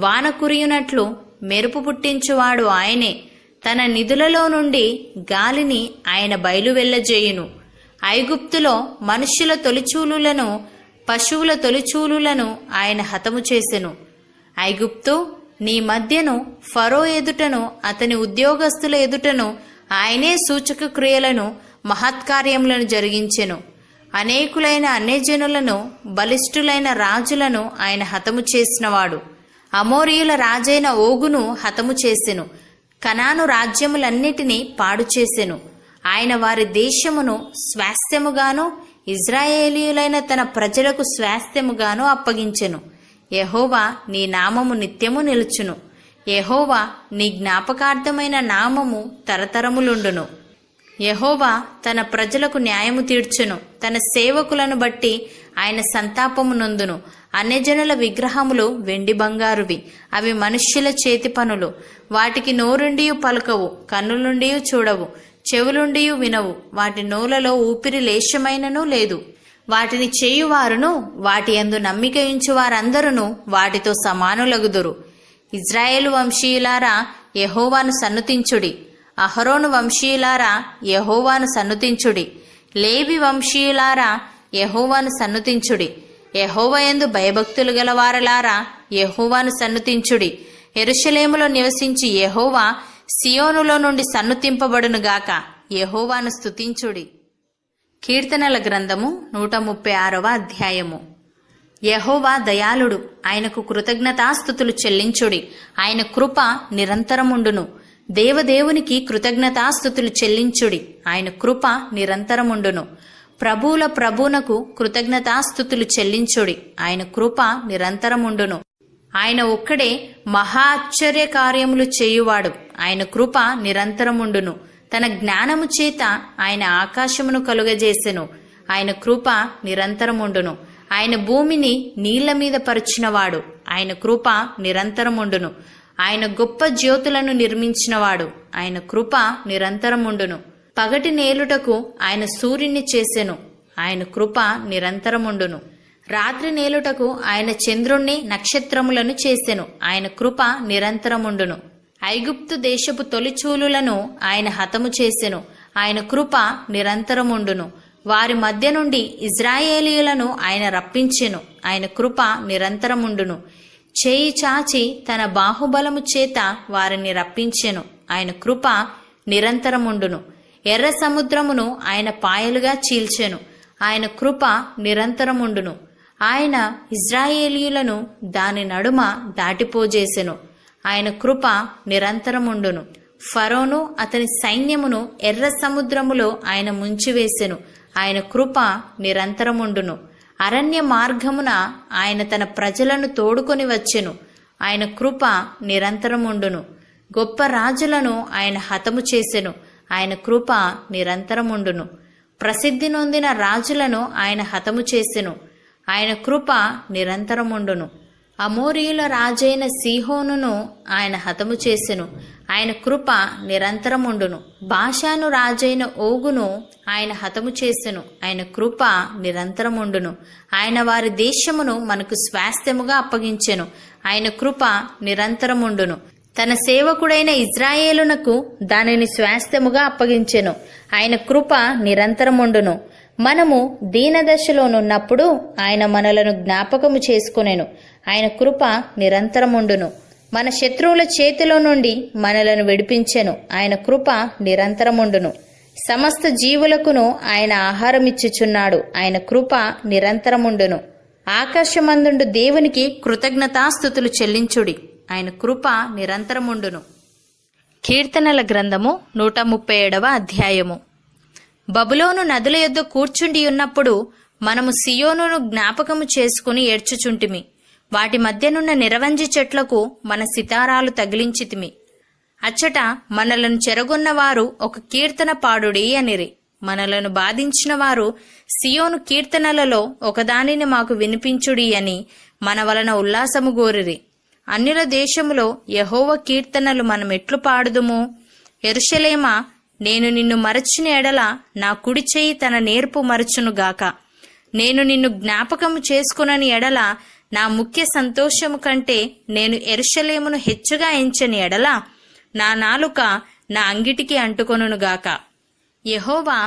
వాన కురియునట్లు మెరుపు పుట్టించువాడు ఆయనే. తన నిధులలో నుండి గాలిని ఆయన బయలువెళ్ళజేయును. ఐగుప్తులో మనుష్యుల తొలిచూలులను, పశువుల తొలిచూలులను ఆయన హతము చేసెను. ఐగుప్తు, నీ మధ్యను, ఫరో ఎదుటను, అతని ఉద్యోగస్తుల ఎదుటను ఆయనే సూచక క్రియలను, మహత్కార్యములను జరిగించెను. అనేకులైన అన్యజనులను, బలిష్ఠులైన రాజులను ఆయన హతము చేసినవాడు. అమోరీయుల రాజైన ఓగును హతము చేసెను. కనాను రాజ్యములన్నిటినీ పాడు చేసెను. ఆయన వారి దేశమును స్వాస్థ్యముగాను, ఇజ్రాయేలీయులైన తన ప్రజలకు స్వాస్థ్యముగాను అప్పగించెను. యెహోవా, నీ నామము నిత్యము నిలుచును. యెహోవా, నీ జ్ఞాపకార్థమైన నామము తరతరములుండును. యెహోవా తన ప్రజలకు న్యాయము తీర్చును. తన సేవకులను బట్టి ఆయన సంతాపము నొందును. అన్యజనుల విగ్రహములు వెండి బంగారువి. అవి మనుష్యుల చేతి పనులు. వాటికి నోరుండియు పలుకవు, కన్నులుండియు చూడవు, చెవులుండియు వినవు. వాటి నోలలో ఊపిరి లేశమైనను లేదు. వాటిని చేయువారును, వాటి యందు నమ్మిక ఉంచువారందరూ వాటితో సమానులగుదురు. ఇజ్రాయేలు వంశీయులారా, యెహోవాను సన్నుతించుడి. అహరోను వంశీయులారా, యెహోవాను సన్నుతించుడి. లేవి వంశీయులారా, యెహోవాను సన్నుతించుడి. యెహోవా యందు భయభక్తులు గలవారలారా, యెహోవాను సన్నుతించుడి. యెరూషలేములో నివసించి యెహోవా సియోనులో నుండి సన్నుతింపబడునుగాక. యెహోవాను స్తుతించుడి. కీర్తనల గ్రంథము 136వ అధ్యాయము. యెహోవా దయాళుడు, ఆయనకు కృతజ్ఞతాస్తుతులు చెల్లించుడి. ఆయన కృప నిరంతరముండును. దేవదేవునికి కృతజ్ఞతాస్తుతులు చెల్లించుడి. ఆయన కృప నిరంతరముండును. ప్రభువుల ప్రభువునకు కృతజ్ఞతాస్తుతులు చెల్లించుడి. ఆయన కృప నిరంతరముండును. ఆయన ఒక్కడే మహా ఆశ్చర్య కార్యములు చేయువాడు. ఆయన కృప నిరంతరముండును. తన జ్ఞానము చేత ఆయన ఆకాశమును కలుగజేసెను. ఆయన కృప నిరంతరముండును. ఆయన భూమిని నీళ్ల మీద పరచినవాడు. ఆయన కృప నిరంతరముండును. ఆయన గొప్ప జ్యోతులను నిర్మించినవాడు. ఆయన కృప నిరంతరముండును. పగటి నేలుటకు ఆయన సూర్యుని చేసెను. ఆయన కృప నిరంతరముండును. రాత్రి నేలుటకు ఆయన చంద్రుణ్ణి, నక్షత్రములను చేసెను. ఆయన కృప నిరంతరముండును. ఐగుప్తు దేశపు తొలిచూలులను ఆయన హతము చేసెను. ఆయన కృప నిరంతరముండును. వారి మధ్య నుండి ఇజ్రాయేలీయులను ఆయన రప్పించెను. ఆయన కృప నిరంతరముండును. చేయి చాచి తన బాహుబలము చేత వారిని రప్పించెను. ఆయన కృప నిరంతరముండును. ఎర్ర సముద్రమును ఆయన పాయలుగా చీల్చెను. ఆయన కృప నిరంతరముండును. ఆయన ఇజ్రాయేలీయులను దాని నడుమ దాటిపోజేసెను. ఆయన కృప నిరంతరముండును. ఫరోను అతని సైన్యమును ఎర్ర సముద్రములో ఆయన ముంచివేసెను. ఆయన కృప నిరంతరముండును. అరణ్య మార్గమున ఆయన తన ప్రజలను తోడుకొని వచ్చెను. ఆయన కృప నిరంతరముండును. గొప్ప రాజులను ఆయన హతము చేసెను. ఆయన కృప నిరంతరముండును. ప్రసిద్ధి నొందిన రాజులను ఆయన హతము చేసెను. ఆయన కృప నిరంతరముండును. అమోరీయుల రాజైన సీహోనును ఆయన హతము చేసెను. ఆయన కృప నిరంతరముండును. బాషాను రాజైన ఓగును ఆయన హతము చేసెను. ఆయన కృప నిరంతరముండును. ఆయన వారి దేశమును మనకు స్వాస్థ్యముగా అప్పగించెను. ఆయన కృప నిరంతరముండును. తన సేవకుడైన ఇజ్రాయేలునకు దానిని స్వాస్థ్యముగా అప్పగించెను. ఆయన కృప నిరంతరముండును. మనము దీనదశలోనున్నప్పుడు ఆయన మనలను జ్ఞాపకము చేసుకొనెను. ఆయన కృప నిరంతరముండును. మన శత్రువుల చేతిలో నుండి మనలను విడిపించెను. ఆయన కృప నిరంతరముండును. సమస్త జీవులకును ఆయన ఆహారమిచ్చుచున్నాడు. ఆయన కృప నిరంతరముండును. ఆకాశమందుండు దేవునికి కృతజ్ఞతాస్తుతులు చెల్లించుడి. ఆయన కృప నిరంతరముండును. కీర్తనల గ్రంథము 137వ అధ్యాయము. బబులోను నదుల యొద్ద కూర్చుండి ఉన్నప్పుడు మనము సియోనును జ్ఞాపకము చేసుకుని ఏడ్చుచుంటిమి. వాటి మధ్యనున్న నిరవంజి చెట్లకు మన సితారాలు తగిలించితిమి. అచ్చట మనలను చెరగొన్నవారు ఒక కీర్తన పాడుడి అనిరి. మనలను బాధించిన వారు సియోను కీర్తనలలో ఒకదానిని మాకు వినిపించుడి అని మన వలన ఉల్లాసము గోరిరి. అన్యుల దేశములో యెహోవా కీర్తనలు మనమెట్లు పాడుదుము? యెరూషలేమా, నేను నిన్ను మరచిన ఎడల నా కుడి చెయ్యి తన నేర్పు మరచునుగాక. నేను నిన్ను జ్ఞాపకము చేసుకునని ఎడల నా ముఖ్య సంతోషము కంటే నేను యెరూషలేమును హెచ్చుగా ఎంచని ఎడల నా నాలుక నా అంగిటికి అంటుకొనుగాక. యెహోవా,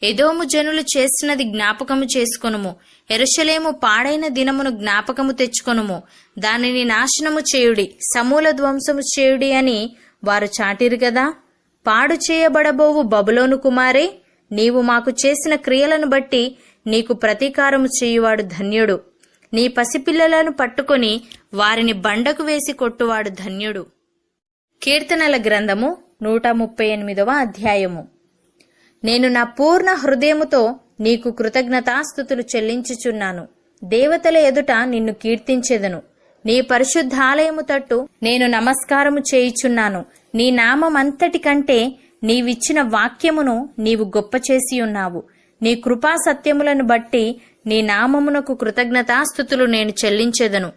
ఎదోము జనులు చేసినది జ్ఞాపకము చేసుకొనుము. యెరూషలేము పాడైన దినమును జ్ఞాపకము తెచ్చుకొనుము. దానిని నాశనము చేయుడి, సమూల ధ్వంసము చేయుడి అని వారు చాటిరు గదా. పాడు చేయబడబోవు బబులోను కుమారే, నీవు మాకు చేసిన క్రియలను బట్టి నీకు ప్రతీకారము చేయువాడు ధన్యుడు. నీ పసిపిల్లలను పట్టుకొని వారిని బండకు వేసి కొట్టువాడు ధన్యుడు. కీర్తనల గ్రంథము 138వ అధ్యాయము. నేను నా పూర్ణ హృదయముతో నీకు కృతజ్ఞతాస్తుతులు చెల్లించుచున్నాను. దేవతల ఎదుట నిన్ను కీర్తించెదను. నీ పరిశుద్ధాలయము తట్టు నేను నమస్కారము చేయుచున్నాను. నీ నామమంతటి కంటే నీవిచ్చిన వాక్యమును నీవు గొప్ప చేసి ఉన్నావు. నీ కృపా సత్యములను బట్టి నీ నామమునకు కృతజ్ఞతాస్తుతులు నేను చెల్లించెదను.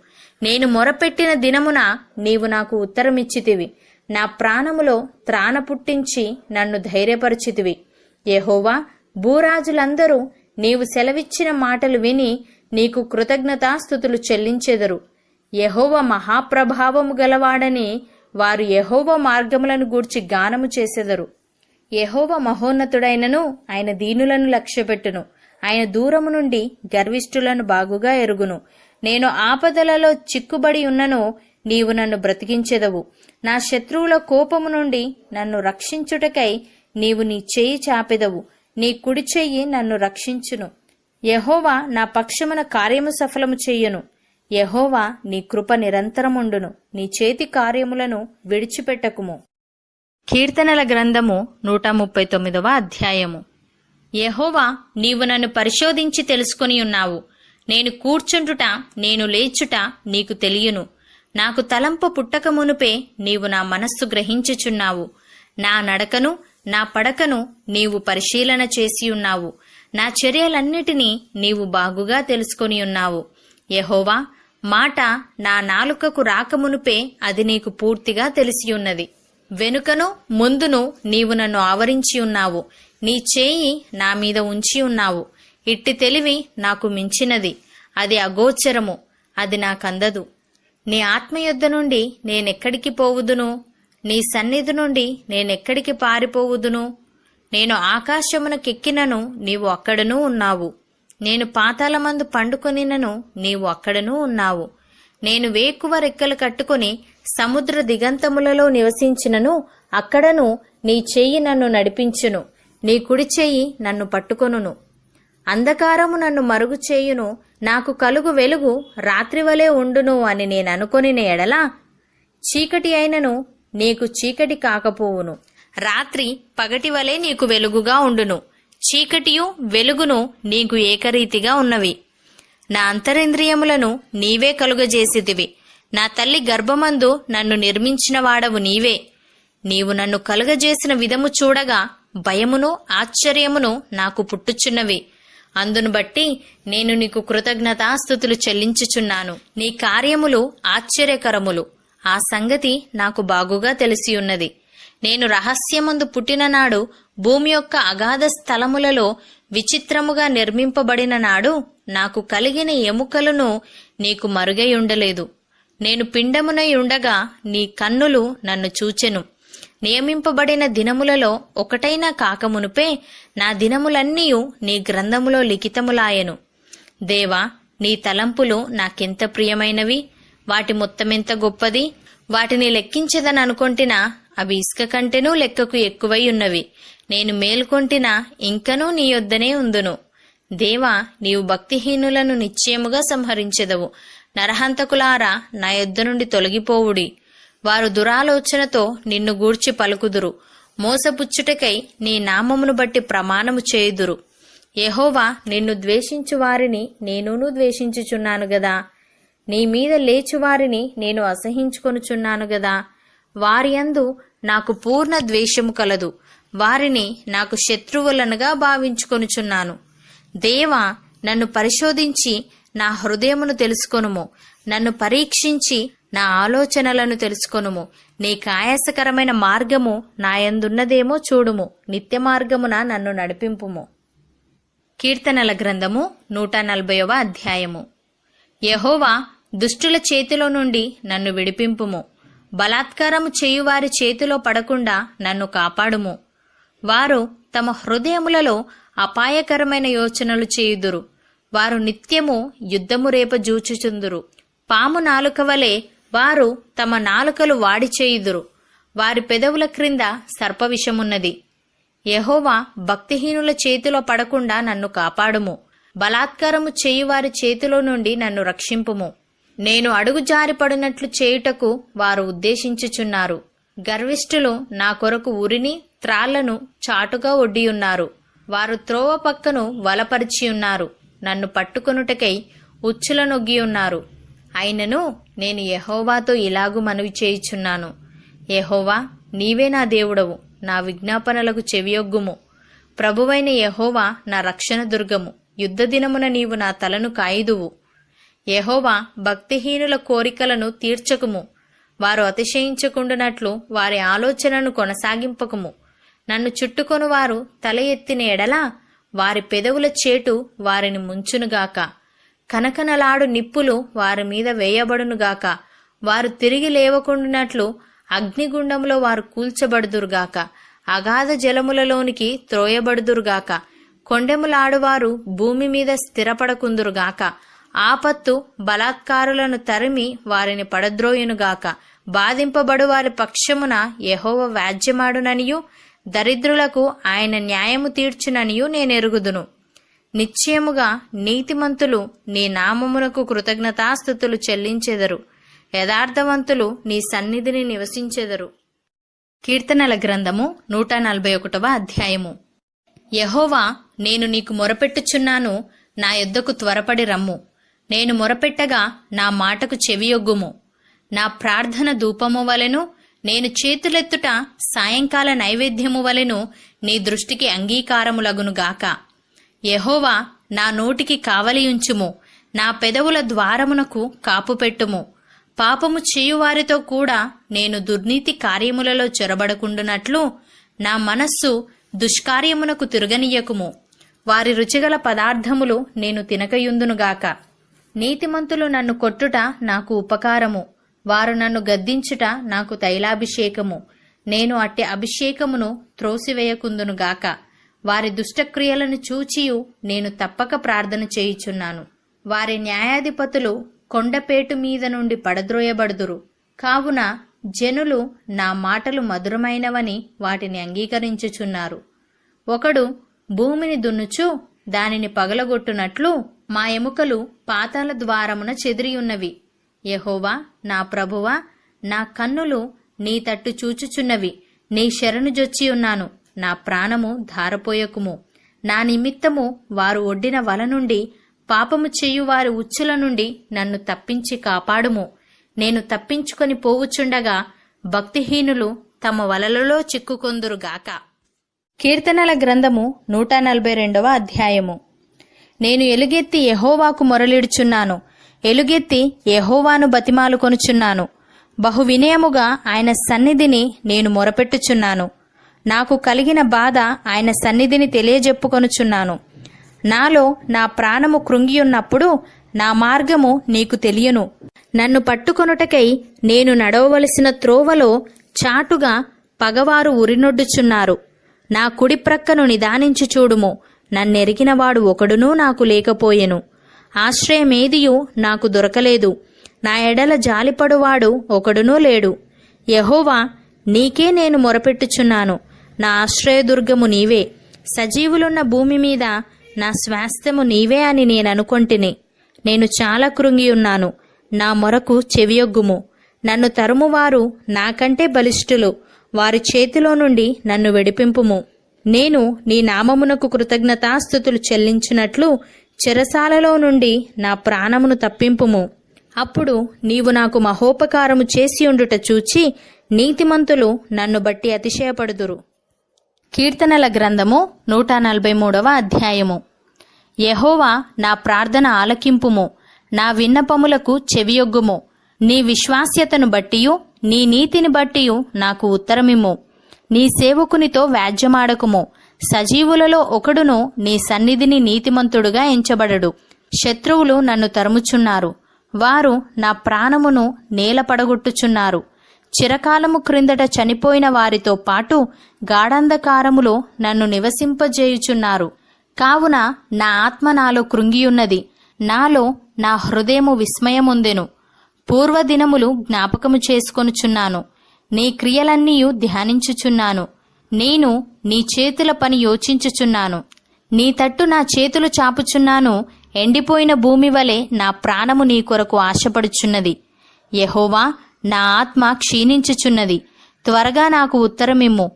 నేను మొరపెట్టిన దినమున నీవు నాకు ఉత్తరమిచ్చితివి. నా ప్రాణములో త్రాణ పుట్టించి నన్ను ధైర్యపరిచితివి. యెహోవా, భూరాజులందరూ నీవు సెలవిచ్చిన మాటలు విని నీకు కృతజ్ఞతాస్తుతులు చెల్లించెదరు. యెహోవా మహాప్రభావము గలవాడని వారు యెహోవా మార్గములను గూర్చి గానము చేసెదరు. యెహోవా మహోన్నతుడైనను ఆయన దీనులను లక్ష్యపెట్టును. ఆయన దూరము నుండి గర్విష్ఠులను బాగుగా ఎరుగును. నేను ఆపదలలో చిక్కుబడి ఉన్నను, నీవు నన్ను బ్రతికించెదవు. నా శత్రువుల కోపము నుండి నన్ను రక్షించుటకై నీవు నీ చెయ్యి చాపెదవు. నీ కుడి చెయ్యి నన్ను రక్షించును. యెహోవా నా పక్షమున కార్యము సఫలము చెయ్యును. యెహోవా, నీ కృప నిరంతరముండును. నీ చేతి కార్యములను విడిచిపెట్టకుము. కీర్తనల గ్రంథము 139వ అధ్యాయము. యెహోవా, నీవు నన్ను పరిశోధించి తెలుసుకొని ఉన్నావు. నేను కూర్చుండుట నేను లేచుట నీకు తెలియను. నాకు తలంపు పుట్టక మునుపే నీవు నా మనస్సు గ్రహించుచున్నావు. నా నడకను నా పడకను నీవు పరిశీలన చేసి ఉన్నావు. నా చర్యలన్నిటినీ నీవు బాగుగా తెలుసుకొని ఉన్నావు. యెహోవా, మాట నా నాలుకకు రాకమునుపే అది నీకు పూర్తిగా తెలిసి ఉన్నది. వెనుకను ముందును నీవు నన్ను ఆవరించి ఉన్నావు. నీ చేయి నా మీద ఉంచి ఉన్నావు. ఇట్టి తెలివి నాకు మించినది. అది అగోచరము, అది నాకందదు. నీ ఆత్మయుద్ధ నుండి నేనెక్కడికి పోవుదును? నీ సన్నిధి నుండి నేనెక్కడికి పారిపోవుదును? నేను ఆకాశమునకెక్కినను నీవు అక్కడనూ ఉన్నావు. నేను పాతాళమందు పండుకొనినను నీవు అక్కడనూ ఉన్నావు. నేను వేకువ రెక్కలు కట్టుకుని సముద్ర దిగంతములలో నివసించినను అక్కడను నీ చెయ్యి నన్ను నడిపించును. నీ కుడి చెయ్యి నన్ను పట్టుకొనును. అంధకారము నన్ను మరుగు చేయును. నాకు కలుగు వెలుగు రాత్రివలే ఉండును అని నేననుకొనిన ఎడల చీకటి అయినను నీకు చీకటి కాకపోవును. రాత్రి పగటివలే నీకు వెలుగుగా ఉండును. చీకటియు వెలుగును నీకు ఏకరీతిగా ఉన్నవి. నా అంతరింద్రియములను నీవే కలుగజేసితివి. నా తల్లి గర్భమందు నన్ను నిర్మించిన వాడవు నీవే. నీవు నన్ను కలుగజేసిన విధము చూడగా భయమును ఆశ్చర్యమును నాకు పుట్టుచున్నవి. అందును బట్టి నేను నీకు కృతజ్ఞతాస్తుతులు చెల్లించుచున్నాను. నీ కార్యములు ఆశ్చర్యకరములు. ఆ సంగతి నాకు బాగుగా తెలిసియున్నది. నేను రహస్యమందు పుట్టిన నాడు, భూమి యొక్క అగాధ స్థలములలో విచిత్రముగా నిర్మింపబడిన నాడు నాకు కలిగిన ఎముకలను నీకు మరుగై ఉండలేదు. నేను పిండమునై ఉండగా నీ కన్నులు నన్ను చూచెను. నియమింపబడిన దినములలో ఒకటైనా కాకమునుపే నా దినములన్నీయు నీ గ్రంథములో లిఖితములాయెను. దేవా, నీ తలంపులు నాకెంత ప్రియమైనవి! వాటి మొత్తమెంత గొప్పది! వాటిని లెక్కించదననుకొంటినా అవి ఇసుక కంటెనూ లెక్కకు ఎక్కువై ఉన్నవి. నేను మేల్కొంటినా ఇంకనూ నీ యొద్దనే ఉందును. దేవా, నీవు భక్తిహీనులను నిశ్చయముగా సంహరించెదవు. నరహంతకులారా, నా యొద్ద నుండి తొలగిపోవుడి. వారు దురాలోచనతో నిన్ను గూర్చి పలుకుదురు. మోసపుచ్చుటకై నీ నామమును బట్టి ప్రమాణము చేయుదురు. యెహోవా, నిన్ను ద్వేషించు వారిని నేనును ద్వేషించుచున్నాను గదా. నీ మీద లేచువారిని నేను అసహించుకొనుచున్నాను గదా. వారి యందు నాకు పూర్ణ ద్వేషము కలదు. వారిని నాకు శత్రువులనుగా భావించుకొనుచున్నాను. దేవా, నన్ను పరిశోధించి నా హృదయమును తెలుసుకొనుము. నన్ను పరీక్షించి నా ఆలోచనలను తెలుసుకొనుము. నీకు ఆయాసకరమైన మార్గము నాయందున్నదేమో చూడుము. నిత్య మార్గమున నన్ను నడిపింపుము. కీర్తనల గ్రంథము 140వ అధ్యాయము. యెహోవా, దుష్టుల చేతిలో నుండి నన్ను విడిపింపుము. బలాత్కారము చేయువారి చేతిలో పడకుండా నన్ను కాపాడుము. వారు తమ హృదయములలో అపాయకరమైన యోచనలు చేయుదురు. వారు నిత్యము యుద్ధము రేపజూచుచుందురు. పాము నాలుక వలె వారు తమ నాలుకలు వాడి చేయుదురు. వారి పెదవుల క్రింద సర్పవిషమున్నది. యెహోవా భక్తిహీనుల చేతిలో పడకుండా నన్ను కాపాడుము. బలాత్కారము చేయువారి చేతిలో నుండి నన్ను రక్షింపుము. నేను అడుగు జారిపడినట్లు చేయుటకు వారు ఉద్దేశించుచున్నారు. గర్విష్ఠులు నా కొరకు ఉరిని త్రాళ్లను చాటుగా ఒడ్డియున్నారు. వారు త్రోవ పక్కను వలపరిచియున్నారు. నన్ను పట్టుకొనుటకై ఉచ్చుల నొగ్గియున్నారు. అయినను నేను యెహోవాతో ఇలాగు మనవి చేయుచున్నాను. యెహోవా, నీవే నా దేవుడవు. నా విజ్ఞాపనలకు చెవియొగ్గుము. ప్రభువైన యెహోవా నా రక్షణ దుర్గము. యుద్ధ దినమున నీవు నా తలను కాయిదువు. యెహోవా, భక్తిహీనుల కోరికలను తీర్చకుము. వారు అతిశయించకుండునట్లు వారి ఆలోచనను కొనసాగింపకుము. నన్ను చుట్టుకొను వారు తల ఎత్తిన ఎడల వారి పెదవుల చేటు వారిని ముంచునుగాక. కనకనలాడు నిప్పులు వారి మీద వేయబడునుగాక. వారు తిరిగి లేవకుండునట్లు అగ్నిగుండంలో వారు కూల్చబడుదురుగాక. అగాధ జలములలోనికి త్రోయబడుదురుగాక. కొండెములాడువారు భూమి మీద స్థిరపడకుందురుగాక. ఆపత్తు బలాత్కారులను తరిమి వారిని పడద్రోయునుగాక. బాధింపబడు వారి పక్షమున యెహోవా వ్యాజ్యమాడుననియు దరిద్రులకు ఆయన న్యాయము తీర్చుననియు నేనెరుగుదును. నిశ్చయముగా నీతిమంతులు నీ నామమునకు కృతజ్ఞతాస్తుతులు చెల్లించెదరు. యథార్థవంతులు నీ సన్నిధిని నివసించెదరు. కీర్తనల గ్రంథము 141వ అధ్యాయము. యెహోవా, నేను నీకు మొరపెట్టుచున్నాను. నా యొద్దకు త్వరపడి రమ్ము. నేను మొరపెట్టగా నా మాటకు చెవియొగ్గుము. నా ప్రార్థన ధూపము వలెను, నేను చేతులెత్తుట సాయంకాల నైవేద్యము వలెను నీ దృష్టికి అంగీకారములగునుగాక. యెహోవా, నా నోటికి కావలియుంచుము. నా పెదవుల ద్వారమునకు కాపుపెట్టుము. పాపము చేయువారితో కూడా నేను దుర్నీతి కార్యములలో చొరబడకుండునట్లు నా మనస్సు దుష్కార్యమునకు తిరగనీయకుము. వారి రుచిగల పదార్థములు నేను తినకయుందునుగాక. నీతిమంతులు నన్ను కొట్టుట నాకు ఉపకారము. వారు నన్ను గద్దించుట నాకు తైలాభిషేకము. నేను అట్టి అభిషేకమును త్రోసివేయకుందునుగాక. వారి దుష్టక్రియలను చూచియు నేను తప్పక ప్రార్థన చేయుచున్నాను. వారి న్యాయాధిపతులు కొండపేటు మీద నుండి పడద్రోయబడుదురు. కావున జనులు నా మాటలు మధురమైనవని వాటిని అంగీకరించుచున్నారు. ఒకడు భూమిని దున్నుచు దానిని పగలగొట్టునట్లు మా ఎముకలు పాతాళ ద్వారమున చెదిరియున్నవి. యెహోవా, నా ప్రభువా, నా కన్నులు నీ తట్టు చూచుచున్నవి. నీ శరణు జొచ్చియున్నాను. నా ప్రాణము ధారపోయకుము. నా నిమిత్తము వారు ఒడ్డిన వల నుండి, పాపము చేయువారి ఉచ్చుల నుండి నన్ను తప్పించి కాపాడుము. నేను తప్పించుకొని పోవుచుండగా భక్తిహీనులు తమ వలలలో చిక్కుకొందురుగాక. కీర్తనల గ్రంథము 142వ అధ్యాయము. నేను ఎలుగెత్తి యెహోవాకు మొరలిడుచున్నాను. ఎలుగెత్తి యెహోవాను బతిమాలుకొనుచున్నాను. బహు వినయముగా ఆయన సన్నిధిని నేను మొరపెట్టుచున్నాను. నాకు కలిగిన బాధ ఆయన సన్నిధిని తెలియజెప్పుకొనుచున్నాను. నాలో నా ప్రాణము కృంగియున్నప్పుడు నా మార్గము నీకు తెలియను. నన్ను పట్టుకొనుటకై నేను నడవవలసిన త్రోవలో చాటుగా పగవారు ఉరినొడ్డుచున్నారు. నా కుడి ప్రక్కను నిదానించి చూడుము. నన్నెరిగినవాడు ఒకడునూ నాకు లేకపోయెను. ఆశ్రయమేదియు నాకు దొరకలేదు. నా ఎడల జాలిపడువాడు ఒకడునూ లేడు. యెహోవా, నీకే నేను మొరపెట్టుచున్నాను. నా ఆశ్రయదుర్గము నీవే. సజీవులున్న భూమి మీద నా స్వాస్థ్యము నీవే అని నేననుకొంటిని. నేను చాలా కృంగియున్నాను. నా మొరకు చెవియొగ్గుము. నన్ను తరుమువారు నాకంటే బలిష్ఠులు. వారి చేతిలో నుండి నన్ను విడిపింపుము. నేను నీ నామమునకు కృతజ్ఞతాస్తుతులు చెల్లించినట్లు చెరసాలలో నుండి నా ప్రాణమును తప్పింపుము. అప్పుడు నీవు నాకు మహోపకారము చేసియుండుట చూచి నీతిమంతులు నన్ను బట్టి అతిశయపడుదురు. కీర్తనల గ్రంథము 143వ అధ్యాయము. యెహోవా, నా ప్రార్థన ఆలకింపుము. నా విన్నపములకు చెవియొగ్గుము. నీ విశ్వాస్యతను బట్టియు నీ నీతిని బట్టియు నాకు ఉత్తరమిమ్ము. నీ సేవకునితో వ్యాజ్యమాడకుము. సజీవులలో ఒకడును నీ సన్నిధిని నీతిమంతుడుగా ఎంచబడడు. శత్రువులు నన్ను తరుముచున్నారు. వారు నా ప్రాణమును నేలపడగొట్టుచున్నారు. చిరకాలము క్రిందట చనిపోయిన వారితో పాటు గాఢంధకారములో నన్ను నివసింపజేయుచున్నారు. కావున నా ఆత్మ నాలో కృంగియున్నది, నాలో నా హృదయము విస్మయముందెను. పూర్వదినములు జ్ఞాపకము చేసుకొనుచున్నాను, నీ క్రియలన్నీయు ధ్యానించుచున్నాను. నేను నీ చేతుల పని యోచించుచున్నాను. నీ తట్టు నా చేతులు చాపుచున్నాను. ఎండిపోయిన భూమి వలె నా ప్రాణము నీ కొరకు ఆశపడుచున్నది. యెహోవా, నా ఆత్మ క్షీణించుచున్నది. త్వరగా నాకు ఉత్తరమిమ్ము.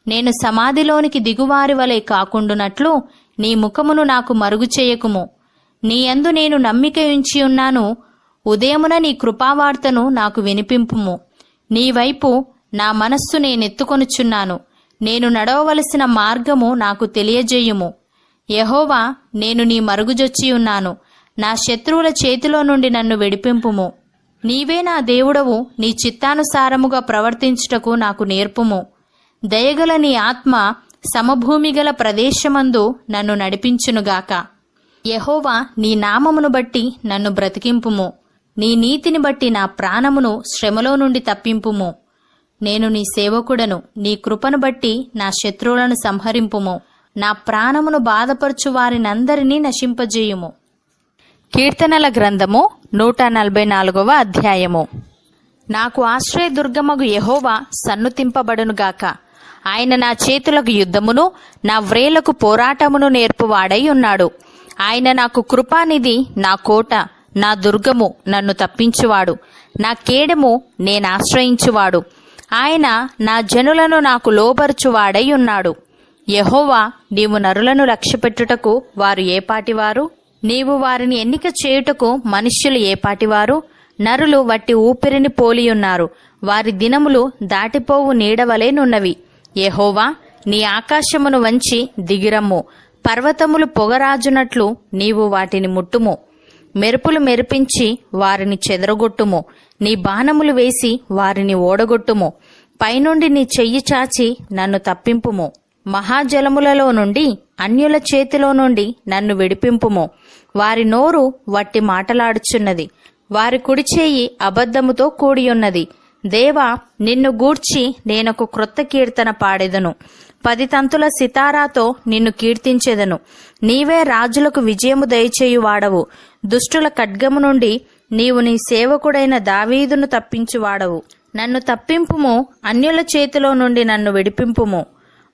నేను సమాధిలోనికి దిగువారి వలె కాకుండునట్లు నీ ముఖమును నాకు మరుగు చేయకుము. నీ యందు నేను నమ్మిక ఉంచి ఉన్నాను. ఉదయమున నీ కృపావార్తను నాకు వినిపింపుము. నీ వైపు నా మనస్సు నేనెత్తుకొనుచున్నాను. నేను నడవవలసిన మార్గము నాకు తెలియజేయుము. యెహోవా, నేను నీ మరుగుజొచ్చి ఉన్నాను. నా శత్రువుల చేతిలో నుండి నన్ను విడిపింపుము. నీవే నా దేవుడవు. నీ చిత్తానుసారముగా ప్రవర్తించుటకు నాకు నేర్పుము. దయగల నీ ఆత్మ సమభూమిగల ప్రదేశమందు నన్ను నడిపించునుగాక. యెహోవా, నీ నామమును బట్టి నన్ను బ్రతికింపుము. నీ నీతిని బట్టి నా ప్రాణమును శ్రమలో నుండి తప్పింపుము. నేను నీ సేవకుడను. నీ కృపను బట్టి నా శత్రువులను సంహరింపుము. నా ప్రాణమును బాధపరచు వారినందరినీ నశింపజేయుము. కీర్తనల గ్రంథము 144వ అధ్యాయము. నాకు ఆశ్రయదుర్గమగు యెహోవా సన్నుతింపబడునుగాక. ఆయన నా చేతులకు యుద్ధమును, నా వ్రేలకు పోరాటమును నేర్పువాడై ఉన్నాడు. ఆయన నాకు కృపానిధి, నా కోట, నా దుర్గము, నన్ను తప్పించువాడు, నా కేడము, నేనాశ్రయించువాడు. ఆయన నా జనులను నాకు లోబరుచువాడై ఉన్నాడు. యెహోవా, నీవు నరులను లక్ష్యపెట్టుటకు వారు ఏపాటివారు? నీవు వారిని ఎన్నిక చేయుటకు మనుష్యులు ఏపాటివారు? నరులు వట్టి ఊపిరిని పోలియున్నారు. వారి దినములు దాటిపోవు నీడవలేనున్నవి. యెహోవా, నీ ఆకాశమును వంచి దిగిరమ్ము. పర్వతములు పొగరాజునట్లు నీవు వాటిని ముట్టుము. మెరుపులు మెరిపించి వారిని చెదరగొట్టుము. నీ బాణములు వేసి వారిని ఓడగొట్టుము. పైనుండి నీ చెయ్యి చాచి నన్ను తప్పింపుము. మహాజలములలో నుండి, అన్యుల చేతిలో నుండి నన్ను విడిపింపుము. వారి నోరు వట్టి మాటలాడుచున్నది. వారి కుడిచేయి అబద్ధముతో కూడియున్నది. దేవా, నిన్ను గూర్చి నేనొక క్రొత్త కీర్తన పాడెదను. 10 తంతుల సితారాతో నిన్ను కీర్తించెదను. నీవే రాజులకు విజయము దయచేయువాడవు. దుష్టుల ఖడ్గము నుండి నీవు నీ సేవకుడైన దావీదును తప్పించువాడవు. నన్ను తప్పింపుము. అన్యుల చేతిలో నుండి నన్ను విడిపింపుము.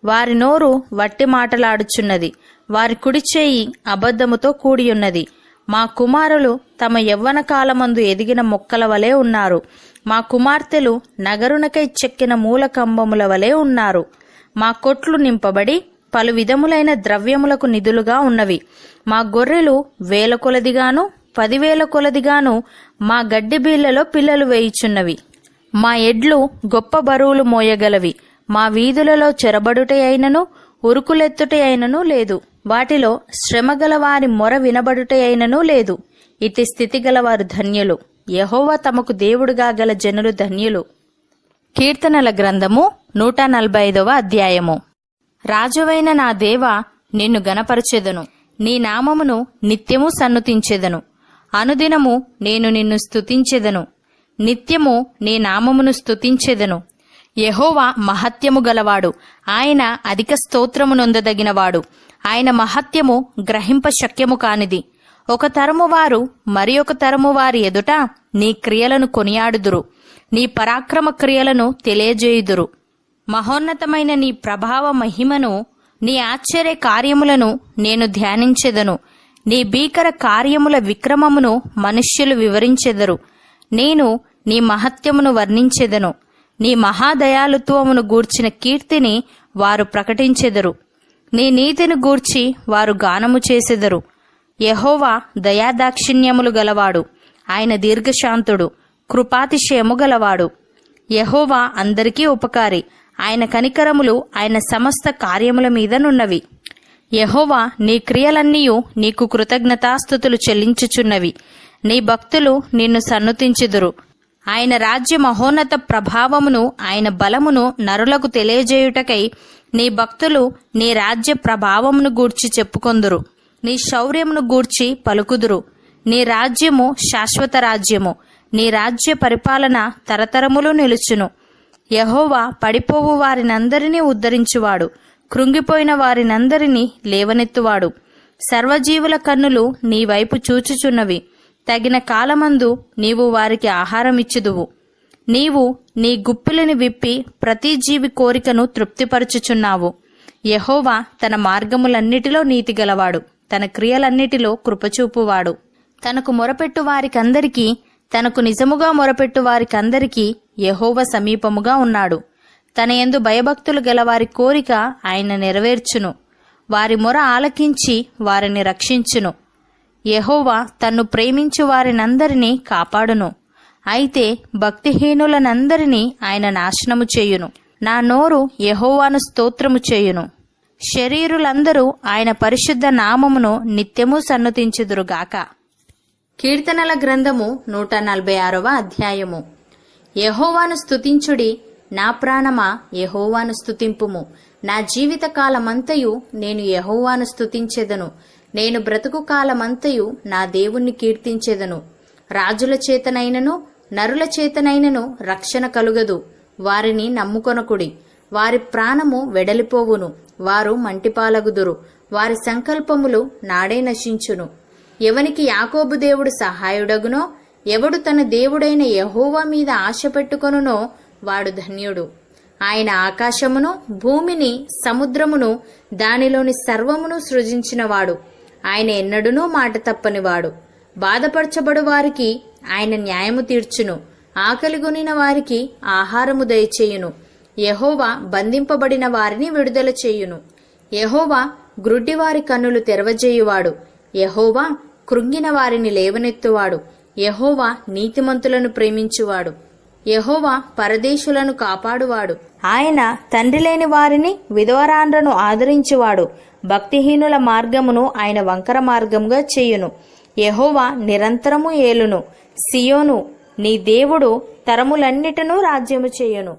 వారి నోరు వట్టి మాటలాడుచున్నది. వారి కుడిచేయి అబద్ధముతో కూడియున్నది. మా కుమారులు తమ యవ్వన కాలమందు ఎదిగిన మొక్కల వలె ఉన్నారు. మా కుమార్తెలు నగరునకై చెక్కిన మూలకంబముల వలె ఉన్నారు. మా కొట్లు నింపబడి పలు విధములైన ద్రవ్యములకు నిధులుగా ఉన్నవి. మా గొర్రెలు 1000 కొలదిగాను 10,000 కొలదిగాను మా గడ్డి బీళ్లలో పిల్లలు వేయుచున్నవి. మా ఎడ్లు గొప్ప బరువులు మోయగలవి. మా వీధులలో చెరబడుట అయినను ఉరుకులెత్తుట అయినను లేదు. వాటిలో శ్రమగల వారి మొర వినబడుట అయినను లేదు. ఇట్టి స్థితి గలవారు ధన్యులు. యెహోవా తమకు దేవుడుగా గల జనులు ధన్యులు. కీర్తనల గ్రంథము 145వ అధ్యాయము. రాజువైన నా దేవా, నిన్ను గణపరచెదను. నీ నామమును నిత్యము సన్నుతించెదను. అనుదినము నేను నిన్ను స్తుతించెదను. నిత్యము నీ నామమును స్తుతించెదను. యెహోవా మహత్యము గలవాడు. ఆయన అధిక స్తోత్రము నొందదగినవాడు. ఆయన మహత్యము గ్రహింప శక్యము కానిది. ఒక తరము వారు మరి ఒక తరము వారి ఎదుట నీ క్రియలను కొనియాడుదురు. నీ పరాక్రమ క్రియలను తెలియజేయుదురు. మహోన్నతమైన నీ ప్రభావ మహిమను, నీ ఆశ్చర్య కార్యములను నేను ధ్యానించెదను. నీ భీకర కార్యముల విక్రమమును మనుష్యులు వివరించెదరు. నేను నీ మహత్యమును వర్ణించెదను. నీ మహాదయాలుత్వమును గూర్చిన కీర్తిని వారు ప్రకటించెదరు. నీ నీతిని గూర్చి వారు గానము చేసెదరు. యెహోవా దయాదాక్షిణ్యములు గలవాడు. ఆయన దీర్ఘశాంతుడు, కృపాతిశయము గలవాడు. యెహోవా అందరికీ ఉపకారి. ఆయన కనికరములు ఆయన సమస్త కార్యముల మీదనున్నవి. యెహోవా, నీ క్రియలన్నీయు నీకు కృతజ్ఞతాస్తుతులు చెల్లించుచున్నవి. నీ భక్తులు నిన్ను సన్నుతించుదురు. ఆయన రాజ్య మహోన్నత ప్రభావమును, ఆయన బలమును నరులకు తెలియజేయుటకై నీ భక్తులు నీ రాజ్య ప్రభావమును గూర్చి చెప్పుకొందురు. నీ శౌర్యమును గూర్చి పలుకుదురు. నీ రాజ్యము శాశ్వత రాజ్యము, నీ రాజ్య పరిపాలన తరతరములు నిలుచును. యెహోవా పడిపోవు వారినందరినీ ఉద్ధరించువాడు, కృంగిపోయిన వారినందరినీ లేవనెత్తువాడు. సర్వజీవుల కన్నులు నీ వైపు చూచుచున్నవి. తగిన కాలమందు నీవు వారికి ఆహారమిచ్చుదువు. నీవు నీ గుప్పిలిని విప్పి ప్రతి జీవి కోరికను తృప్తిపరచుచున్నావు. యెహోవా తన మార్గములన్నిటిలో నీతి గలవాడు, తన క్రియలన్నిటిలో కృపచూపువాడు. తనకు మొరపెట్టు వారికందరికీ, తనకు నిజముగా మొరపెట్టు వారికందరికీ యెహోవా సమీపముగా ఉన్నాడు. తన యందు భయభక్తులు గలవారి కోరిక ఆయన నెరవేర్చును. వారి మొర ఆలకించి వారిని రక్షించును. యెహోవా తన్ను ప్రేమించు వారినందరినీ కాపాడును. అయితే భక్తిహీనులనందరినీ ఆయన నాశనము చేయును. నా నోరు యెహోవాను స్తోత్రము చేయును. శరీరులందరూ ఆయన పరిశుద్ధ నామమును నిత్యము సన్నుతించుదురుగాక. కీర్తనల గ్రంథము 146వ అధ్యాయము. యెహోవాను స్తుతించుడి, నా ప్రాణమా యెహోవాను స్తుతింపుము. నా జీవిత కాలమంతయు నేను యెహోవాను స్తుతించెదను. నేను బ్రతుకు కాలమంతయు నా దేవుణ్ణి కీర్తించెదను. రాజుల చేతనైనను నరుల చేతనైనను రక్షణ కలుగదు. వారిని నమ్ముకొనకుడి. వారి ప్రాణము వెడలిపోవును. వారు మంటిపాలగుదురు. వారి సంకల్పములు నాడే నశించును. ఎవనికి యాకోబు దేవుడు సహాయుడగునో, ఎవడు తన దేవుడైన యెహోవా మీద ఆశ పెట్టుకొనునో వాడు ధన్యుడు. ఆయన ఆకాశమును భూమిని సముద్రమును దానిలోని సర్వమును సృజించినవాడు. ఆయన ఎన్నడూనూ మాట తప్పనివాడు. బాధపరచబడు వారికి ఆయన న్యాయము తీర్చును. ఆకలిగొనిన వారికి ఆహారము దయచేయును. యెహోవా బంధింపబడిన వారిని విడుదల చేయును. యెహోవా గ్రుడ్డివారి కన్నులు తెరవజేయువాడు. యెహోవా కృంగిన వారిని లేవనెత్తువాడు. యెహోవా నీతిమంతులను ప్రేమించువాడు. యెహోవా పరదేశులను కాపాడువాడు. ఆయన తండ్రి లేని వారిని విధవరాండ్రను ఆదరించువాడు. భక్తిహీనుల మార్గమును ఆయన వంకర మార్గముగా చేయును. యెహోవా నిరంతరము ఏలును. సియోను నీ దేవుడు తరములన్నిటను రాజ్యము చేయును.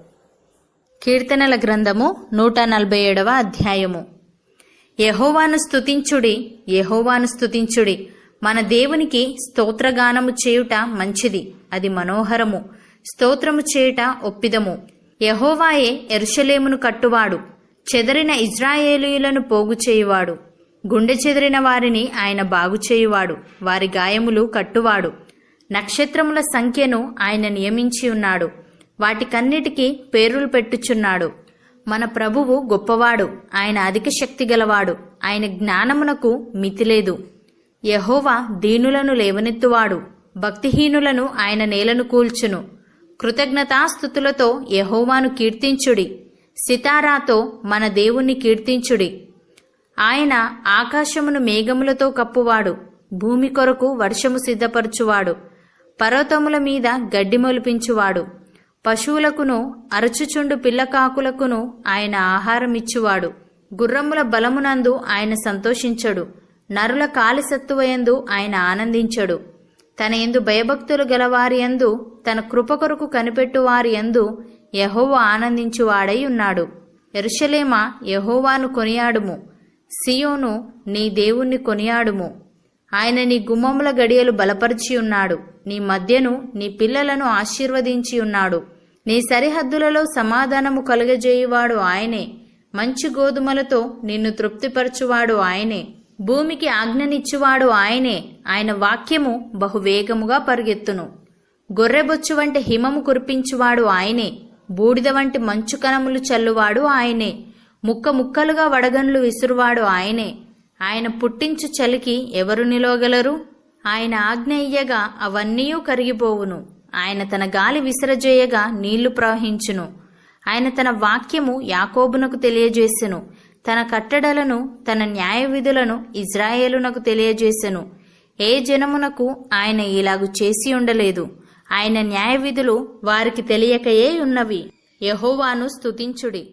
కీర్తనల గ్రంథము 147వ అధ్యాయము. యెహోవాను స్తుతించుడి, యెహోవాను స్తుతించుడి. మన దేవునికి స్తోత్రగానము చేయుట మంచిది, అది మనోహరము. స్తోత్రము చేయుట ఒప్పిదము. యెహోవాయే యెరూషలేమును కట్టువాడు. చెదరిన ఇజ్రాయేలీయులను పోగు చేయువాడు. గుండె చెదిరిన వారిని ఆయన బాగుచేయువాడు. వారి గాయములు కట్టువాడు. నక్షత్రముల సంఖ్యను ఆయన నియమించి ఉన్నాడు. వాటికన్నిటికీ పేరులు పెట్టుచున్నాడు. మన ప్రభువు గొప్పవాడు. ఆయన అధిక శక్తి గలవాడు. ఆయన జ్ఞానమునకు మితిలేదు. యెహోవా దీనులను లేవనెత్తువాడు. భక్తిహీనులను ఆయన నేలను కూల్చును. కృతజ్ఞతాస్తుతులతో యెహోవాను కీర్తించుడి. సితారాతో మన దేవుణ్ణి కీర్తించుడి. ఆయన ఆకాశమును మేఘములతో కప్పువాడు. భూమి కొరకు వర్షము సిద్ధపరచువాడు. పర్వతముల మీద గడ్డి మొలిపించువాడు. పశువులకును అరచుచుండు పిల్లకాకులకును ఆయన ఆహారమిచ్చువాడు. గుర్రముల బలమునందు ఆయన సంతోషించడు. నరుల కాలి సత్తువయందు ఆయన ఆనందించడు. తన యందు భయభక్తులు గలవారి యందు, తన కృప కొరకు కనిపెట్టు వారి యందు యెహోవా ఆనందించువాడై ఉన్నాడు. యెరూషలేమా యెహోవాను కొనియాడుము. సియోను నీ దేవుణ్ణి కొనియాడుము. ఆయన నీ గుమ్మముల గడియలు బలపరిచి ఉన్నాడు. నీ మధ్యను నీ పిల్లలను ఆశీర్వదించి ఉన్నాడు. నీ సరిహద్దులలో సమాధానము కలుగజేయువాడు ఆయనే. మంచి గోధుమలతో నిన్ను తృప్తిపరచువాడు ఆయనే. భూమికి ఆజ్ఞనిచ్చువాడు ఆయనే. ఆయన వాక్యము బహువేగముగా పరుగెత్తును. గొర్రెబొచ్చు వంటి హిమము కురిపించువాడు ఆయనే. బూడిద వంటి మంచు కణములు చల్లువాడు ఆయనే. ముక్క ముక్కలుగా వడగండ్లు విసురువాడు ఆయనే. ఆయన పుట్టించు చలికి ఎవరు నిలవగలరు? ఆయన ఆజ్ఞ ఇయ్యగా అవన్నీయూ కరిగిపోవును. ఆయన తన గాలి విసరజేయగా నీళ్లు ప్రవహించును. ఆయన తన వాక్యము యాకోబునకు తెలియజేసెను. తన కట్టడలను, తన న్యాయ విధులను ఇజ్రాయేలునకు తెలియజేసెను. ఏ జనమునకు ఆయన ఇలాగు చేసి ఉండలేదు. ఆయన న్యాయ విధులు వారికి తెలియకయే ఉన్నవి. యెహోవాను స్తుతించుడి.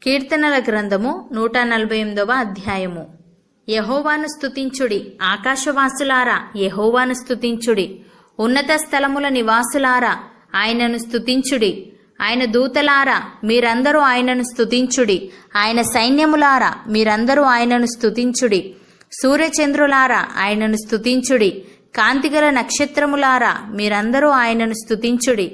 కీర్తనల గ్రంథము 148వ అధ్యాయము. యెహోవాను స్తుతించుడి, ఆకాశవాసులారా యెహోవాను స్తుతించుడి. ఉన్నత స్థలముల నివాసులారా ఆయనను స్తుతించుడి. ఆయన దూతలారా మీరందరూ ఆయనను స్తుతించుడి. ఆయన సైన్యములారా మీరందరూ ఆయనను స్తుతించుడి. సూర్యచంద్రులారా ఆయనను స్తుతించుడి. కాంతిగల నక్షత్రములారా మీరందరూ ఆయనను స్తుతించుడి.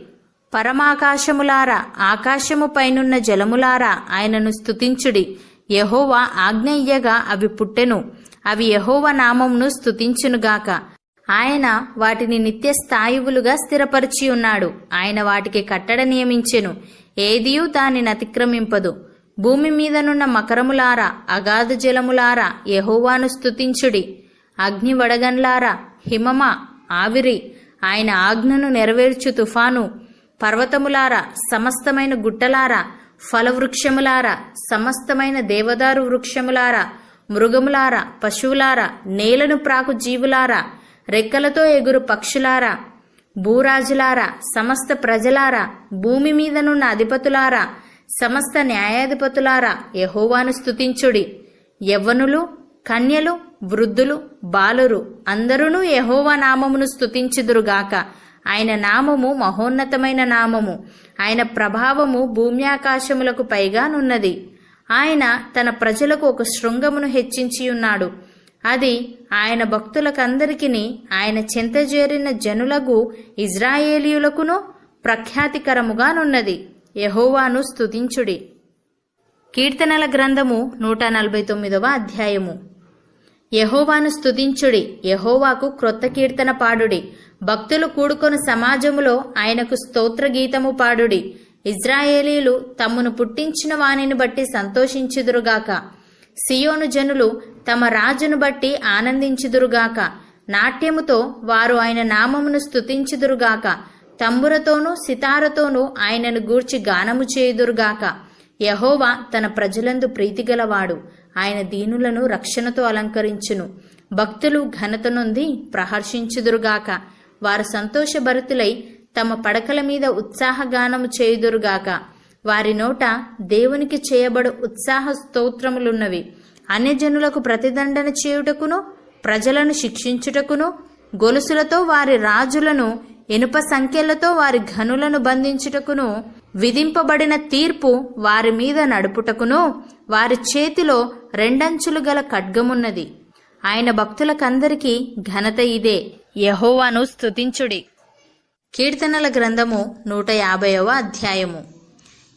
పరమాకాశములారా, ఆకాశము పైనున్న జలములారా ఆయనను స్తుతించుడి. యెహోవా ఆజ్ఞ ఇయ్యగా అవి పుట్టెను, అవి యెహోవా నామమును స్తుతించునుగాక. ఆయన వాటిని నిత్య స్థాయువులుగా స్థిరపరిచి ఉన్నాడు. ఆయన వాటికి కట్టడ నియమించెను, ఏదియూ దానిని అతిక్రమింపదు. భూమి మీదనున్న మకరములారా, అగాధ జలములారా యెహోవాను స్తుతించుడి. అగ్ని వడగండ్లారా, హిమమా, ఆవిరి, ఆయన ఆజ్ఞను నెరవేర్చు తుఫాను, పర్వతములారా, సమస్తమైన గుట్టలారా, ఫలవృక్షములారా, సమస్తమైన దేవదారు వృక్షములారా, మృగములారా, పశువులారా, నేలను ప్రాకు జీవులారా, రెక్కలతో ఎగురు పక్షులారా, భూరాజులారా, సమస్త ప్రజలారా, భూమి మీదనున్న అధిపతులారా, సమస్త న్యాయాధిపతులారా యెహోవాను స్తుతించుడి. యవ్వనులు, కన్యలు, వృద్ధులు, బాలురు అందరూ యెహోవా నామమును స్తుతించుదురుగాక. ఆయన నామము మహోన్నతమైన నామము, ఆయన ప్రభావము భూమి ఆకాశములకు పైగానున్నది. ఆయన తన ప్రజలకు ఒక శృంగమును హెచ్చించి ఉన్నాడు. అది ఆయన భక్తులకందరికిని, ఆయన చెంతజేరిన జనులకు ఇజ్రాయేలీయులకును ప్రఖ్యాతికరముగానున్నది. యెహోవాను స్తుతించుడి. కీర్తనల గ్రంథము 149వ అధ్యాయము. యెహోవాను స్తుతించుడి, యెహోవాకు క్రొత్త కీర్తన పాడుడి. భక్తులు కూడుకొను సమాజములో ఆయనకు స్తోత్ర గీతము పాడుడి. ఇజ్రాయేలీలు తమ్మును పుట్టించిన వానిని బట్టి సంతోషించుదురుగాక. సియోను జనులు తమ రాజును బట్టి ఆనందించుదురుగాక. నాట్యముతో వారు ఆయన నామమును స్తుతించుదురుగాక. తంబురతోనూ సితారతోనూ ఆయనను గూర్చి గానము చేయుదురుగాక. యెహోవా తన ప్రజలందు ప్రీతిగలవాడు, ఆయన దీనులను రక్షణతో అలంకరించును. భక్తులు ఘనత నొంది ప్రహర్షించుదురుగాక. వారు సంతోషభరితులై తమ పడకల మీద ఉత్సాహగానము చేయుదురుగాక. వారి నోట దేవునికి చేయబడు ఉత్సాహ స్తోత్రములున్నవి. అన్యజనులకు ప్రతిదండన చేయుటకును, ప్రజలను శిక్షించుటకును, గొలుసులతో వారి రాజులను, ఇనుప సంఖ్యలతో వారి ఘనులను బంధించుటకును, విధింపబడిన తీర్పు వారి మీద నడుపుటకును వారి చేతిలో రెండంచులు గల ఖడ్గమున్నది. ఆయన భక్తులకందరికీ ఘనత ఇదే. యెహోవాను స్తుతించుడి. కీర్తనల గ్రంథము 150వ అధ్యాయము.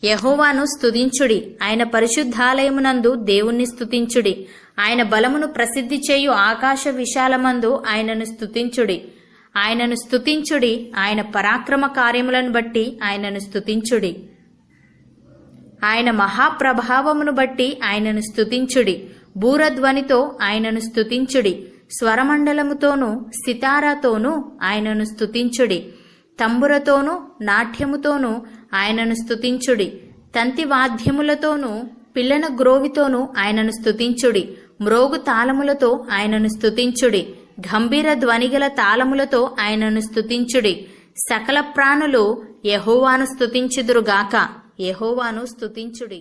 యెహోవాను స్తుతించుడి, ఆయన పరిశుద్ధాలయమునందు దేవుణ్ణి స్తుతించుడి. ఆయన బలమును ప్రసిద్ధి చేయు ఆకాశ విశాలమందు ఆయనను స్తుతించుడి. ఆయనను స్తుతించుడి, ఆయన పరాక్రమ కార్యములను బట్టి ఆయనను స్తుతించుడి. ఆయన మహాప్రభావమును బట్టి ఆయనను స్తుతించుడి. బూరధ్వనితో ఆయనను స్తుతించుడి. స్వరమండలముతోనూ సితారాతోనూ ఆయనను స్తుతించుడి. తంబురతోనూ నాట్యముతోనూ ఆయనను స్తుతించుడి. తంతి వాద్యములతోనూ పిల్లన గ్రోవితోనూ ఆయనను స్తుతించుడి. మ్రోగు తాళములతో ఆయనను స్తుతించుడి. గంభీర ధ్వనిగల తాళములతో ఆయనను స్తుతించుడి. సకల ప్రాణులు యెహోవాను స్తుతించుదురుగాక. యెహోవాను స్తుతించుడి.